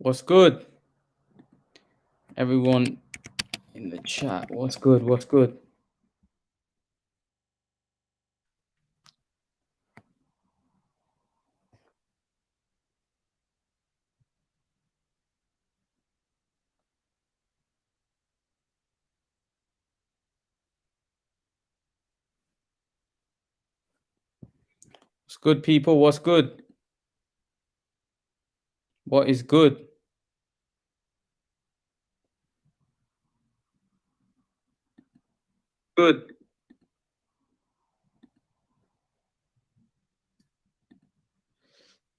What's good? Everyone in the chat. What's good? What's good? What's good, people? What's good? What is good? Good.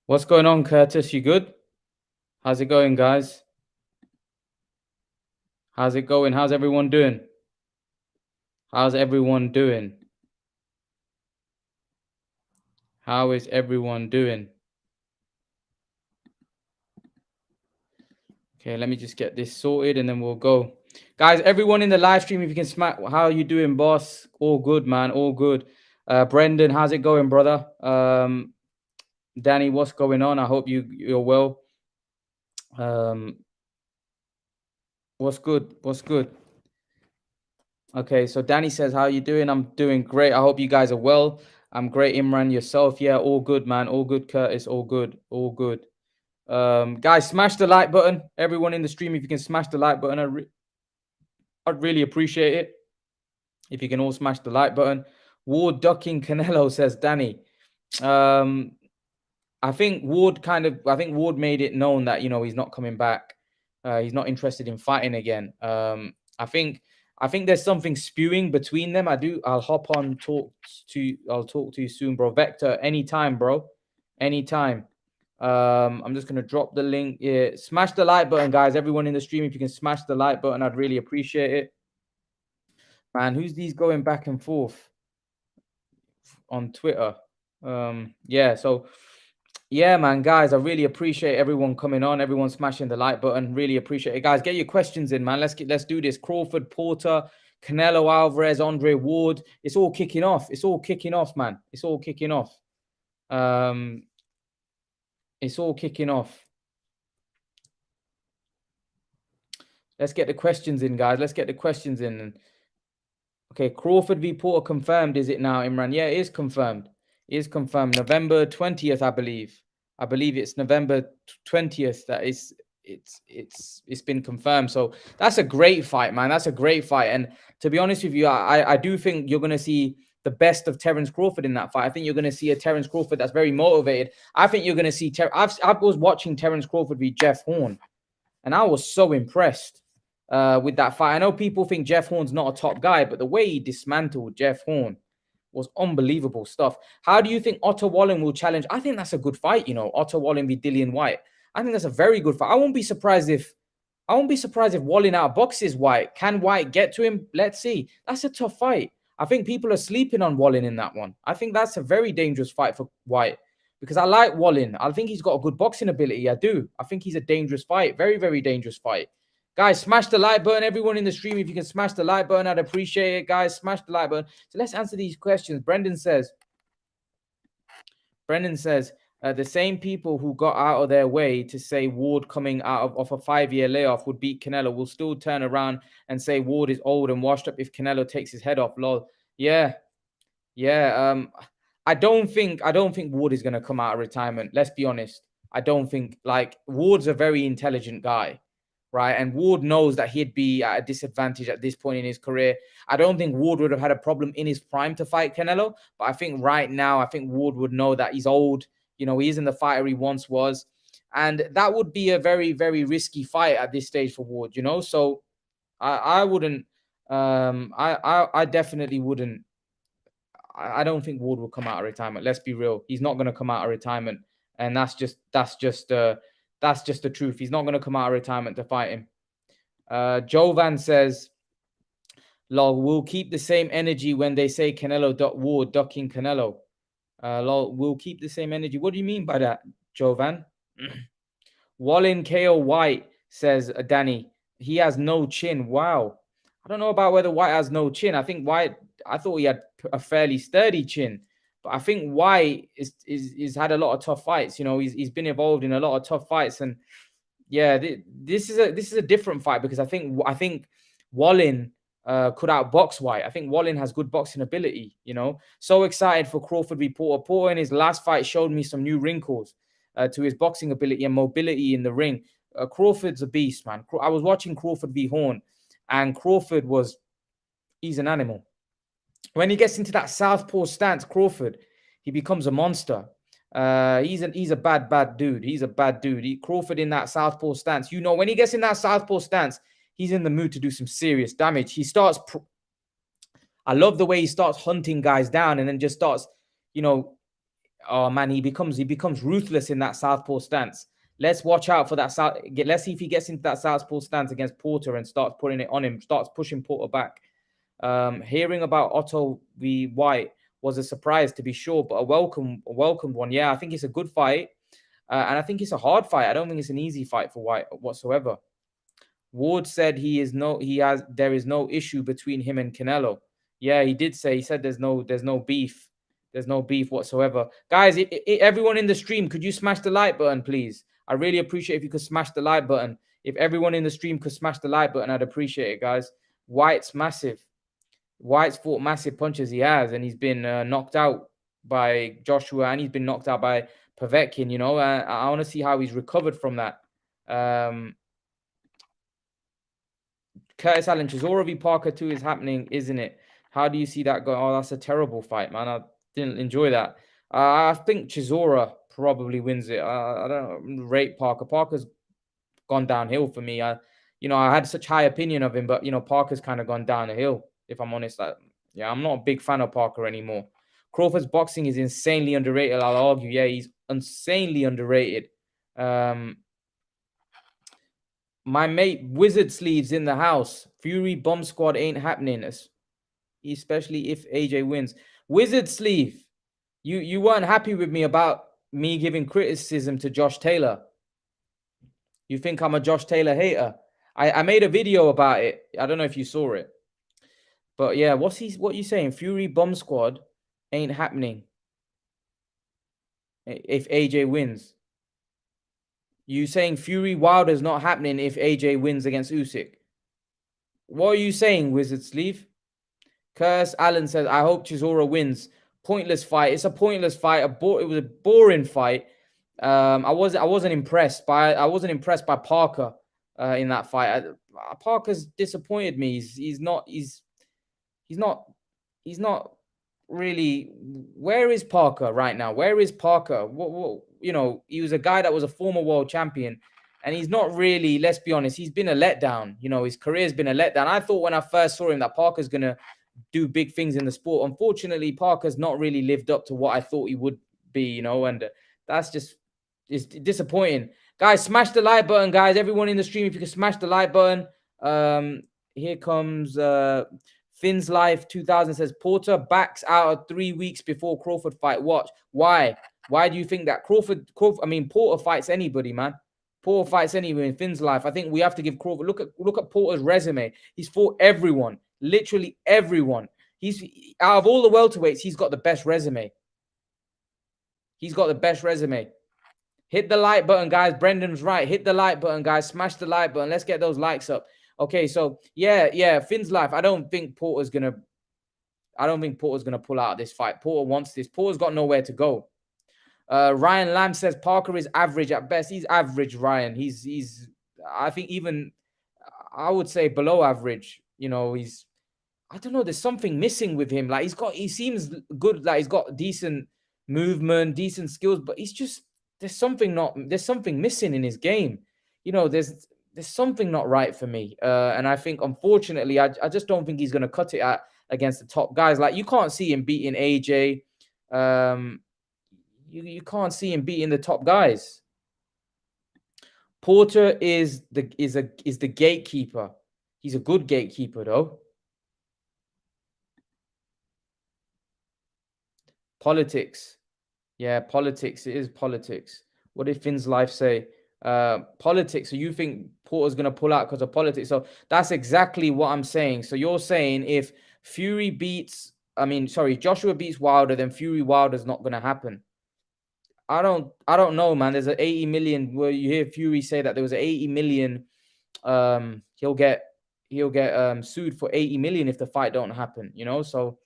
What's going on, Curtis? You good? How's it going, guys? How's it going? How's everyone doing? How's everyone doing? How is everyone doing? Okay, let me just get this sorted and then we'll go. Guys, everyone in the live stream, if you can smack, how are you doing, boss? All good, man. All good. Brendan, how's it going, brother? Danny, what's going on? I hope you're well. What's good? What's good? Okay, so Danny says, how are you doing? I'm doing great. I hope you guys are well. I'm great, Imran. Yourself? Yeah, all good, man. All good, Curtis. All good. All good. Guys, smash the like button. Everyone in the stream, if you can smash the like button, I'd really appreciate it. If you can all smash the like button. Ward ducking Canelo, says Danny. I think Ward made it known that, he's not coming back. He's not interested in fighting again. I think there's something spewing between them. I'll hop on, I'll talk to you soon, bro. Vector, anytime, bro. Anytime. I'm just gonna drop the link. Yeah, smash the like button, guys. Everyone in the stream, if you can smash the like button, I'd really appreciate it. Man, who's these going back and forth on Twitter? Yeah, so yeah, man, guys, I really appreciate everyone coming on, everyone smashing the like button. Really appreciate it, guys. Get your questions in, man. Let's do this. Crawford, Porter, Canelo Alvarez, Andre Ward. It's all kicking off. It's all kicking off, man. It's all kicking off. It's all kicking off. Let's get the questions in, guys. Let's get the questions in. Okay, Crawford v Porter confirmed. Is it now, Imran? Yeah, it is confirmed. It is confirmed. November 20th, I believe. I believe it's November 20th that it's been confirmed. So that's a great fight, man. That's a great fight. And to be honest with you, I do think you're going to see the best of Terence Crawford in that fight. I think you're going to see a Terence Crawford that's very motivated. I think you're going to see I was watching Terence Crawford v Jeff Horn, and I was so impressed with that fight. I know people think Jeff Horn's not a top guy, but the way he dismantled Jeff Horn was unbelievable stuff. How do you think Otto Wallen will challenge? I think that's a good fight, Otto Wallen v Dillian White. I think that's a very good fight. I won't be surprised if Wallen outboxes White. Can White get to him? Let's see. That's a tough fight. I think people are sleeping on Wallen in that one. I think that's a very dangerous fight for White because I like Wallen. I think he's got a good boxing ability. I do. I think he's a dangerous fight. Very, very dangerous fight. Guys, smash the like button. Everyone in the stream, if you can smash the like button, I'd appreciate it. Guys, smash the like button. So let's answer these questions. Brendan says, the same people who got out of their way to say Ward coming out of a 5-year layoff would beat Canelo will still turn around and say Ward is old and washed up if Canelo takes his head off. Lol. Yeah. I don't think Ward is going to come out of retirement. Let's be honest. I don't think, Ward's a very intelligent guy. Right. And Ward knows that he'd be at a disadvantage at this point in his career. I don't think Ward would have had a problem in his prime to fight Canelo. But I think right now, Ward would know that he's old. He isn't the fighter he once was. And that would be a very, very risky fight at this stage for Ward, So I wouldn't. I definitely wouldn't. I don't think Ward will come out of retirement. Let's be real. He's not going to come out of retirement. And that's just the truth. He's not going to come out of retirement to fight him. Jovan says, lol, we'll keep the same energy when they say Canelo Ward ducking Canelo. Lol, we'll keep the same energy. What do you mean by that, Jovan? Wallen KO White, says Danny. He has no chin. Wow. I don't know about whether White has no chin. I thought he had a fairly sturdy chin. But I think White is had a lot of tough fights. He's been involved in a lot of tough fights. And, Yeah, this is a different fight because I think Wallin could outbox White. I think Wallin has good boxing ability. So excited for Crawford v Porter. Porter in his last fight showed me some new wrinkles to his boxing ability and mobility in the ring. Crawford's a beast, man. I was watching Crawford v Horn, and he's an animal. When he gets into that southpaw stance, Crawford, he becomes a monster. He's a bad dude. He's a bad dude. Crawford in that southpaw stance. When he gets in that southpaw stance, he's in the mood to do some serious damage. I love the way he starts hunting guys down and then just starts, oh man, he becomes ruthless in that southpaw stance. Let's watch out for that. Let's see if he gets into that southpaw stance against Porter and starts putting it on him, starts pushing Porter back. Hearing about Otto v White was a surprise, to be sure, but a welcome one. Yeah, I think it's a good fight, and I think it's a hard fight. I don't think it's an easy fight for White whatsoever. Ward said there is no issue between him and Canelo. Yeah, he did say. He said there's no beef. There's no beef whatsoever. Guys, everyone in the stream, could you smash the like button, please? I really appreciate if you could smash the like button. If everyone in the stream could smash the like button, I'd appreciate it, guys. White's massive. White's fought massive punches, he has, and he's been knocked out by Joshua, and he's been knocked out by Povetkin. I want to see how he's recovered from that. Curtis Allen, Chisora v Parker 2 is happening, isn't it? How do you see that going? Oh, that's a terrible fight, man. I didn't enjoy that. I think Chisora probably wins it. I don't rate Parker. Parker's gone downhill for me. I had such high opinion of him, but Parker's kind of gone down the hill, if I'm honest. I'm not a big fan of Parker anymore. Crawford's boxing is insanely underrated, I'll argue. Yeah, he's insanely underrated. My mate Wizard Sleeves in the house. Fury Bomb Squad ain't happening, especially if AJ wins. Wizard Sleeve, you weren't happy with me about me giving criticism to Josh Taylor. You think I'm a Josh Taylor hater? I made a video about it. I don't know if you saw it. But yeah, what you saying? Fury Bomb Squad ain't happening if AJ wins. You saying Fury Wilder's not happening if AJ wins against Usyk? What are you saying, Wizard Sleeve? Curse Allen says, I hope Chisora wins. Pointless fight. It's a pointless fight. It was a boring fight. I wasn't impressed by Parker in that fight. Parker's disappointed me. He's not really. Where is Parker right now? Where is Parker? He was a guy that was a former world champion, and he's not really. Let's be honest. He's been a letdown. His career's been a letdown. I thought when I first saw him that Parker's gonna do big things in the sport. Unfortunately, Parker's not really lived up to what I thought he would be. And that's just. It's disappointing. Guys, smash the like button, guys. Everyone in the stream, if you can smash the like button. Here comes Finn's Life 2000 says, Porter backs out of 3 weeks before Crawford fight. Watch. Why? Why do you think that? Porter fights anybody, man. Porter fights anybody in Finn's Life. I think we have to give Crawford, look at Porter's resume. He's fought everyone. Literally everyone. He's out of all the welterweights, he's got the best resume. He's got the best resume. Hit the like button, guys. Brendan's right. Hit the like button, guys. Smash the like button. Let's get those likes up. Okay, so yeah, Finn's Life. I don't think Porter's gonna pull out this fight. Porter wants this. Porter's got nowhere to go. Ryan Lamb says Parker is average at best. He's average, Ryan. He's I think even I would say below average. I don't know. There's something missing with him. Like he seems good. Like he's got decent movement, decent skills, but there's something missing in his game. There's something not right for me. And I think, unfortunately, I just don't think he's going to cut it against the top guys. Like, you can't see him beating AJ. You can't see him beating the top guys. Porter is the gatekeeper. He's a good gatekeeper, though. Politics. Yeah, politics. It is politics. What did Finn's Life say? Politics. So you think Porter's going to pull out because of politics? So that's exactly what I'm saying. So you're saying if Joshua beats Wilder, then Fury Wilder's not going to happen. I don't know, man. There's an 80 million where you hear Fury say that there was an 80 million. He'll get sued for 80 million if the fight don't happen. So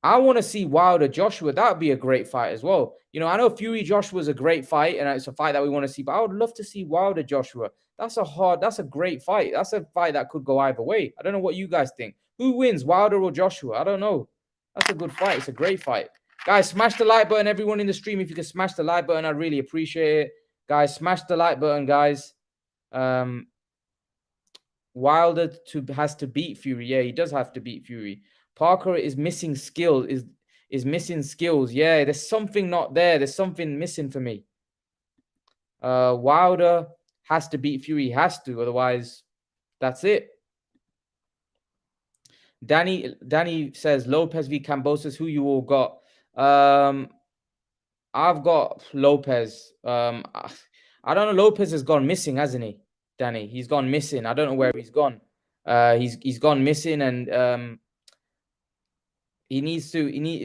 I want to see Wilder Joshua. That would be a great fight as well. I know Fury Joshua is a great fight, and it's a fight that we want to see. But I would love to see Wilder Joshua. That's a great fight. That's a fight that could go either way. I don't know what you guys think. Who wins, Wilder or Joshua? I don't know. That's a good fight. It's a great fight. Guys, smash the like button. Everyone in the stream, if you can smash the like button, I'd really appreciate it. Guys, smash the like button, guys. Wilder has to beat Fury. Yeah, he does have to beat Fury. Parker is missing skill. Is missing skills. Yeah, there's something not there. There's something missing for me. Wilder has to beat Fury. He has to. Otherwise, that's it. Danny says Lopez v Cambosos. Who you all got? I've got Lopez. I don't know. Lopez has gone missing, hasn't he, Danny? He's gone missing. I don't know where he's gone. He's gone missing, and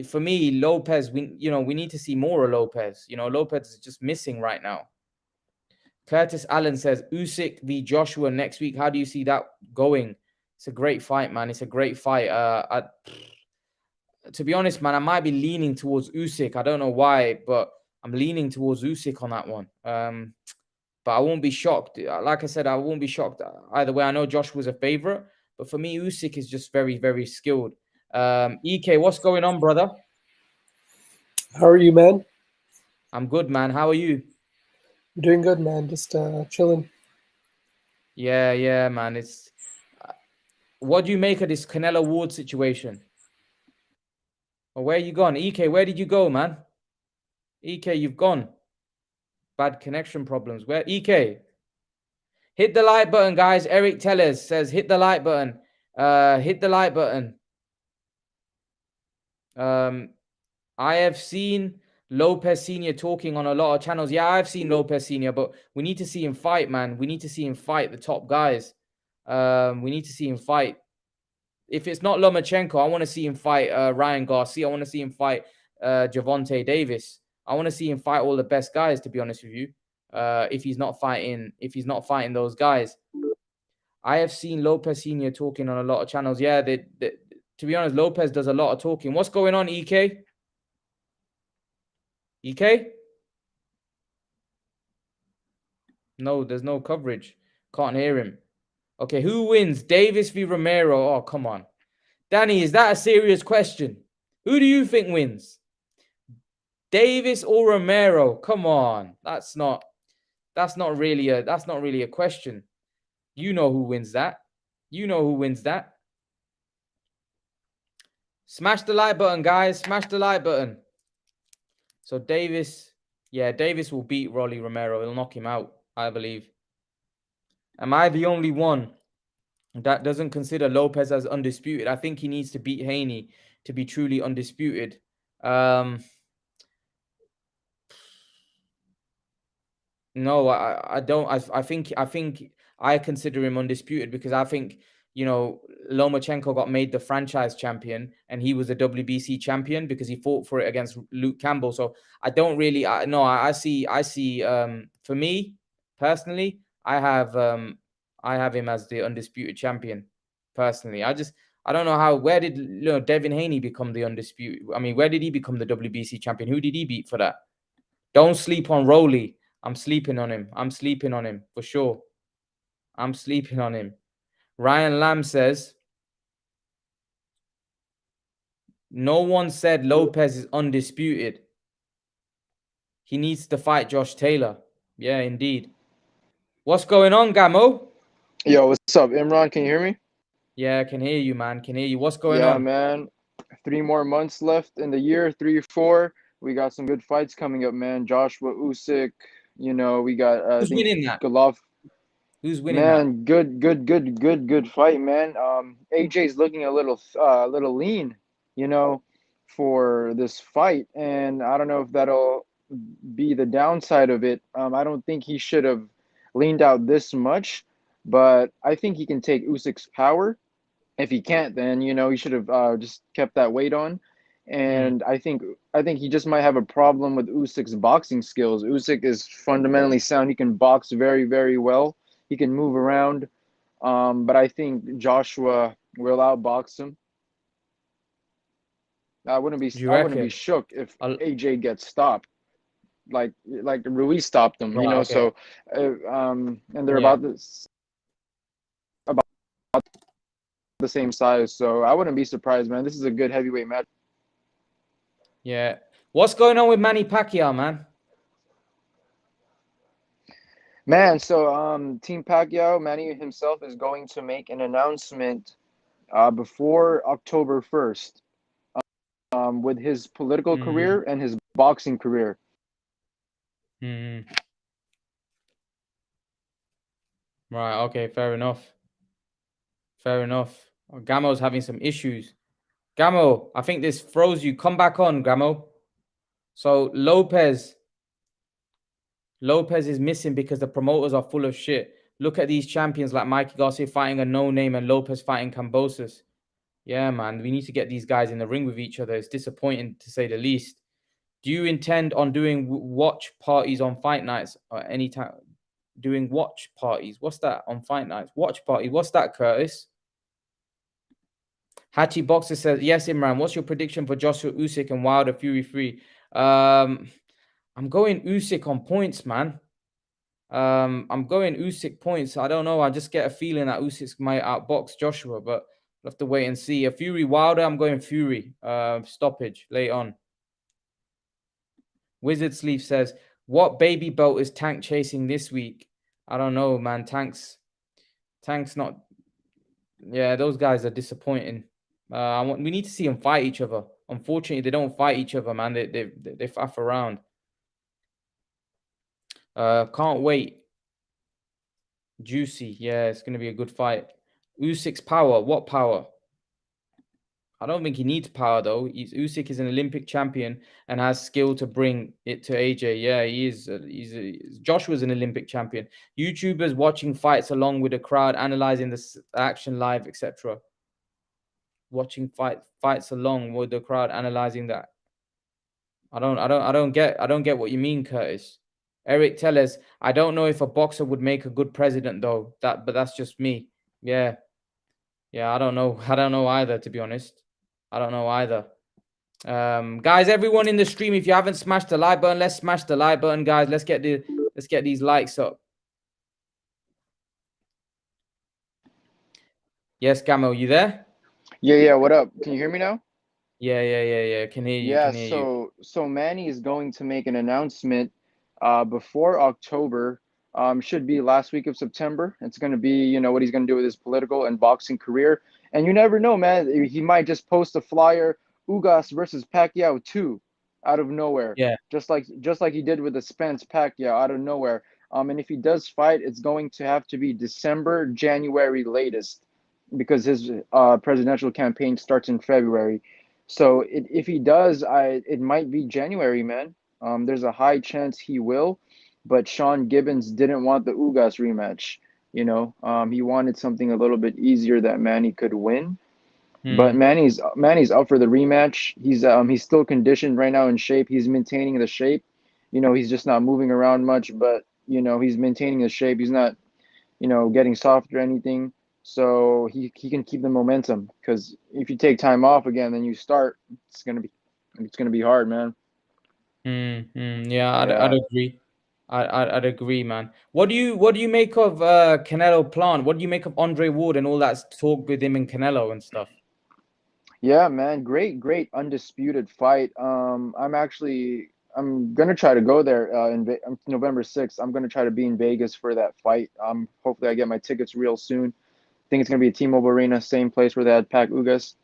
for me, Lopez. We need to see more of Lopez. Lopez is just missing right now. Curtis Allen says Usyk v Joshua next week. How do you see that going? It's a great fight, man. It's a great fight. To be honest, man, I might be leaning towards Usyk. I don't know why, but I'm leaning towards Usyk on that one. But I won't be shocked. Like I said, I won't be shocked either way. I know Joshua's a favorite, but for me, Usyk is just very, very skilled. EK, what's going on, brother? How are you, man? I'm good, man. How are you? Doing good, man. Just chilling. Yeah, man. It's what do you make of this Canelo Ward situation? Or where you gone? EK, where did you go, man? EK, you've gone. Bad connection problems. Where EK? Hit the like button, guys. Eric Tellers says hit the like button. Hit the like button. I have seen Lopez Sr. talking on a lot of channels. Yeah, I've seen Lopez Sr., but we need to see him fight, man. We need to see him fight the top guys. We need to see him fight. If it's not Lomachenko, I want to see him fight Ryan Garcia. I want to see him fight Gervonta Davis. I want to see him fight all the best guys, to be honest with you. If he's not fighting those guys. I have seen Lopez Sr. talking on a lot of channels. Yeah, to be honest, Lopez does a lot of talking. What's going on, EK? EK? No, there's no coverage. Can't hear him. Okay, who wins? Davis v. Romero. Oh, come on. Danny, is that a serious question? Who do you think wins? Davis or Romero? Come on. That's not really a question. You know who wins that. Smash the like button, guys. Smash the like button. So Davis will beat Rolly Romero. He'll knock him out, I believe. Am I the only one that doesn't consider Lopez as undisputed? I think he needs to beat Haney to be truly undisputed. No, I don't. I think I consider him undisputed because I think, Lomachenko got made the franchise champion and he was a WBC champion because he fought for it against Luke Campbell. So I don't really, I see, for me personally, I have him as the undisputed champion personally. I don't know where did, Devin Haney become the undisputed? I mean, where did he become the WBC champion? Who did he beat for that? Don't sleep on Rolly. I'm sleeping on him for sure. I'm sleeping on him. Ryan Lamb says, no one said Lopez is undisputed. He needs to fight Josh Taylor. Yeah, indeed. What's going on, Gamo? Yo, what's up, Imran? Can you hear me? Yeah, I can hear you, man. Can hear you. What's going on? Yeah, man. 3 more months left in the year, 3 or 4. We got some good fights coming up, man. Joshua Usyk, we got Who's winning that? Golovkin. Who's winning that? Man, good fight, man. AJ's looking a little lean, for this fight, and I don't know if that'll be the downside of it. I don't think he should have leaned out this much, but I think he can take Usyk's power. If he can't, then he should have just kept that weight on. and I think he just might have a problem with Usyk's boxing skills. Usyk is fundamentally sound. He can box very, very well. He can move around. But I think Joshua will outbox him. I wouldn't Do you be reckon? shook if I'll, AJ gets stopped, like Ruiz stopped him. right. Okay. So, and they're Yeah. about the same size. So I wouldn't be surprised, man. This is a good heavyweight match. Yeah. What's going on with Manny Pacquiao, man? Man, so Team Pacquiao, Manny himself is going to make an announcement before October 1st with his political Mm, career and his boxing career. mm. Right. Okay. Fair enough. Fair enough. Oh, Gamo's having some issues. Gamo, I think this froze you. Come back on, Gamo. So Lopez is missing because the promoters are full of shit. Look at these champions like Mikey Garcia fighting a no-name and Lopez fighting Cambosos. Yeah, man, we need to get these guys in the ring with each other. It's disappointing to say the least. Do you intend on doing watch parties on fight nights or any time? Doing watch parties? What's that on fight nights? Watch party? What's that, Curtis? Hachi Boxer says, yes, Imran. What's your prediction for Joshua Usyk and Wilder Fury 3? I'm going Usyk on points, man. I'm going Usyk points. I don't know. I just get a feeling that Usyk might outbox Joshua, but we'll have to wait and see. A Fury Wilder, I'm going Fury. Stoppage late on. Wizard Sleeve says, what baby belt is Tank chasing this week? I don't know, man. Tank's not. Yeah, those guys are disappointing. We need to see them fight each other. Unfortunately, they don't fight each other, man. They faff around. Can't wait. Juicy. Yeah, it's gonna be a good fight. Usyk's power. What power? I don't think he needs power though. Usyk is an Olympic champion and has skill to bring it to AJ. Yeah, he is. Joshua's an Olympic champion. YouTubers watching fights along with the crowd, analyzing the action live, etc. Watching fights along with the crowd, analyzing that. I don't get what you mean, Curtis. Eric Tellers, I don't know if a boxer would make a good president though. But that's just me. Yeah. I don't know. I don't know either, to be honest. I don't know either. Guys, everyone in the stream, if you haven't smashed the like button, let's smash the like button, guys. Let's get these likes up. Yes, Gamo, you there? Yeah. What up? Can you hear me now? Yeah. Can hear you. Yeah. Can hear you. So Manny is going to make an announcement before October. Should be last week of September. It's going to be, what he's going to do with his political and boxing career. And you never know, man. He might just post a flyer, Ugas versus Pacquiao 2, out of nowhere. Yeah. Just like he did with the Spence Pacquiao out of nowhere. And if he does fight, it's going to have to be December, January latest, because his presidential campaign starts in February. So if he does, it might be January, man. There's a high chance he will, but Sean Gibbons didn't want the Ugas rematch. He wanted something a little bit easier that Manny could win. But Manny's up for the rematch. He's still conditioned right now in shape. He's maintaining the shape. He's just not moving around much, but he's maintaining the shape. He's not, getting soft or anything. So he can keep the momentum, because if you take time off again, then you start, it's gonna be hard, man. Yeah, I'd Yeah. agree. I'd agree, man. What do you make of Canelo Plant? What do you make of Andre Ward and all that talk with him and Canelo and stuff? Yeah, man, great undisputed fight. I'm gonna try to go there November 6th. I'm gonna try to be in Vegas for that fight. Hopefully I get my tickets real soon. I think it's gonna be at T-Mobile Arena, same place where they had Pac Ugas.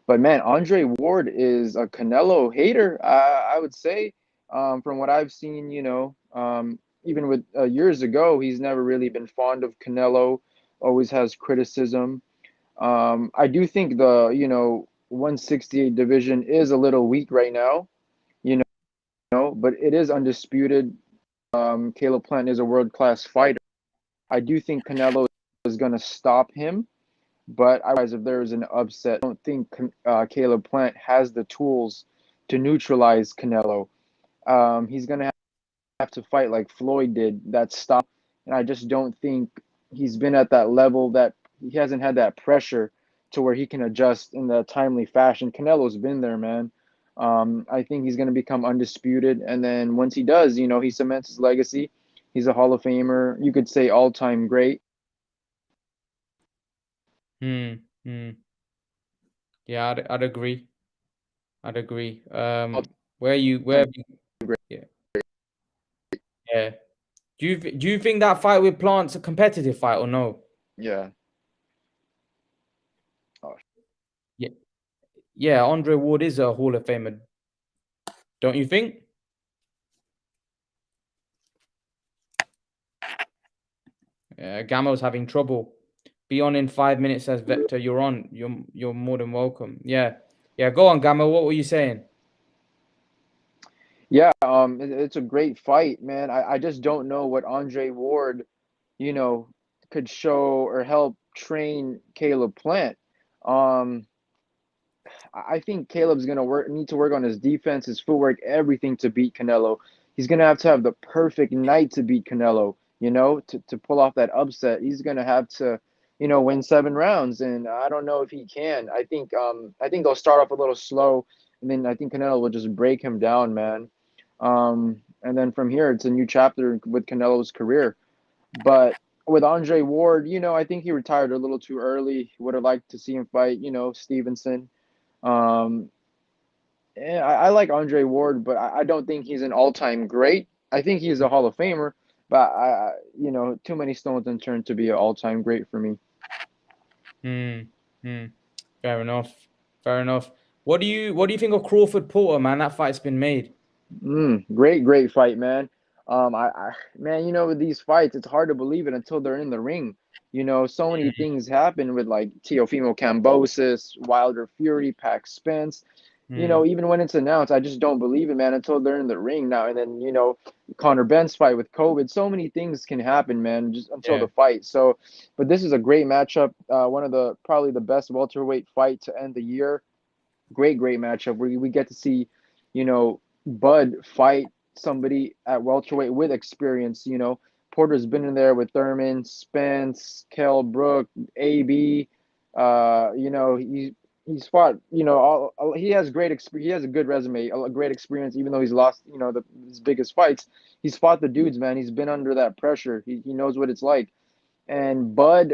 But man, Andre Ward is a Canelo hater, I would say. From what I've seen, even with years ago, he's never really been fond of Canelo. Always has criticism. I do think the 168 division is a little weak right now, but it is undisputed. Caleb Plant is a world-class fighter. I do think Canelo is going to stop him. But otherwise, if there is an upset, I don't think Caleb Plant has the tools to neutralize Canelo. He's gonna have to fight like Floyd did, that stop. And I just don't think he's been at that level, that he hasn't had that pressure to where he can adjust in the timely fashion. Canelo's been there, man. I think he's going to become undisputed. And then once he does, he cements his legacy. He's a Hall of Famer. You could say all time great. Hmm. Hmm. Yeah, I'd agree. I'd agree. Where have you? Yeah. Yeah. Do you think that fight with Plant's a competitive fight or no? Yeah. Oh, Yeah. Yeah, Andre Ward is a Hall of Famer, don't you think? Gamo's having trouble. Be on in 5 minutes, says Vector. You're on. You're more than welcome. Yeah. Yeah, go on, Gamo. What were you saying? yeah, it's a great fight, man. I just don't know what Andre Ward, you know, could show or help train Caleb Plant. Um, I think Caleb's gonna need to work on his defense, his footwork, everything to beat Canelo. He's gonna have the perfect night to beat Canelo. To pull off that upset, he's gonna have to, win 7 rounds, and I don't know if he can. I think they'll start off a little slow, and then I think Canelo will just break him down, man. And then from here, it's a new chapter with Canelo's career. But with Andre Ward, I think he retired a little too early. Would have liked to see him fight, Stevenson. Um, I like Andre Ward, but I don't think he's an all-time great. I think he's a Hall of Famer, but too many stones unturned to be an all-time great for me. Hmm. Hmm. Fair enough. Fair enough. What do you think of Crawford Porter, man? That fight's been made. Great fight, man. Man, with these fights, it's hard to believe it until they're in the ring. So many things happen with like Teofimo Cambosis, Wilder Fury, Pac Spence. Hmm. Even when it's announced, I just don't believe it, man, until they're in the ring now. And then, Conor Ben's fight with COVID. So many things can happen, man, just until Yeah. the fight. So, but this is a great matchup. One of the probably the best welterweight fight to end the year. Great matchup where we get to see, Bud fight somebody at welterweight with experience. Porter's been in there with Thurman, Spence, Kell Brook, AB. He's fought. He has great experience. He has a good resume, a great experience. Even though he's lost, his biggest fights, he's fought the dudes, man. He's been under that pressure. He knows what it's like. And Bud's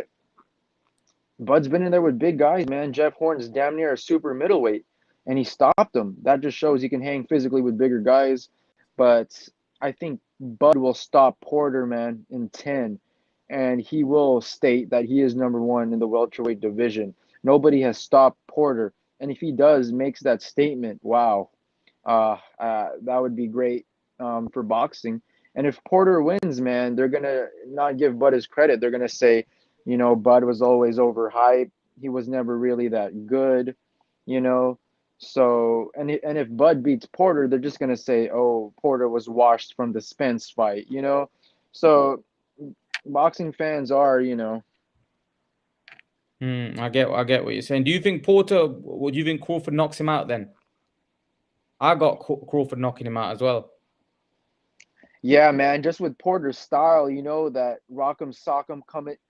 been in there with big guys, man. Jeff Horn's damn near a super middleweight, and he stopped him. That just shows he can hang physically with bigger guys. But I think Bud will stop Porter, man, in 10, and he will state that he is number one in the welterweight division. Nobody has stopped Porter, and if he does, makes that statement, wow, that would be great for boxing. And if Porter wins, man, they're gonna not give Bud his credit. They're gonna say, Bud was always overhyped. He was never really that good, you know. So, and if Bud beats Porter, they're just gonna say, "Oh, Porter was washed from the Spence fight," you know. So, boxing fans are, I get what you're saying. Do you think Porter? Would you think Crawford knocks him out then? I got Crawford knocking him out as well. yeah, man. Just with Porter's style, that rock'em sock'em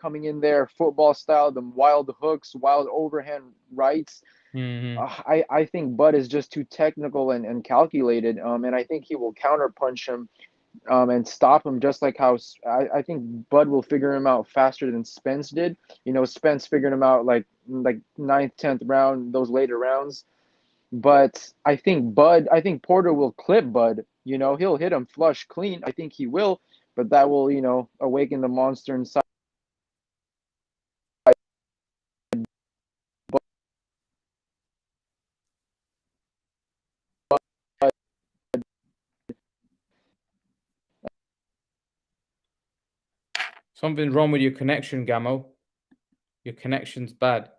coming in there, football style, the wild hooks, wild overhand rights. Hmm. I think Bud is just too technical and calculated. And I think he will counterpunch him and stop him just like how I think Bud will figure him out faster than Spence did. Spence figured him out like ninth, 10th round, those later rounds. But I think Porter will clip Bud. He'll hit him flush clean. I think he will, but that will, awaken the monster inside. Something's wrong with your connection, Gamo. Your connection's bad.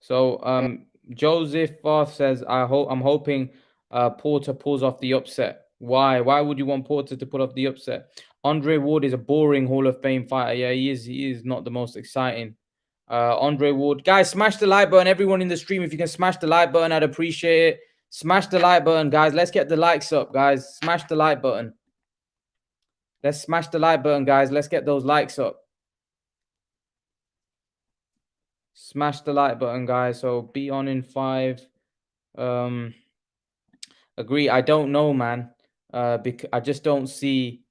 So, Joseph Farth says, I'm hoping Porter pulls off the upset. Why? Why would you want Porter to pull off the upset? Andre Ward is a boring Hall of Fame fighter. Yeah, he is. He is not the most exciting. Andre Ward. Guys, smash the like button. Everyone in the stream, if you can smash the like button, I'd appreciate it. Smash the like button, guys. Let's get the likes up, guys. Smash the like button. Let's smash the like button, guys. Let's get those likes up. Smash the like button, guys. So be on in 5. Agree. I don't know, man. Because I just don't see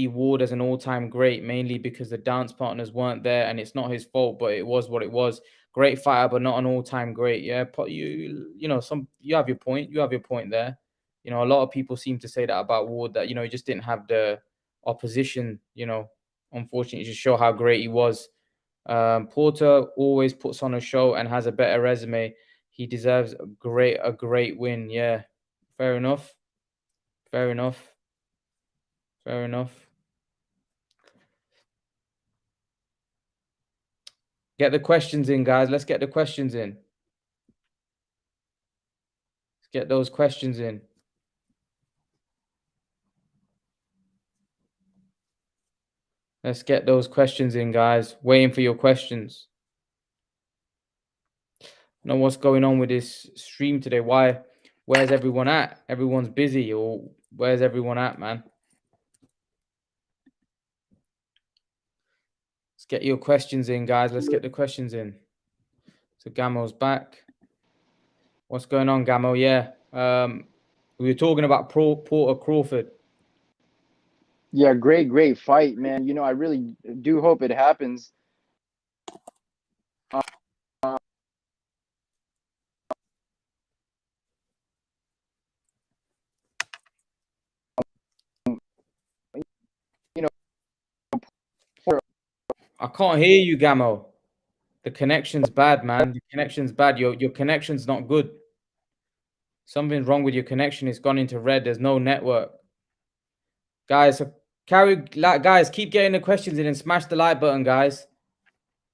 Ward as an all-time great, mainly because the dance partners weren't there, and it's not his fault, but it was what it was. Great fighter, but not an all-time great. Yeah, you know, you have your point. You have your point there. You know, a lot of people seem to say that about Ward, that, you know, he just didn't have the opposition, you know, unfortunately, to show how great he was. Porter always puts on a show and has a better resume. He deserves a great win. Yeah, fair enough. Fair enough. Fair enough. Get the questions in, guys. Let's get the questions in. Let's get those questions in. Let's get those questions in, guys. Waiting for your questions. Know what's going on with this stream today? Why? Where's everyone at? Everyone's busy, or where's everyone at, man? Let's get your questions in, guys. Let's get the questions in. So Gamo's back. What's going on, Gamo? Yeah. We were talking about Porter Crawford. Yeah, great fight, man. You know, I really do hope it happens. You know, I can't hear you, Gamo. The connection's bad, man. The connection's bad. Your connection's not good. Something's wrong with your connection. It's gone into red. There's no network. Guys, guys, keep getting the questions in and smash the like button, guys.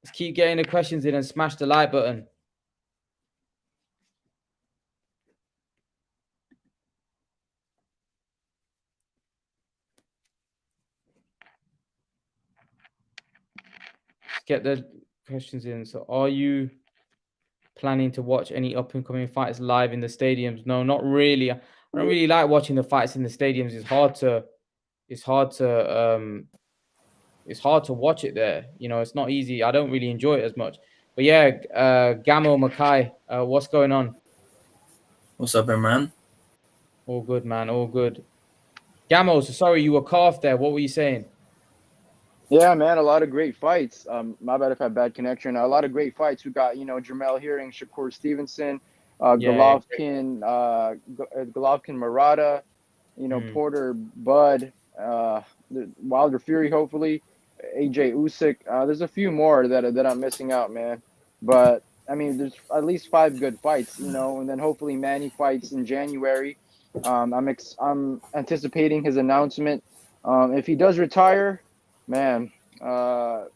Let's keep getting the questions in and smash the like button. Let's get the questions in. So, are you planning to watch any up and coming fights live in the stadiums? No, not really. I don't really like watching the fights in the stadiums. It's hard to watch it there. You know, it's not easy. I don't really enjoy it as much. But yeah, Gamo Makai, what's going on? What's up, man? All good, man. All good. Gamo, so sorry you were coughed there. What were you saying? yeah, man, a lot of great fights. My bad if I had bad connection. A lot of great fights. We got, you know, Jamel Hearing, Shakur Stevenson, Golovkin, Golovkin Murata, you know, Porter, Bud, Wilder Fury, hopefully, AJ Usyk. There's a few more that I'm missing out, man. But I mean, there's at least 5 good fights, you know, and then hopefully Manny fights in January. I'm anticipating his announcement. If he does retire, man, I'll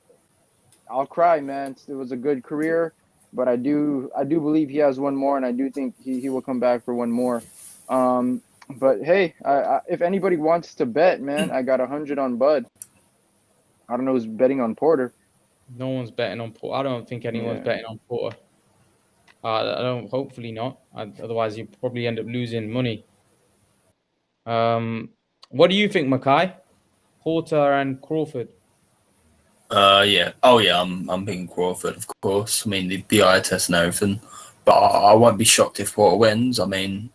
cry, man. It was a good career, but I do believe he has one more, and I do think he will come back for one more. But hey, if anybody wants to bet, man, I got 100 on Bud. I don't know who's betting on Porter. No one's betting on Porter. I don't think anyone's betting on Porter. I don't. Hopefully not. Otherwise, you probably end up losing money. What do you think, Makai? Porter and Crawford. Yeah. Oh, yeah. I'm picking Crawford, of course. I mean, the eye test and everything, but I won't be shocked if Porter wins. I mean,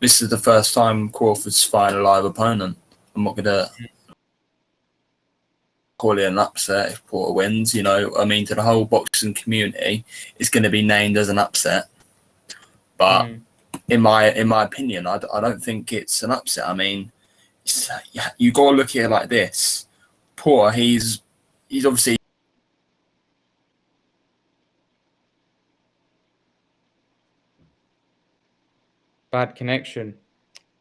this is the first time Crawford's fighting a live opponent. I'm not gonna call it an upset if Porter wins. You know, I mean, to the whole boxing community, it's going to be named as an upset. But in my opinion, I don't think it's an upset. I mean, you got to look at it like this. Porter, he's obviously Bad connection.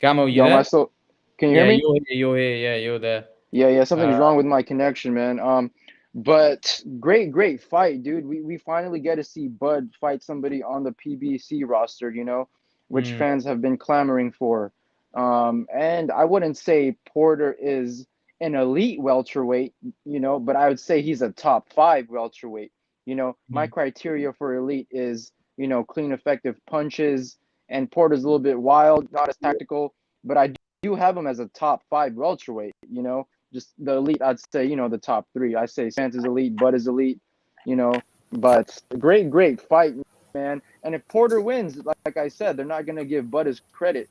Gamo, you there? Am I still? Can you hear me? You're here. Yeah, you're there. Yeah, something's wrong with my connection, man. But great fight, dude. We finally get to see Bud fight somebody on the PBC roster, you know, which fans have been clamoring for. And I wouldn't say Porter is an elite welterweight, you know, but I would say he's a top 5 welterweight. You know, my criteria for elite is, you know, clean, effective punches, and Porter's a little bit wild, not as tactical, but I do have him as a top 5 welterweight. You know, just the elite. I'd say, you know, the top 3. I say Spence is elite, Bud is elite. You know, but great fight, man. And if Porter wins, like I said, they're not gonna give Bud his credit.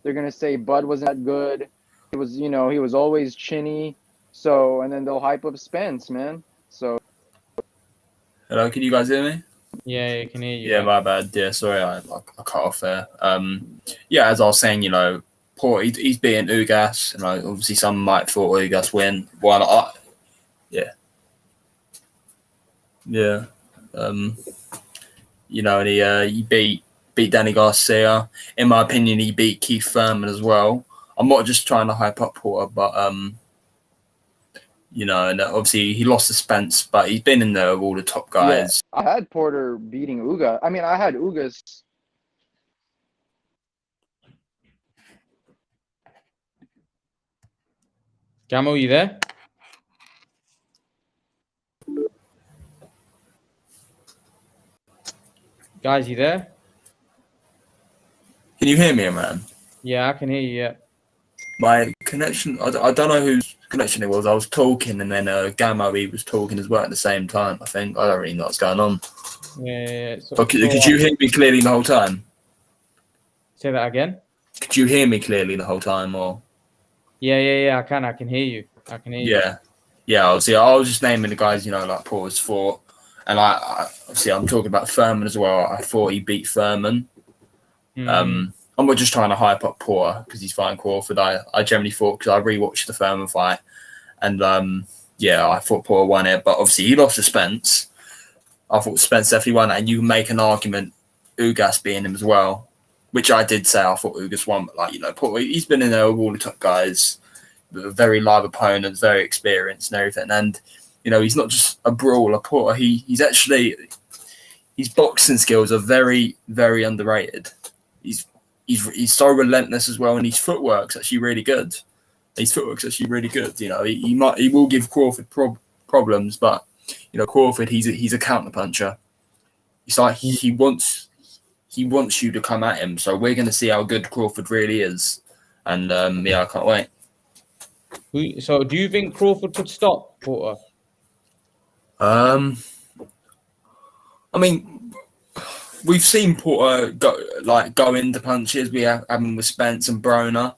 They're gonna say Bud wasn't that good. He was, you know, he was always chinny. So, and then they'll hype up Spence, man. So. Hello, can you guys hear me? Yeah, I can hear you. Yeah, my bad. Yeah, sorry, I cut off there. Yeah, as I was saying, you know, Porter, he's beating Ugas. You know, obviously some might thought Ugas win. Why not? Yeah. You know, and he beat Danny Garcia. In my opinion, he beat Keith Thurman as well. I'm not just trying to hype up Porter, but you know, and obviously he lost to Spence, but he's been in there with all the top guys. Yeah, I had Porter beating Ugas. I mean, I had Ugas. Gamo, you there? Guys, you there? Can you hear me, man? Yeah, I can hear you. Yeah. My connection, I don't know whose connection it was. I was talking, and then Gamo, he was talking as well at the same time. I think I don't really know what's going on. Yeah. But could you hear me clearly the whole time? Say that again. Could you hear me clearly the whole time, or? Yeah. I can hear you. I can hear you. Yeah. Obviously, I was just naming the guys, you know, like Porter's fought, and I obviously I'm talking about Thurman as well. I thought he beat Thurman. I'm not just trying to hype up Porter because he's fighting Crawford. I generally thought, because I rewatched the Thurman fight, and yeah, I thought Porter won it, but obviously he lost to Spence. I thought Spence definitely won it, and you can make an argument Ugas beating him as well, which I did say. I thought Ugas won, but like, you know, Porter, he's been in there with all the top guys, very live opponents, very experienced and everything, and you know, he's not just a brawler. Porter, he's actually, his boxing skills are very, very underrated. He's so relentless as well, and his footwork's actually really good. You know, he will give Crawford problems, but you know, Crawford, he's a counter puncher. It's like he wants you to come at him. So we're going to see how good Crawford really is, and yeah, I can't wait. So, do you think Crawford could stop Porter? I mean, we've seen Porter go into punches. We have him with Spence and Broner.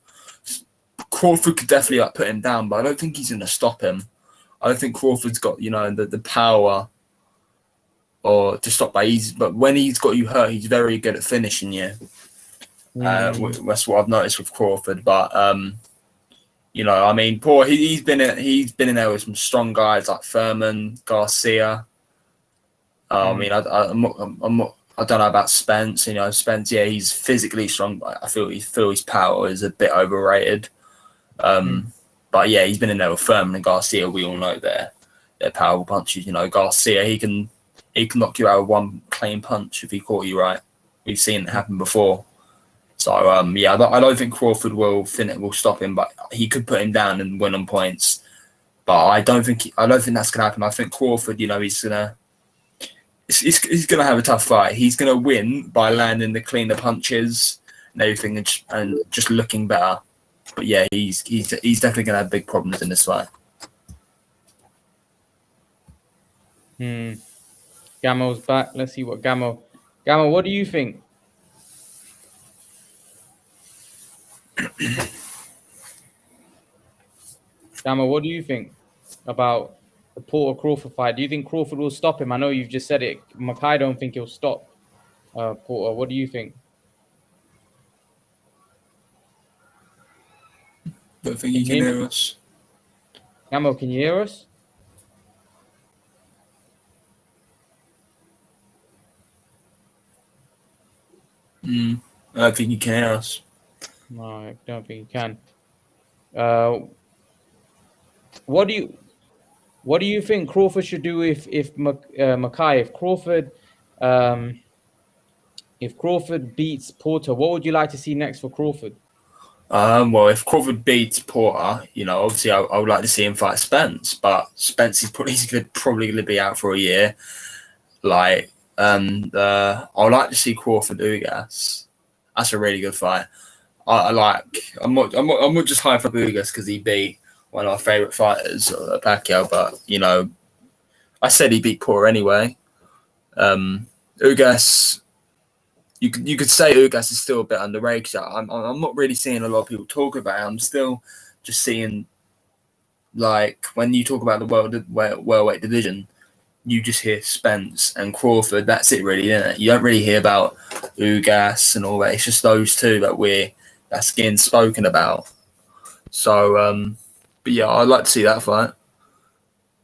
Crawford could definitely put him down, but I don't think he's going to stop him. I don't think Crawford's got, you know, the power or to stop but when he's got you hurt, he's very good at finishing you. That's what I've noticed with Crawford. But you know, I mean, Porter, he's been in there with some strong guys like Thurman, Garcia. I mean, I don't know about Spence. You know, Spence, yeah, he's physically strong, but I feel his power is a bit overrated. But yeah, he's been in there with Thurman and Garcia. We all know they're powerful punches. You know, Garcia, he can knock you out with one clean punch if he caught you right. We've seen it happen before. So yeah, I don't think Crawford will stop him, but he could put him down and win on points. But I don't think that's gonna happen. I think Crawford, you know, he's gonna have a tough fight. He's gonna win by landing the cleaner punches and everything, and just looking better. But yeah, he's definitely gonna have big problems in this fight. Gamo's back. Let's see what Gamo, what do you think? Gamo, what do you think about the Porter Crawford fight? Do you think Crawford will stop him? I know you've just said it. Makai don't think he'll stop Porter. What do you think? Don't think he can hear us. Gamo, can you hear us? I don't think he can hear us. No, I don't think he can. What do you think Crawford should do if Makai, if Crawford beats Porter? What would you like to see next for Crawford? Well, if Crawford beats Porter, you know, obviously I would like to see him fight Spence, but Spence is probably going to be out for a year. Like, I would like to see Crawford Ugas. That's a really good fight. I'm not just hyped for Ugas because he beat one of our favorite fighters, Pacquiao. But I said he beat Porter anyway. Ugas, you could say Ugas is still a bit underrated. I'm not really seeing a lot of people talk about it. I'm still just seeing, like, when you talk about the welterweight division, you just hear Spence and Crawford. That's it, really, isn't it? You don't really hear about Ugas and all that. It's just those two that's getting spoken about. So, but yeah, I'd like to see that fight.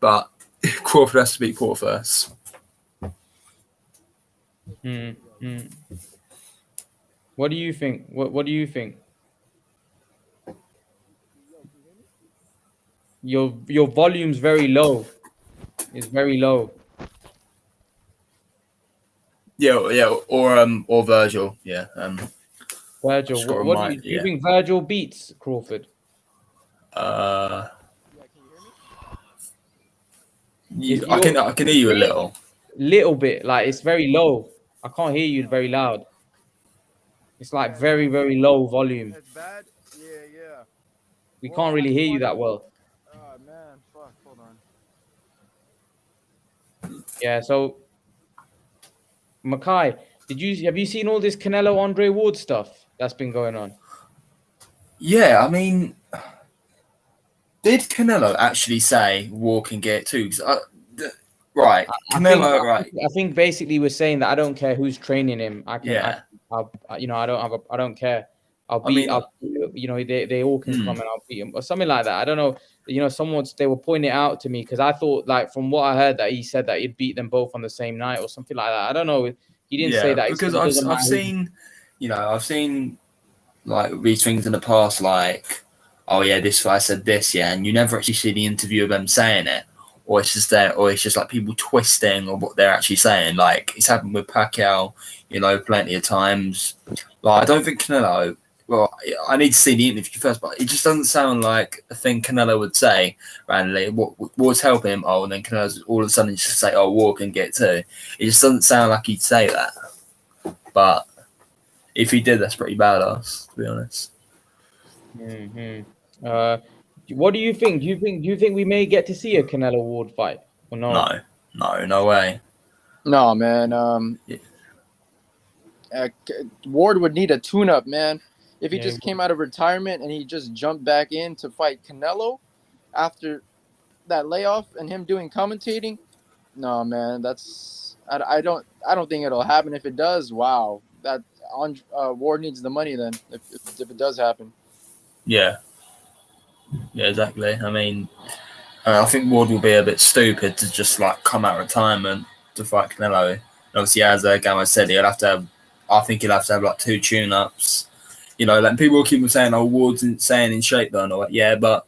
But Crawford has to beat Porter first. What do you think? What do you think? Your volume's very low. It's very low. Yeah, or Virgil. Yeah. Virgil, what do you think Virgil beats Crawford? I Is can hear you a little. Little bit, like it's very low. I can't hear you very loud. It's like very, very low volume. It's bad. Yeah. We can't really hear you that well. Oh man, fuck. Hold on. Yeah. So, Makai, have you seen all this Canelo Andre Ward stuff that's been going on? Yeah, I mean, did Canelo actually say Ward can get it too? Right, Canelo. I think basically we're saying that I don't care who's training him. I don't care. They all can come and I'll beat him or something like that. I don't know. They were pointing it out to me because I thought, like, from what I heard, that he said that he'd beat them both on the same night or something like that. I don't know. He didn't say that because I've seen like these things in the past, like, oh yeah, this guy said this, yeah, and you never actually see the interview of them saying it. Or it's just like people twisting or what they're actually saying. Like, it's happened with Pacquiao, plenty of times. Like, I don't think Canelo. Well, I need to see the interview first, but it just doesn't sound like a thing Canelo would say randomly. Ward's helping him, and then Canelo's all of a sudden just say, "Oh, Ward can get it too." It just doesn't sound like he'd say that. But if he did, that's pretty badass, to be honest. What do you think? Do you think we may get to see a Canelo Ward fight or no? No way. No, man. Ward would need a tune-up, man. If he just came out of retirement and he just jumped back in to fight Canelo after that layoff and him doing commentating, no, man. I don't think it'll happen. If it does, wow, Ward needs the money then. If it does happen. Yeah, exactly. I mean, I think Ward will be a bit stupid to just like come out of retirement to fight Canelo. And obviously, as Gamma said, he'll have to have like 2 tune-ups. Like people will keep saying, "Oh, Ward's staying in shape though," and all that. Yeah, but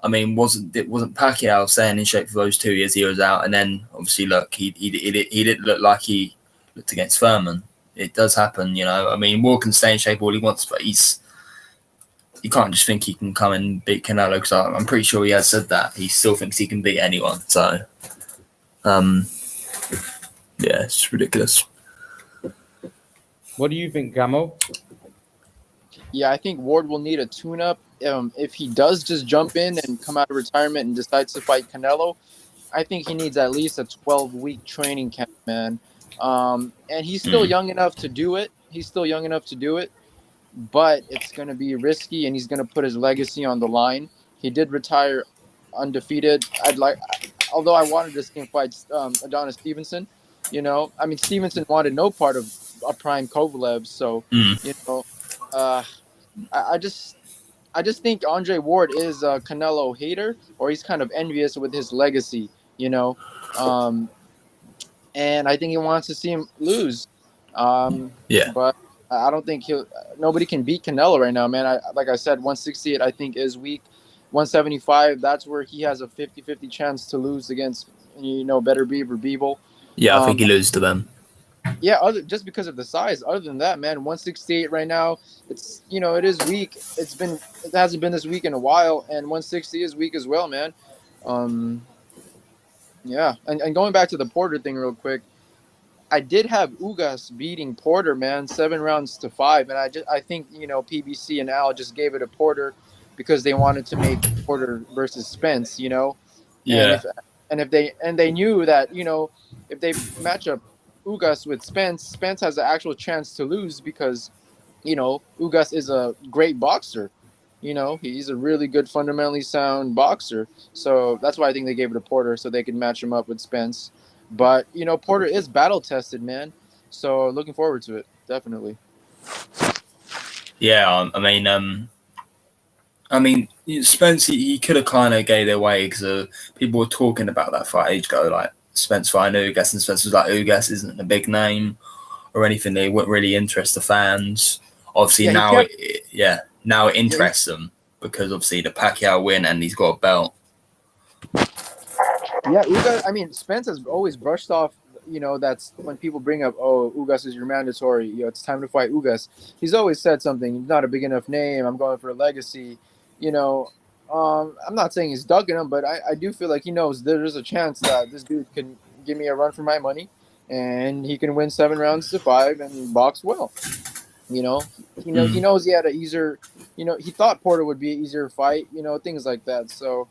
I mean, wasn't Pacquiao staying in shape for those 2 years he was out? And then obviously, look, he didn't look like he looked against Furman. It does happen, I mean, Ward can stay in shape all he wants, but you can't just think he can come and beat Canelo, because I'm pretty sure he has said that. He still thinks he can beat anyone. So, yeah, it's ridiculous. What do you think, Gamo? Yeah, I think Ward will need a tune-up. If he does just jump in and come out of retirement and decides to fight Canelo, I think he needs at least a 12-week training camp, man. And he's still young enough to do it. But it's going to be risky, and he's going to put his legacy on the line. He did retire undefeated. Although I wanted to see him fight Adonis Stevenson. I mean, Stevenson wanted no part of a prime Kovalev. So, I just think Andre Ward is a Canelo hater, or he's kind of envious with his legacy, and I think he wants to see him lose. But I don't think nobody can beat Canelo right now, man. Like I said, 168 I think is weak. 175, that's where he has a 50-50 chance to lose against, Better Bivol. Yeah, I think he loses to them. Yeah, just because of the size. Other than that, man, 168 right now, it's it is weak. It hasn't been this weak in a while, and 160 is weak as well, man. Yeah, and going back to the Porter thing real quick, I did have Ugas beating Porter, man, 7 rounds to 5, and I think PBC and Al just gave it to Porter because they wanted to make Porter versus Spence, and Yeah. if they knew that if they match up Ugas with Spence, Spence has an actual chance to lose because Ugas is a great boxer. He's a really good, fundamentally sound boxer. So that's why I think they gave it to Porter so they could match him up with Spence. But Porter is battle tested, man. So looking forward to it, definitely. Yeah, I mean, Spence, he could have kind of gave their way because people were talking about that fight age ago, like Spence fighting Ugas, and Spence was like, Ugas isn't a big name or anything. They wouldn't really interest the fans. Obviously, Yeah, now it interests them because obviously the Pacquiao win and he's got a belt. Yeah, Ugas. I mean, Spence has always brushed off. That's when people bring up, "Oh, Ugas is your mandatory. It's time to fight Ugas." He's always said something. He's not a big enough name. I'm going for a legacy. You know, I'm not saying he's ducking him, but I do feel like he knows there's a chance that this dude can give me a run for my money, and he can win 7 rounds to 5 and box well. He knows he had an easier. He thought Porter would be an easier fight. Things like that. So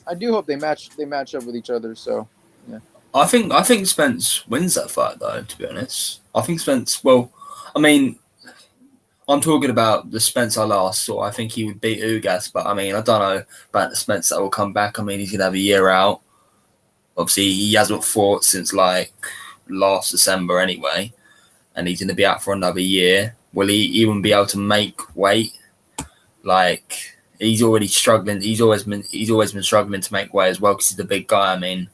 I do hope they match up with each other. So yeah. I think Spence wins that fight though. To be honest, I think Spence. Well, I mean, I'm talking about the Spence I last saw. I think he would beat Ugas, but I mean, I don't know about the Spence that will come back. I mean, he's gonna have a year out. Obviously, he hasn't fought since like last December anyway, and he's gonna be out for another year. Will he even be able to make weight? Like he's already struggling. He's always been struggling to make weight as well because he's a big guy. I mean,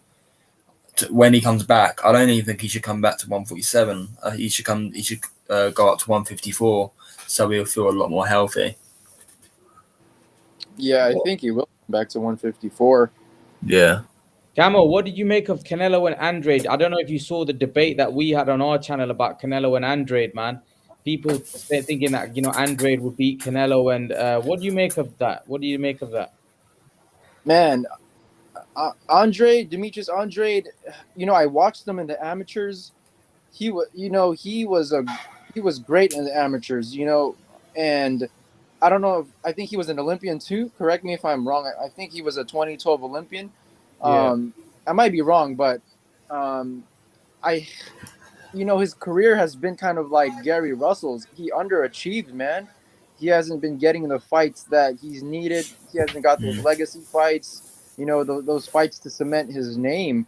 when he comes back, I don't even think he should come back to 147. He should go up to 154, so he'll feel a lot more healthy. Yeah, I think he will come back to 154. Yeah. Gamo, what did you make of Canelo and Andrade? I don't know if you saw the debate that we had on our channel about Canelo and Andrade, man. People thinking that Andrade would beat Canelo, and what do you make of that? What do you make of that? Man, Demetrius Andrade, I watched him in the amateurs. He was great in the amateurs, and I don't know I think he was an Olympian too. Correct me if I'm wrong. I think he was a 2012 Olympian. Yeah. I might be wrong, but his career has been kind of like Gary Russell's. He underachieved, man. He hasn't been getting the fights that he's needed. He hasn't got those legacy fights. Those fights to cement his name.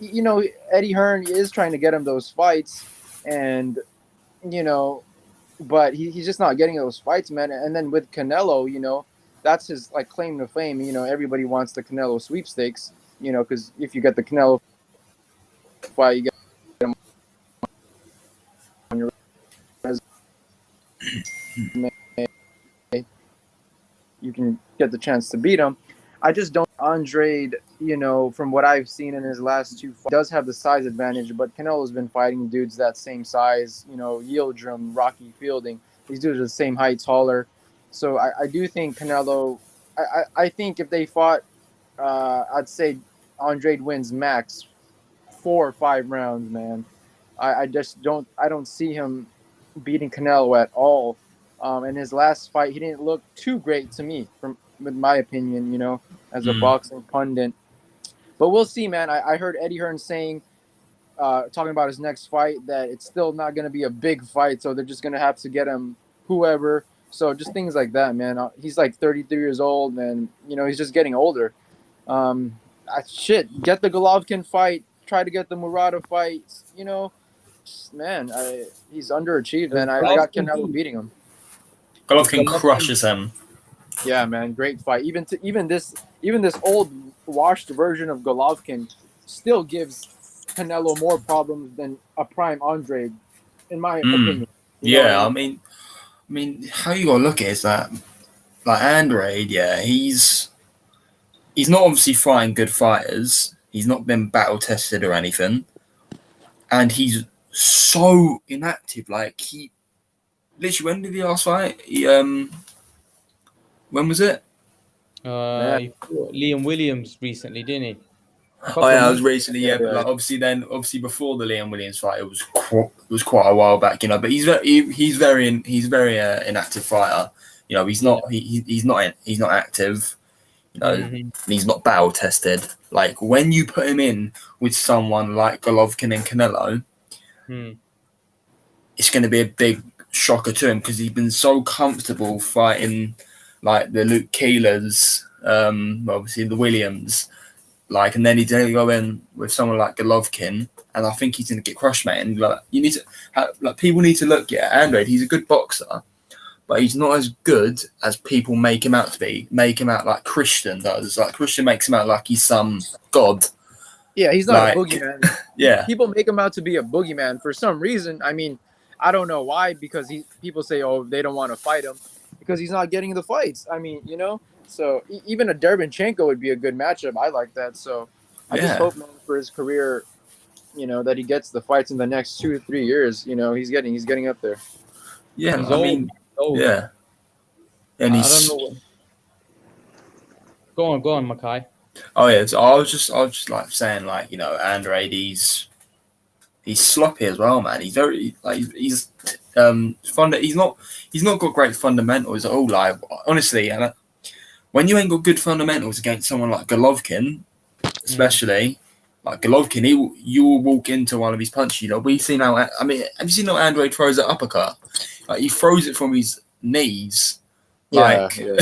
Eddie Hearn is trying to get him those fights, and but he's just not getting those fights, man. And then with Canelo, that's his like claim to fame. Everybody wants the Canelo sweepstakes. Because if you get the Canelo fight, you get him on your resume. You can get the chance to beat him. I just don't. Andrade, from what I've seen in his last 2 fights, does have the size advantage, but Canelo's been fighting dudes that same size, Yildirim, Rocky Fielding. These dudes are the same height, taller. So I do think Canelo, I think if they fought, I'd say Andrade wins max 4 or 5 rounds, man. I don't see him beating Canelo at all. In his last fight, he didn't look too great to me, with my opinion, as a boxing pundit. But we'll see, man. I heard Eddie Hearn saying, talking about his next fight, that it's still not going to be a big fight, so they're just going to have to get him whoever. So just things like that, man. He's like 33 years old, and, he's just getting older. Get the Golovkin fight. Try to get the Murata fight. Man, he's underachieved, man. I got Canelo beating him. Golovkin crushes him. Yeah, man, great fight. Even this old washed version of Golovkin still gives Canelo more problems than a prime Andrade, in my opinion. Yeah, I mean, how you gotta look at it is that, like Andrade, yeah, he's not obviously fighting good fighters. He's not been battle tested or anything, and he's so inactive. Like he literally, when did he last fight? When was it? He fought Liam Williams recently, didn't he? couple Oh yeah, I of was months. recently, yeah, but like obviously before the Liam Williams fight, it was quite a while back, you know. But he's very inactive fighter. You know, he's not active. You know, Mhm. and he's not battle tested. Like when you put him in with someone like Golovkin and Canelo, Hmm. it's going to be a big shocker to him because he's been so comfortable fighting like the Luke Keelers, obviously the Williams. Like, and then he's going to go in with someone like Golovkin, and I think he's going to get crushed, mate. And like, you need to, like, people need to look at Andrade. He's a good boxer, but he's not as good as people make him out to be. Make him out like Christian does. Like Christian makes him out like he's some god. Yeah, he's not Like, a boogeyman. yeah, People make him out to be a boogeyman for some reason. I mean, I don't know why, because people say, oh, they don't want to fight him because he's not getting the fights. I mean, you know, so even a Derbinchenko would be a good matchup. I like that. So I just yeah, hope, man, for his career, you know, that he gets the fights in the next 2 or 3 years. You know, he's getting up there. yeah. He's I old. mean, Old. yeah, and I don't he's. know. Go on, Makai. Oh yeah, so I was just like saying, like, you know, Andrade, he's sloppy as well, man. He's very like he's fun. He's not got great fundamentals at all. Like honestly, and when you ain't got good fundamentals against someone like Golovkin, especially like Golovkin, you will walk into one of his punches. You know, we've seen how. I mean, have you seen how Andrade throws that uppercut? Like he throws it from his knees. Like, Yeah.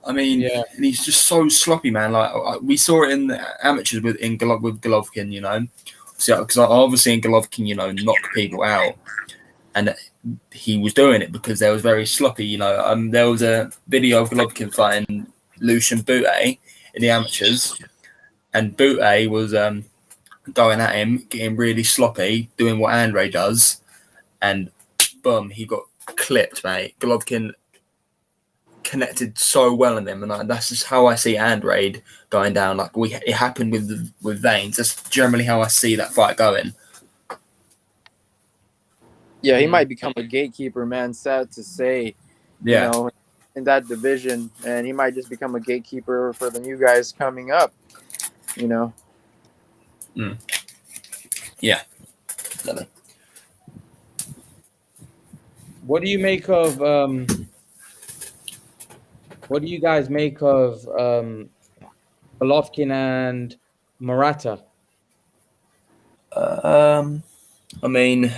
I mean, Yeah. and he's just so sloppy, man. Like we saw it in the amateurs with Golovkin, you know. So because obviously in Golovkin, you know, knock people out, and he was doing it because they was very sloppy, you know. There was a video of Golovkin fighting Lucian Bute in the amateurs, and Bute was going at him, getting really sloppy, doing what Andre does, and boom, he got clipped, mate. Golovkin connected so well in him, and that's just how I see Andrade going down. Like it happened with Veins. That's generally how I see that fight going. Yeah, he might become a gatekeeper, man. Sad to say, Yeah, you know, in that division, and he might just become a gatekeeper for the new guys coming up. You know. yeah. What do you make of what do you guys make of Golovkin and Murata? I mean,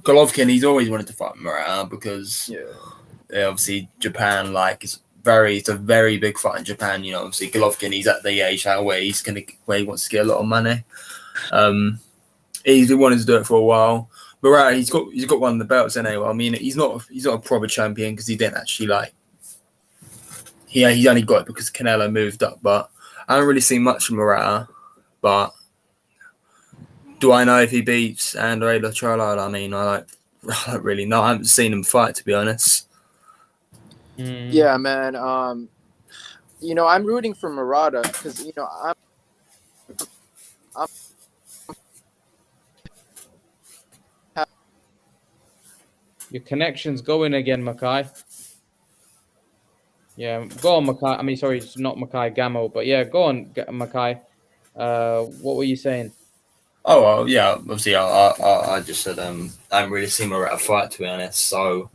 Golovkin, he's always wanted to fight Murata because obviously Japan, like, it's a very big fight in Japan. You know, obviously Golovkin, he's at the age now where he wants to get a lot of money. He's been wanting to do it for a while. Murata, he's got one of the belts anyway. I mean, he's not a proper champion because he didn't actually like. He's only got it because Canelo moved up, but I haven't really seen much from Murata. But do I know if he beats Andre Lacharlo? I mean, I don't really know. I haven't seen him fight, to be honest. Yeah, man. You know, I'm rooting for Murata because you know I'm Your connection's going again, Makai. Yeah, go on, Makai. I mean, sorry, it's not Makai Gamo, but yeah, go on, Makai. What were you saying? Oh well, yeah. Obviously, I just said I haven't really seen Murata fight, to be honest. So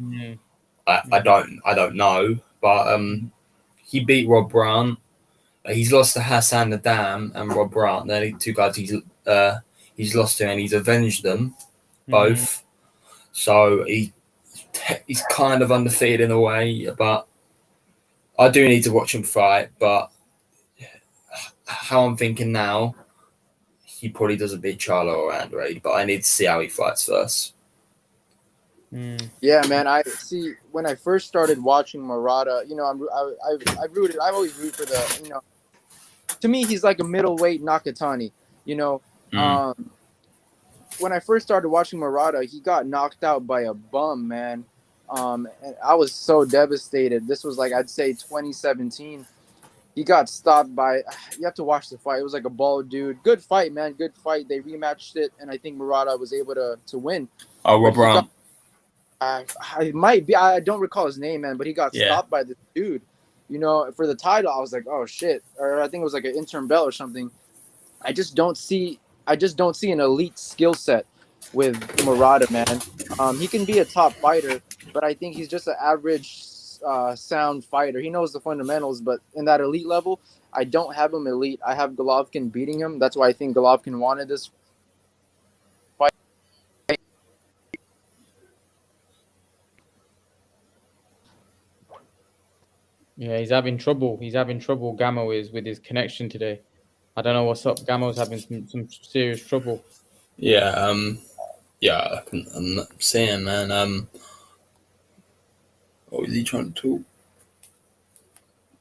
I don't know, but he beat Rob Brandt. He's lost to Hassan Nadam and Rob Brandt. They're the two guys he's lost to, and he's avenged them both. So he's kind of undefeated in a way, but I do need to watch him fight. But how I'm thinking now, he probably doesn't beat Charlo or Andrade, but I need to see how he fights first. Yeah, man. I see. When I first started watching Murata, you know, I've always rooted for the, you know. To me, he's like a middleweight Nakatani. You know, when I first started watching Murata, he got knocked out by a bum, man. And I was so devastated. This was like, I'd say 2017. He got stopped by. You have to watch the fight. It was like a bald dude. Good fight, man. Good fight. They rematched it, and I think Murata was able to win. Oh, Rob Brandt. I might be. I don't recall his name, man. But he got stopped by this dude. You know, for the title, I was like, oh shit. Or I think it was like an interim belt or something. I just don't see an elite skill set with Murata, man. He can be a top fighter, but I think he's just an average sound fighter. He knows the fundamentals, but in that elite level, I don't have him elite. I have Golovkin beating him. That's why I think Golovkin wanted this fight. Yeah, he's having trouble. He's having trouble. Gamo is with his connection today. I don't know what's up. Gamo's having some serious trouble. Yeah, I'm not saying, man. What was he trying to talk?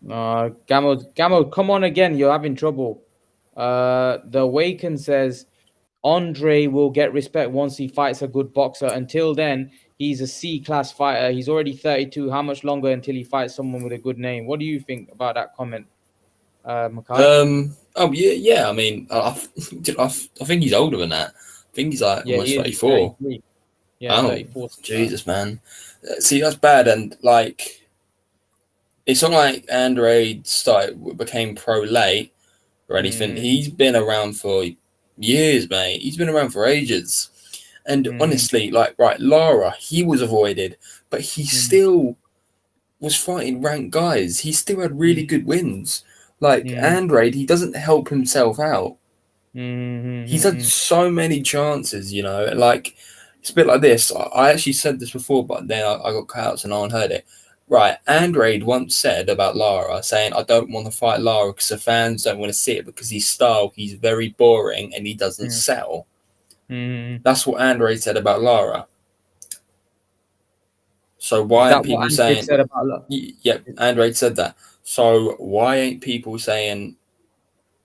Gamo, come on again. You're having trouble. The Awaken says Andre will get respect once he fights a good boxer. Until then, he's a C-class fighter. He's already 32. How much longer until he fights someone with a good name? What do you think about that comment, Makai? Oh yeah. I mean, I think he's older than that. I think he's like almost 34. 33. Yeah, oh, 34. Jesus, man. See, that's bad. And like, it's not like Andre became pro late or anything. He's been around for years, mate. He's been around for ages. And honestly, like, right, Lara, he was avoided, but he still was fighting ranked guys. He still had really good wins. Like, Andre, he doesn't help himself out. He's had so many chances, you know. Like, it's a bit like this. I actually said this before, but then I got cut out, so no one heard it. Right, Andrade once said about Lara, saying, I don't want to fight Lara because the fans don't want to see it because his style, he's very boring and he doesn't sell. That's what Andrade said about Lara. So why aren't people saying... Yep, Andrade said that. So why ain't people saying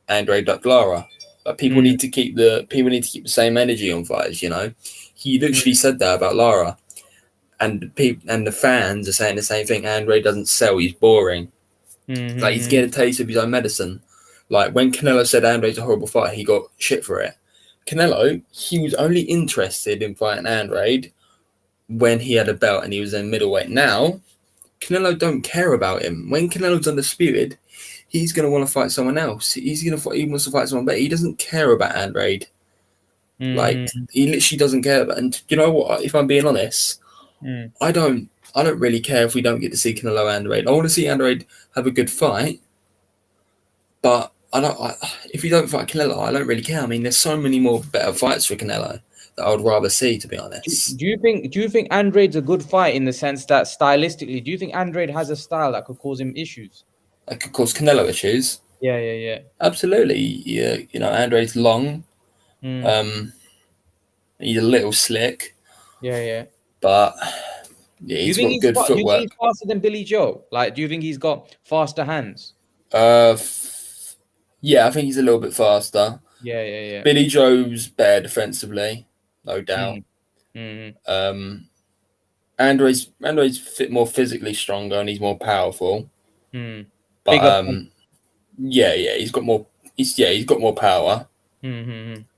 Andrade like Lara? Like, people need to keep the same energy on fighters, you know? He literally said that about Lara. And the fans are saying the same thing. Andre doesn't sell. He's boring. Like, he's getting a taste of his own medicine. Like, when Canelo said Andre's a horrible fighter, he got shit for it. Canelo, he was only interested in fighting Andre when he had a belt and he was in middleweight. Now, Canelo don't care about him. When Canelo's undisputed, he's going to want to fight someone else. He wants to fight someone better. He doesn't care about Andre. Like, he literally doesn't care about. And you know what? If I'm being honest, I don't really care if we don't get to see Canelo Andrade. I want to see Andrade have a good fight, but if we don't fight Canelo, I don't really care. I mean, there's so many more better fights for Canelo that I would rather see, to be honest. Do you think Andrade's a good fight in the sense that stylistically, do you think Andrade has a style that could cause him issues? That could cause Canelo issues? Yeah. Absolutely. Yeah, you know, Andrade's long. He's a little slick. Yeah. But yeah, he's got good footwork. Do you think he's faster than Billy Joe? Like, do you think he's got faster hands? Yeah, I think he's a little bit faster. Yeah. Billy Joe's better defensively, no doubt. Andre's more physically stronger and he's more powerful. But yeah, he's got more. He's got more power.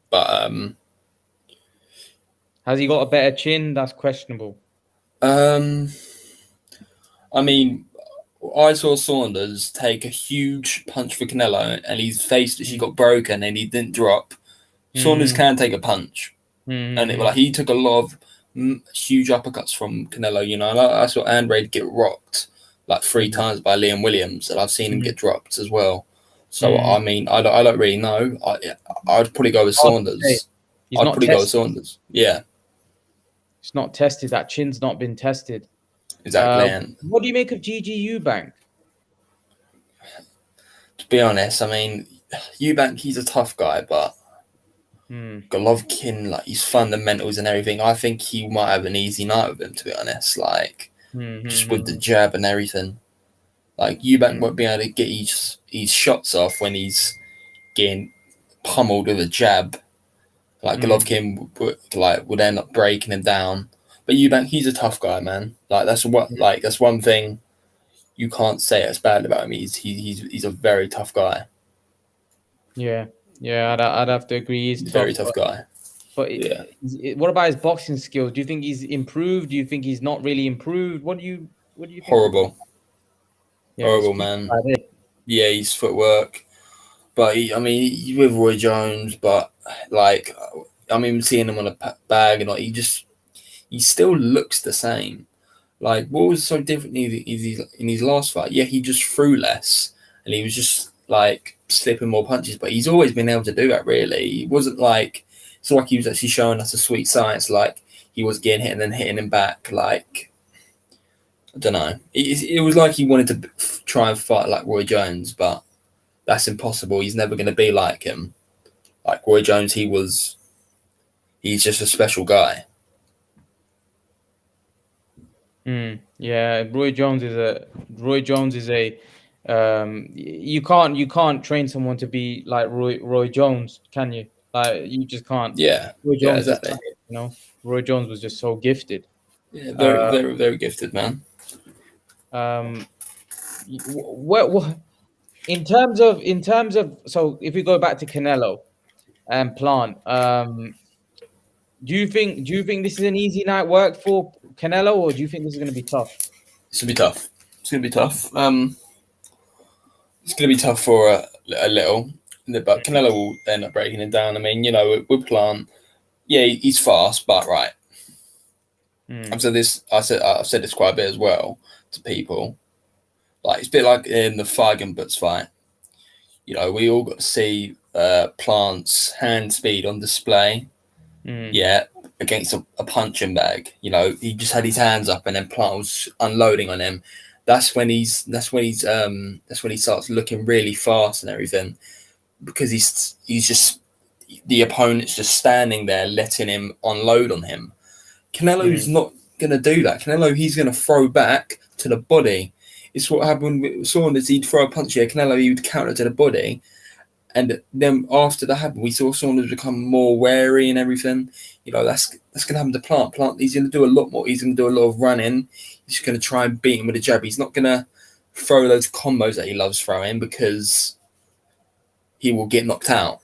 But has he got a better chin? That's questionable. I mean, I saw Saunders take a huge punch for Canelo, and his face actually got broken, and he didn't drop. Saunders can take a punch, and he took a lot of huge uppercuts from Canelo. You know, I saw Andrade get rocked like 3 times by Liam Williams, and I've seen him get dropped as well. So I mean, I don't really know. I'd probably go with Saunders. I'd probably go with Saunders. Yeah. It's not tested. That chin's not been tested. Exactly. What do you make of GG Eubank? To be honest, I mean, Eubank, he's a tough guy, but Golovkin, like, his fundamentals and everything, I think he might have an easy night with him, to be honest. Like, just with the jab and everything. Like, Eubank won't be able to get his shots off when he's getting pummeled with a jab. Like, Golovkin would end up breaking him down. But Eubank, he's a tough guy, man. Like, that's one thing you can't say that's bad about him. He's a very tough guy. Yeah, I'd have to agree. He's very tough guy. But what about his boxing skills? Do you think he's improved? Do you think he's not really improved? What do you think? Horrible, man. Yeah, his footwork. But I mean, he's with Roy Jones, but like, I mean, seeing him on a bag and like, he still looks the same. Like, what was so different in his last fight? Yeah, he just threw less, and he was just like slipping more punches. But he's always been able to do that. Really, it wasn't like it's not like he was actually showing us a sweet science. Like he was getting hit and then hitting him back. Like I don't know. It was like he wanted to try and fight like Roy Jones, but that's impossible. He's never going to be like him. Like Roy Jones, he's just a special guy. Yeah, Roy Jones is a you can't train someone to be like Roy Jones, can you? Like you just can't. Yeah, Roy yeah, Jones exactly. Roy Jones was just so gifted. Yeah, very gifted man. What in terms of so if we go back to Canelo and Plant, do you think this is an easy night work for Canelo, or do you think this is going to be tough? It's gonna be tough. It's gonna be tough. It's gonna be tough for a little, but Canelo will end up breaking it down. I mean, with Plant, yeah, he's fast, but right. I've said this. I've said this quite a bit as well to people. Like it's a bit like in the Feigenbutz fight. We all got to see Plant's hand speed on display. Yeah, against a punching bag. He just had his hands up, and then Plant was unloading on him. That's when he starts looking really fast and everything, because he's just the opponent's just standing there letting him unload on him. Canelo's not gonna do that. Canelo, he's gonna throw back to the body. It's what happened with Saunders. He'd throw a punch here. Canelo, he would counter to the body. And then after that happened, we saw Saunders become more wary and everything. That's going to happen to Plant. Plant, he's going to do a lot more. He's going to do a lot of running. He's going to try and beat him with a jab. He's not going to throw those combos that he loves throwing, because he will get knocked out.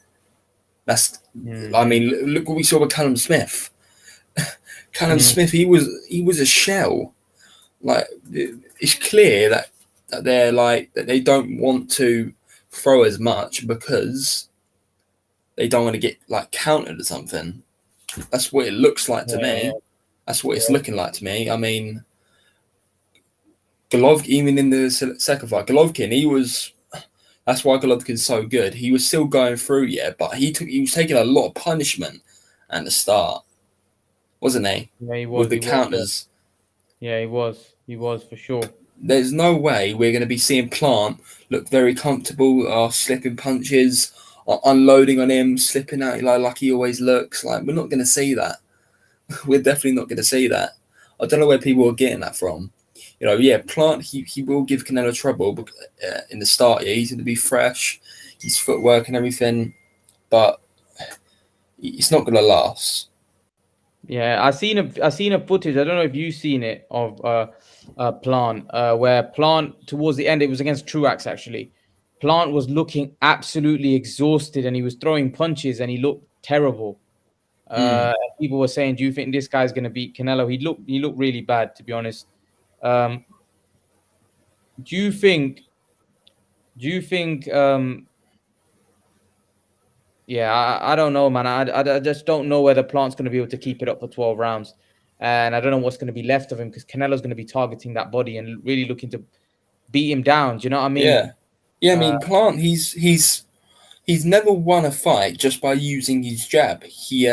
I mean, look what we saw with Callum Smith. Callum Smith, he was a shell. Like, it's clear that they're like that they don't want to throw as much because they don't want to get like countered or something. That's what it looks like to me. That's what it's looking like to me. I mean, Golovkin, even in the second fight, Golovkin, that's why Golovkin's so good. He was still going through, but he was taking a lot of punishment at the start, wasn't he? Yeah, he was. With the counters. Yeah, he was. He was for sure. There's no way we're going to be seeing Plant look very comfortable, slipping punches, unloading on him, slipping out like he always looks. Like, we're not going to see that. We're definitely not going to see that. I don't know where people are getting that from. Plant, he will give Canelo trouble in the start. Yeah, he's going to be fresh, his footwork and everything, but it's not going to last. Yeah, I seen a footage. I don't know if you've seen it of Plant, where Plant towards the end, it was against Truax actually. Plant was looking absolutely exhausted, and he was throwing punches, and he looked terrible. People were saying, "Do you think this guy's going to beat Canelo?" He looked really bad, to be honest. Do you think? Yeah, I don't know, man. I just don't know whether Plant's going to be able to keep it up for 12 rounds. And I don't know what's going to be left of him, because Canelo's going to be targeting that body and really looking to beat him down. Do you know what I mean? Yeah. I mean, Plant, he's never won a fight just by using his jab. He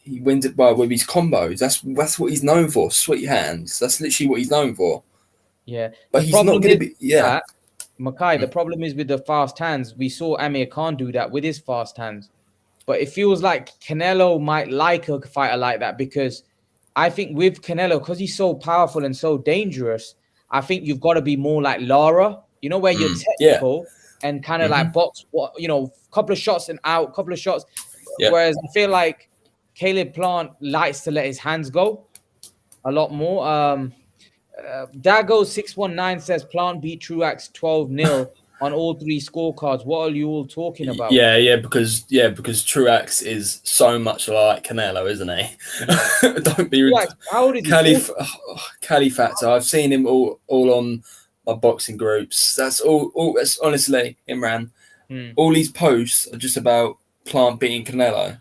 wins it with his combos. That's what he's known for. Sweet hands. That's literally what he's known for. Yeah. But he's not going to be. Yeah. Makai, the problem is with the fast hands. We saw Amir Khan do that with his fast hands. But it feels like Canelo might like a fighter like that, because I think with Canelo, because he's so powerful and so dangerous, I think you've got to be more like Lara, where you're technical and kind of like box, couple of shots and out, couple of shots. Yeah. Whereas I feel like Caleb Plant likes to let his hands go a lot more. Dago619 says Plant beat Truax 12-0 on all three scorecards. What are you all talking about? Yeah, because Truax is so much like Canelo, isn't he? Don't be rude. How old is he? Cali Factor. I've seen him all on my boxing groups. That's all. That's honestly, Imran. all these posts are just about Plant beating Canelo.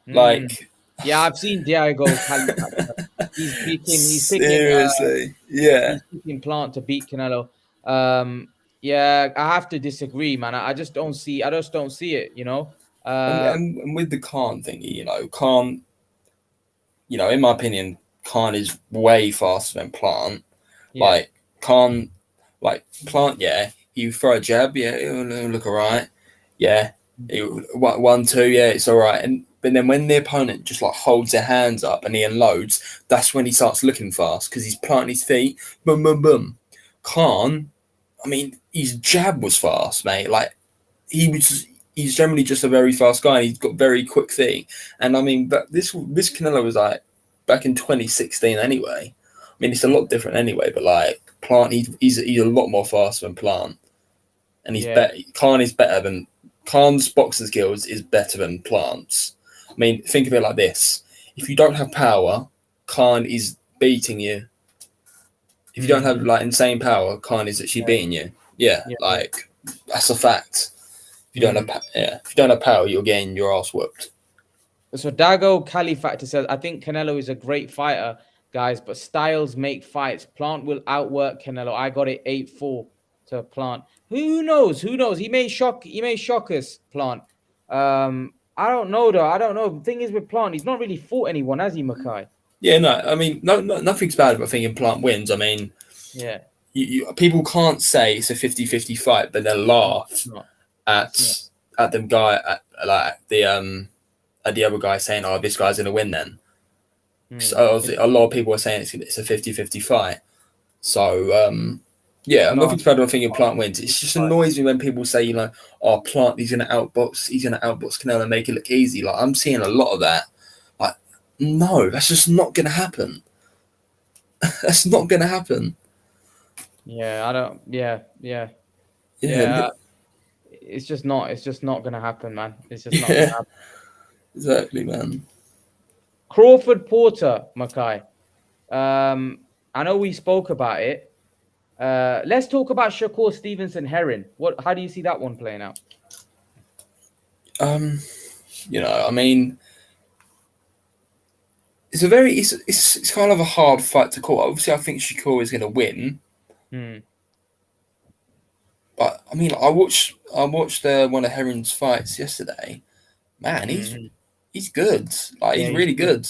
Like, yeah, I've seen Diego Califat. He's picking seriously, yeah. he's picking Plant to beat Canelo. Yeah, I have to disagree, man. I just don't see it, you know. And with the Khan thingy, Khan, in my opinion, Khan is way faster than Plant. Yeah. Like Khan, like Plant, yeah, you throw a jab, yeah, it'll look alright, yeah, 1-2, yeah, it's alright, but then when the opponent just like holds their hands up and he unloads, that's when he starts looking fast because he's planting his feet, boom, boom, boom. Khan, I mean, his jab was fast, mate. Like he's generally just a very fast guy. And he's got very quick feet, and I mean, but this Canelo was like back in 2016 anyway. I mean, it's a lot different anyway, but like Plant, he's a lot more faster than Plant, and he's better. Khan is better than Khan's boxing skills is better than Plant's. I mean, think of it like this: if you don't have power, Khan is beating you. If you don't have like insane power, Khan is actually beating you. Yeah, like that's a fact. If you don't have power, you're getting your ass whooped. So Dago Califactor says, I think Canelo is a great fighter, guys, but styles make fights. Plant will outwork Canelo. I got it 8-4 to Plant. Who knows? He may shock us, Plant. I don't know though. I don't know. The thing is with Plant, he's not really fought anyone, has he, Mackay? Yeah, no. I mean, nothing's bad about thinking Plant wins. I mean, yeah. People can't say it's a 50-50 fight, but they'll laugh at them guy at the other guy saying, "Oh, this guy's gonna win." Then, so a lot of people are saying it's a 50-50 fight. So, yeah, nothing's bad about thinking Plant wins. It just annoys me when people say, "Oh, Plant, he's gonna outbox Canelo and make it look easy." Like I'm seeing a lot of that. Like, no, that's just not gonna happen. That's not gonna happen. Yeah, I don't. Yeah. It's just not gonna happen, man. It's just not gonna happen. Exactly, man. Crawford Porter, Mackay. I know we spoke about it. Let's talk about Shakur Stevenson Herring. How do you see that one playing out? I mean, it's kind of a hard fight to call. Obviously, I think Shakur is going to win. But I mean, I watched one of Herring's fights yesterday. Man, he's good. Like he's really good.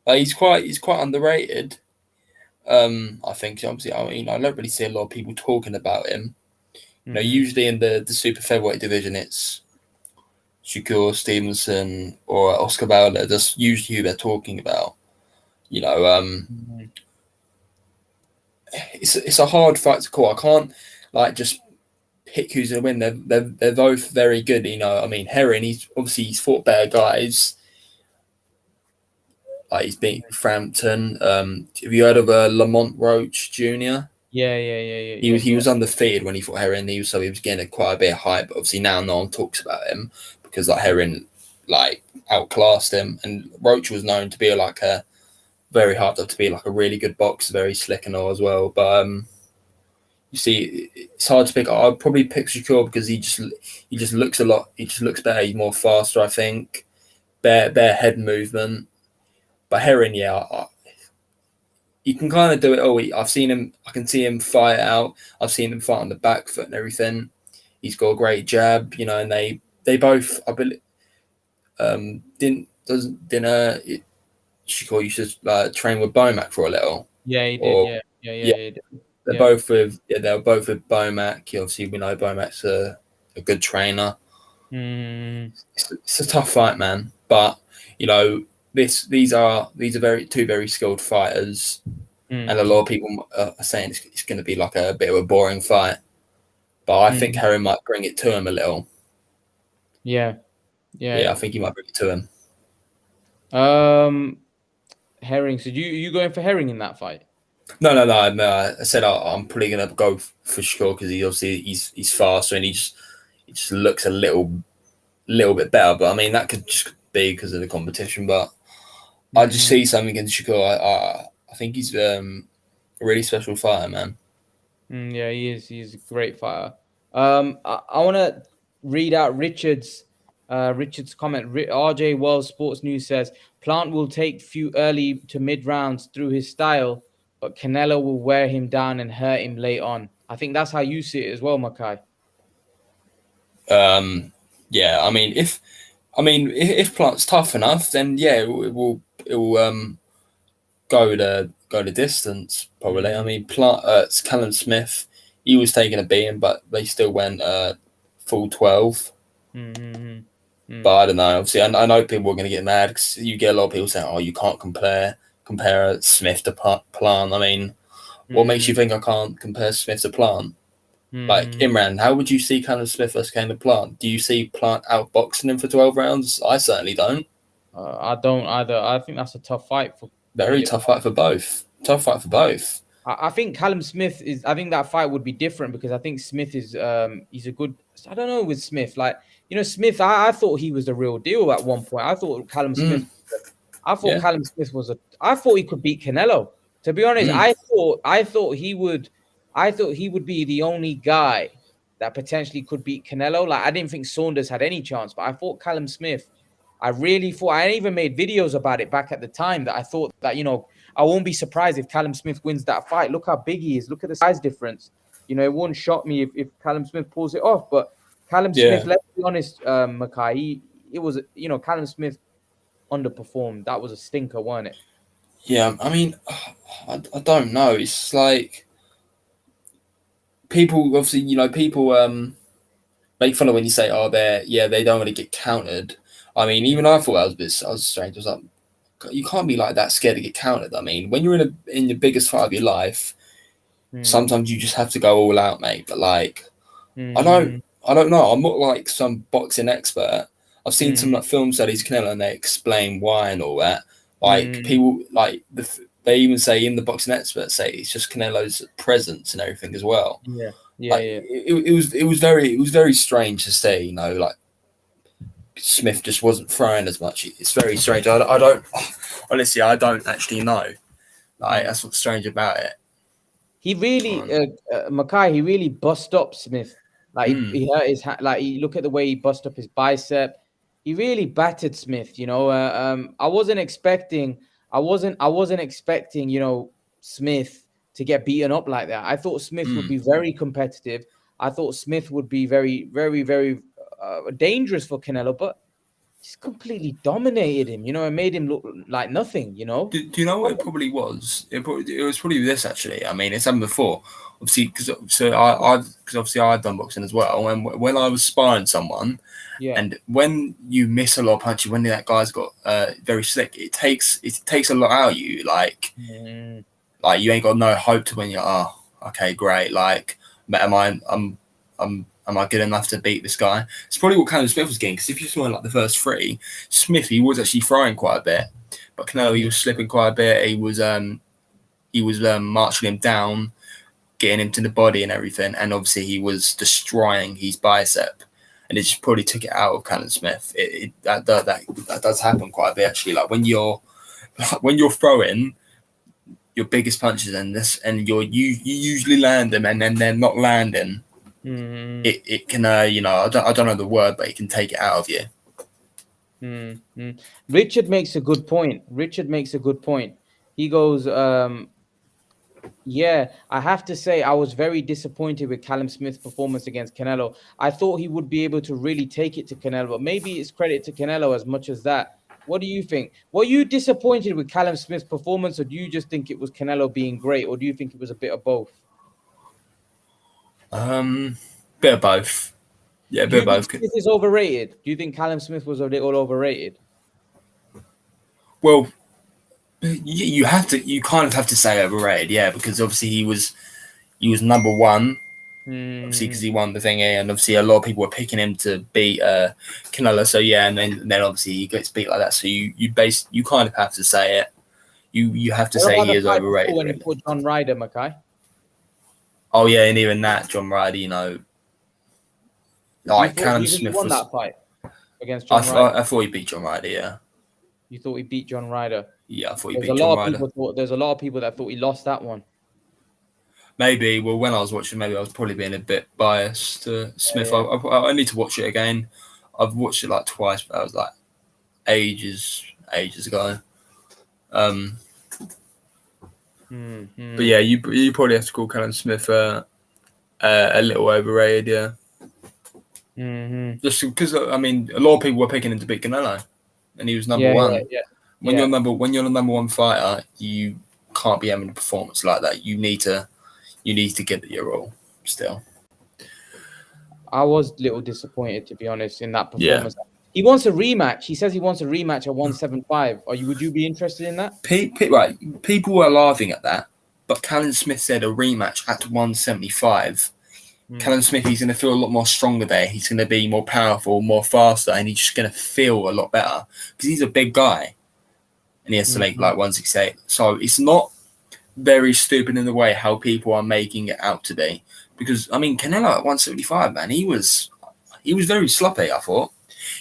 Like he's quite underrated. I think obviously, I don't really see a lot of people talking about him. Usually in the super featherweight division, it's Shakur Stevenson or Oscar Wilder. That's usually who they're talking about. It's a hard fight to call. I can't just pick who's gonna win. They're both very good. I mean, Herring, he's fought better guys. Like he's beaten Frampton. Have you heard of Lamont Roach Jr.? Yeah. He was undefeated when he fought Herring. He was getting quite a bit of hype. But obviously now no one talks about him because Herring outclassed him, and Roach was known to be very hard up to be a really good boxer, very slick and all as well. But you see, it's hard to pick. I'd probably pick Shakur because he just looks a lot. He just looks better. He's more faster, I think. Bare head movement. But Herring, he can kind of do it all. I've seen him. I can see him fight out. I've seen him fight on the back foot and everything. He's got a great jab, and they both, I believe, Shakur used to train with Bomac for a little. Yeah, he did. Yeah. They're both with Bomac. Obviously, we know Bomac's a good trainer. It's a tough fight, man. But these are two very skilled fighters, and a lot of people are saying it's going to be like a bit of a boring fight. But I think Herring might bring it to him a little. Yeah. I think he might bring it to him. Herring. So you going for Herring in that fight? No. I said I'm probably gonna go for Shakur because he's faster and he just looks a little bit better. But I mean that could just be because of the competition. But I just see something in Shakur. I think he's a really special fighter, man. Yeah, he is. He's a great fighter. I want to read out Richard's comment. RJ World Sports News says Plant will take few early to mid rounds through his style, but Canelo will wear him down and hurt him late on. I think that's how you see it as well, Makai. Yeah, I mean, if Plant's tough enough, then yeah, it will go the distance probably. I mean, Callum Smith, he was taking a beating, but they still went full 12. But I don't know. Obviously, I know people are going to get mad because you get a lot of people saying, "Oh, you can't compare Smith to Plant." I mean, what makes you think I can't compare Smith to Plant? Like Imran, how would you see Callum Smith versus Caleb Plant? Do you see Plant outboxing him for 12 rounds? I certainly don't. I don't either. I think that's a tough fight for. Very tough fight for both. Tough fight for both. I think Callum Smith is. I think that fight would be different because I think Smith is. He's a good. I don't know with Smith. Like Smith. I thought he was the real deal at one point. I thought Callum Smith. Callum Smith was a. I thought he could beat Canelo. To be honest, I thought he would. I thought he would be the only guy that potentially could beat Canelo. Like I didn't think Saunders had any chance, but I thought Callum Smith. I really thought. I even made videos about it back at the time that I thought that I won't be surprised if Callum Smith wins that fight. Look how big he is. Look at the size difference. It won't shock me if Callum Smith pulls it off. But Callum Smith, let's be honest, Makai, it was Callum Smith underperformed. That was a stinker, wasn't it? Yeah, I mean, I don't know. It's like people obviously, people make fun of when you say, "Oh, they don't want to get countered." I mean, even I thought that was I was strange. I was like, you can't be like that scared to get countered. I mean, when you're in the biggest fight of your life, sometimes you just have to go all out, mate. But like, I don't know. I'm not like some boxing expert. I've seen some like film studies, Canelo, and they explain why and all that. Like people, like they even say in the boxing experts say it's just Canelo's presence and everything as well. Yeah. It was very strange to say, like Smith just wasn't throwing as much. It's very strange. I don't honestly. I don't actually know. Like that's what's strange about it. He really, Makai. He really bust up Smith. Like he hurt his hand. Like you look at the way he bust up his bicep. He really battered Smith. I wasn't expecting. Smith to get beaten up like that. I thought Smith would be very competitive. I thought Smith would be very, very, very dangerous for Canelo, but just completely dominated him, and made him look like nothing, Do you know what it probably was? It was probably this, actually. I mean, it's happened before. Obviously, because obviously I've done boxing as well. And when I was sparring someone, and when you miss a lot of punches, when that guy's got very slick, it takes a lot out of you. Like you ain't got no hope to when you're, okay, great. Like, am I good enough to beat this guy? It's probably what Callum Smith was getting, because if you saw in like the first three, Smith, he was actually throwing quite a bit, but Canelo, he was slipping quite a bit. He was marching him down, getting him to the body and everything, and obviously he was destroying his bicep, and it just probably took it out of Callum Smith. That does happen quite a bit, actually. Like when you're throwing your biggest punches and you usually land them, and then they're not landing. It can I don't know the word, but it can take it out of you. Richard makes a good point. He goes, I have to say I was very disappointed with Callum Smith's performance against Canelo. I thought he would be able to really take it to Canelo, but maybe it's credit to Canelo as much as that. What do you think? Were you disappointed with Callum Smith's performance, or do you just think it was Canelo being great, or do you think it was a bit of both? Bit of both. Yeah, bit of both. Smith is overrated. Do you think Callum Smith was a little overrated? Well, you kind of have to say overrated, yeah, because obviously he was number one, obviously because he won the thing, and obviously a lot of people were picking him to beat Canelo. So yeah, and then obviously he gets beat like that. So you kind of have to say it. You have to say he is overrated. When he put John Ryder, Makai. Oh yeah, and even that John Ryder, like Callum Smith won that fight against John Ryder. I thought he beat John Ryder. Yeah. You thought he beat John Ryder? Yeah, I thought he beat John Ryder. There's a lot of people that thought he lost that one. maybe. Well, when I was watching, maybe I was probably being a bit biased to Smith. Yeah. I need to watch it again. I've watched it like twice, but that was like ages ago. But yeah, you probably have to call Callum Smith a little overrated, yeah. Just because I mean, a lot of people were picking him to beat Canelo, and he was number one. Yeah. When you're the number one fighter, you can't be having a performance like that. You need to get your all still. I was a little disappointed, to be honest, in that performance. Yeah. He wants a rematch. He says he wants a rematch at 175. Would you be interested in that? Right. People were laughing at that, but Callum Smith said a rematch at 175. Callum Smith, he's going to feel a lot more stronger there. He's going to be more powerful, more faster, and he's just going to feel a lot better because he's a big guy, and he has to make like 168. So it's not very stupid in the way how people are making it out to be. Because I mean, Canelo at 175, man, he was very sloppy. I thought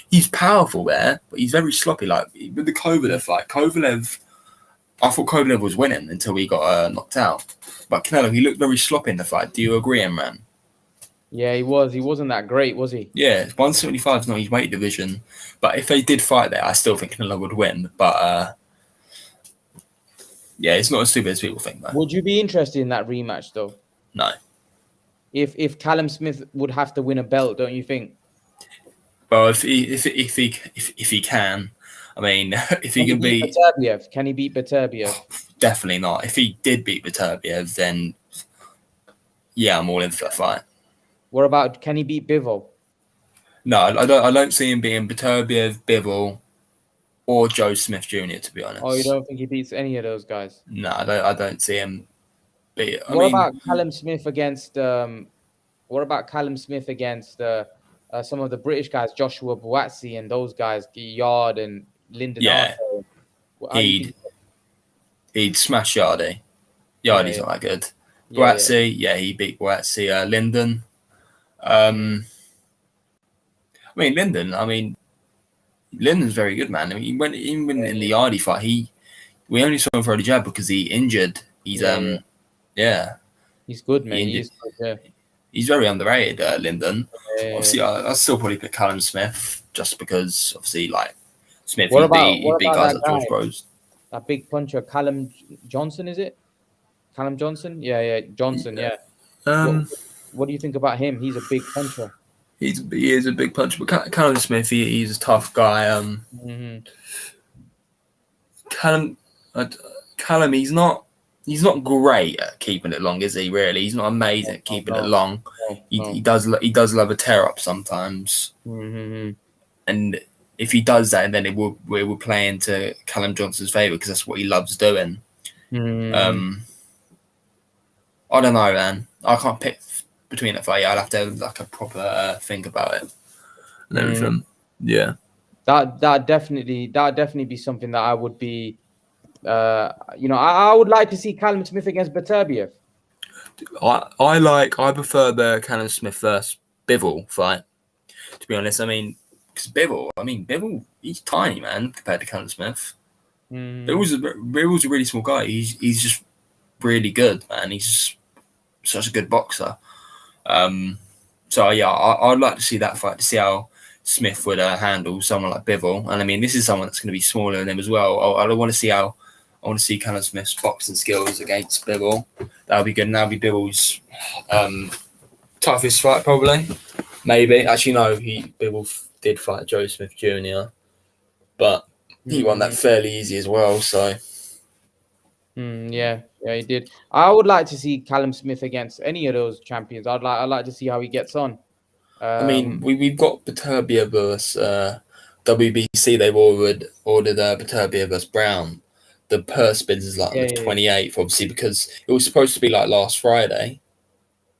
he's powerful there, but he's very sloppy. Like with the Kovalev fight, I thought Kovalev was winning until he got knocked out. But Canelo, he looked very sloppy in the fight. Do you agree, Imran? Yeah, he was. He wasn't that great, was he? Yeah, 175 is not his weight division. But if they did fight there, I still think Canelo would win. But yeah, it's not as stupid as people think, man. Would you be interested in that rematch, though? No. If Callum Smith would have to win a belt, don't you think? Well, if he can, I mean, if he can beat Beterbiev, can he beat Beterbiev? Definitely not. If he did beat Beterbiev, then yeah, I'm all in for that fight. What about, can he beat Bivol? No, I don't see him beating Beterbiev, Bivol, or Joe Smith Jr. To be honest. Oh, you don't think he beats any of those guys? No, I don't see him. What about Callum Smith against? What about Callum Smith against some of the British guys, Joshua Buatsi and those guys, Yard and Lyndon? Yeah, he'd smash Yardy. Yardy's not that good. Buatsi, he beat Buatsi. Lyndon. Lyndon's very good, man. I mean, even in the Yardy fight, we only saw him throw the jab because he injured. He's he's good, man. He's good, yeah. He's very underrated, Lyndon. Obviously, I'll still probably pick Callum Smith just because, obviously, like Smith, he beat guys like George Groves. That big puncher, Callum Johnson, is it? Callum Johnson? Yeah, Johnson, yeah. What do you think about him? He's a big puncher. He is a big puncher, but Callum Smith, he's a tough guy. Callum, he's not great at keeping it long, is he? Really, he's not amazing at keeping it long. He does love a tear up sometimes, and if he does that, then we're playing to Callum Johnson's favour because that's what he loves doing. I don't know, man. I can't pick between the fight. I'd have to have like a proper think about it and everything. Yeah, that definitely be something that I would be. I would like to see Callum Smith against Beterbiev. I prefer the Callum Smith versus Bivol fight. To be honest, I mean, because Bivol, he's tiny, man, compared to Callum Smith. Bivol's a really small guy. He's just really good, man. He's just such a good boxer. So yeah, I'd like to see that fight to see how Smith would handle someone like Bivol. And I mean, this is someone that's going to be smaller than him as well. I want to see Callum Smith's boxing skills against Bivol. That'll be good. And that'll be Bivol's toughest fight, probably. Maybe. Actually, no. Bivol did fight Joe Smith Jr., but he won that fairly easy as well. So. Yeah, he did. I would like to see Callum Smith against any of those champions. I'd like to see how he gets on. I mean, we've got Beterbiev versus WBC. They've ordered Beterbiev versus Brown. The purse bids is like the 28th, obviously, because it was supposed to be like last Friday.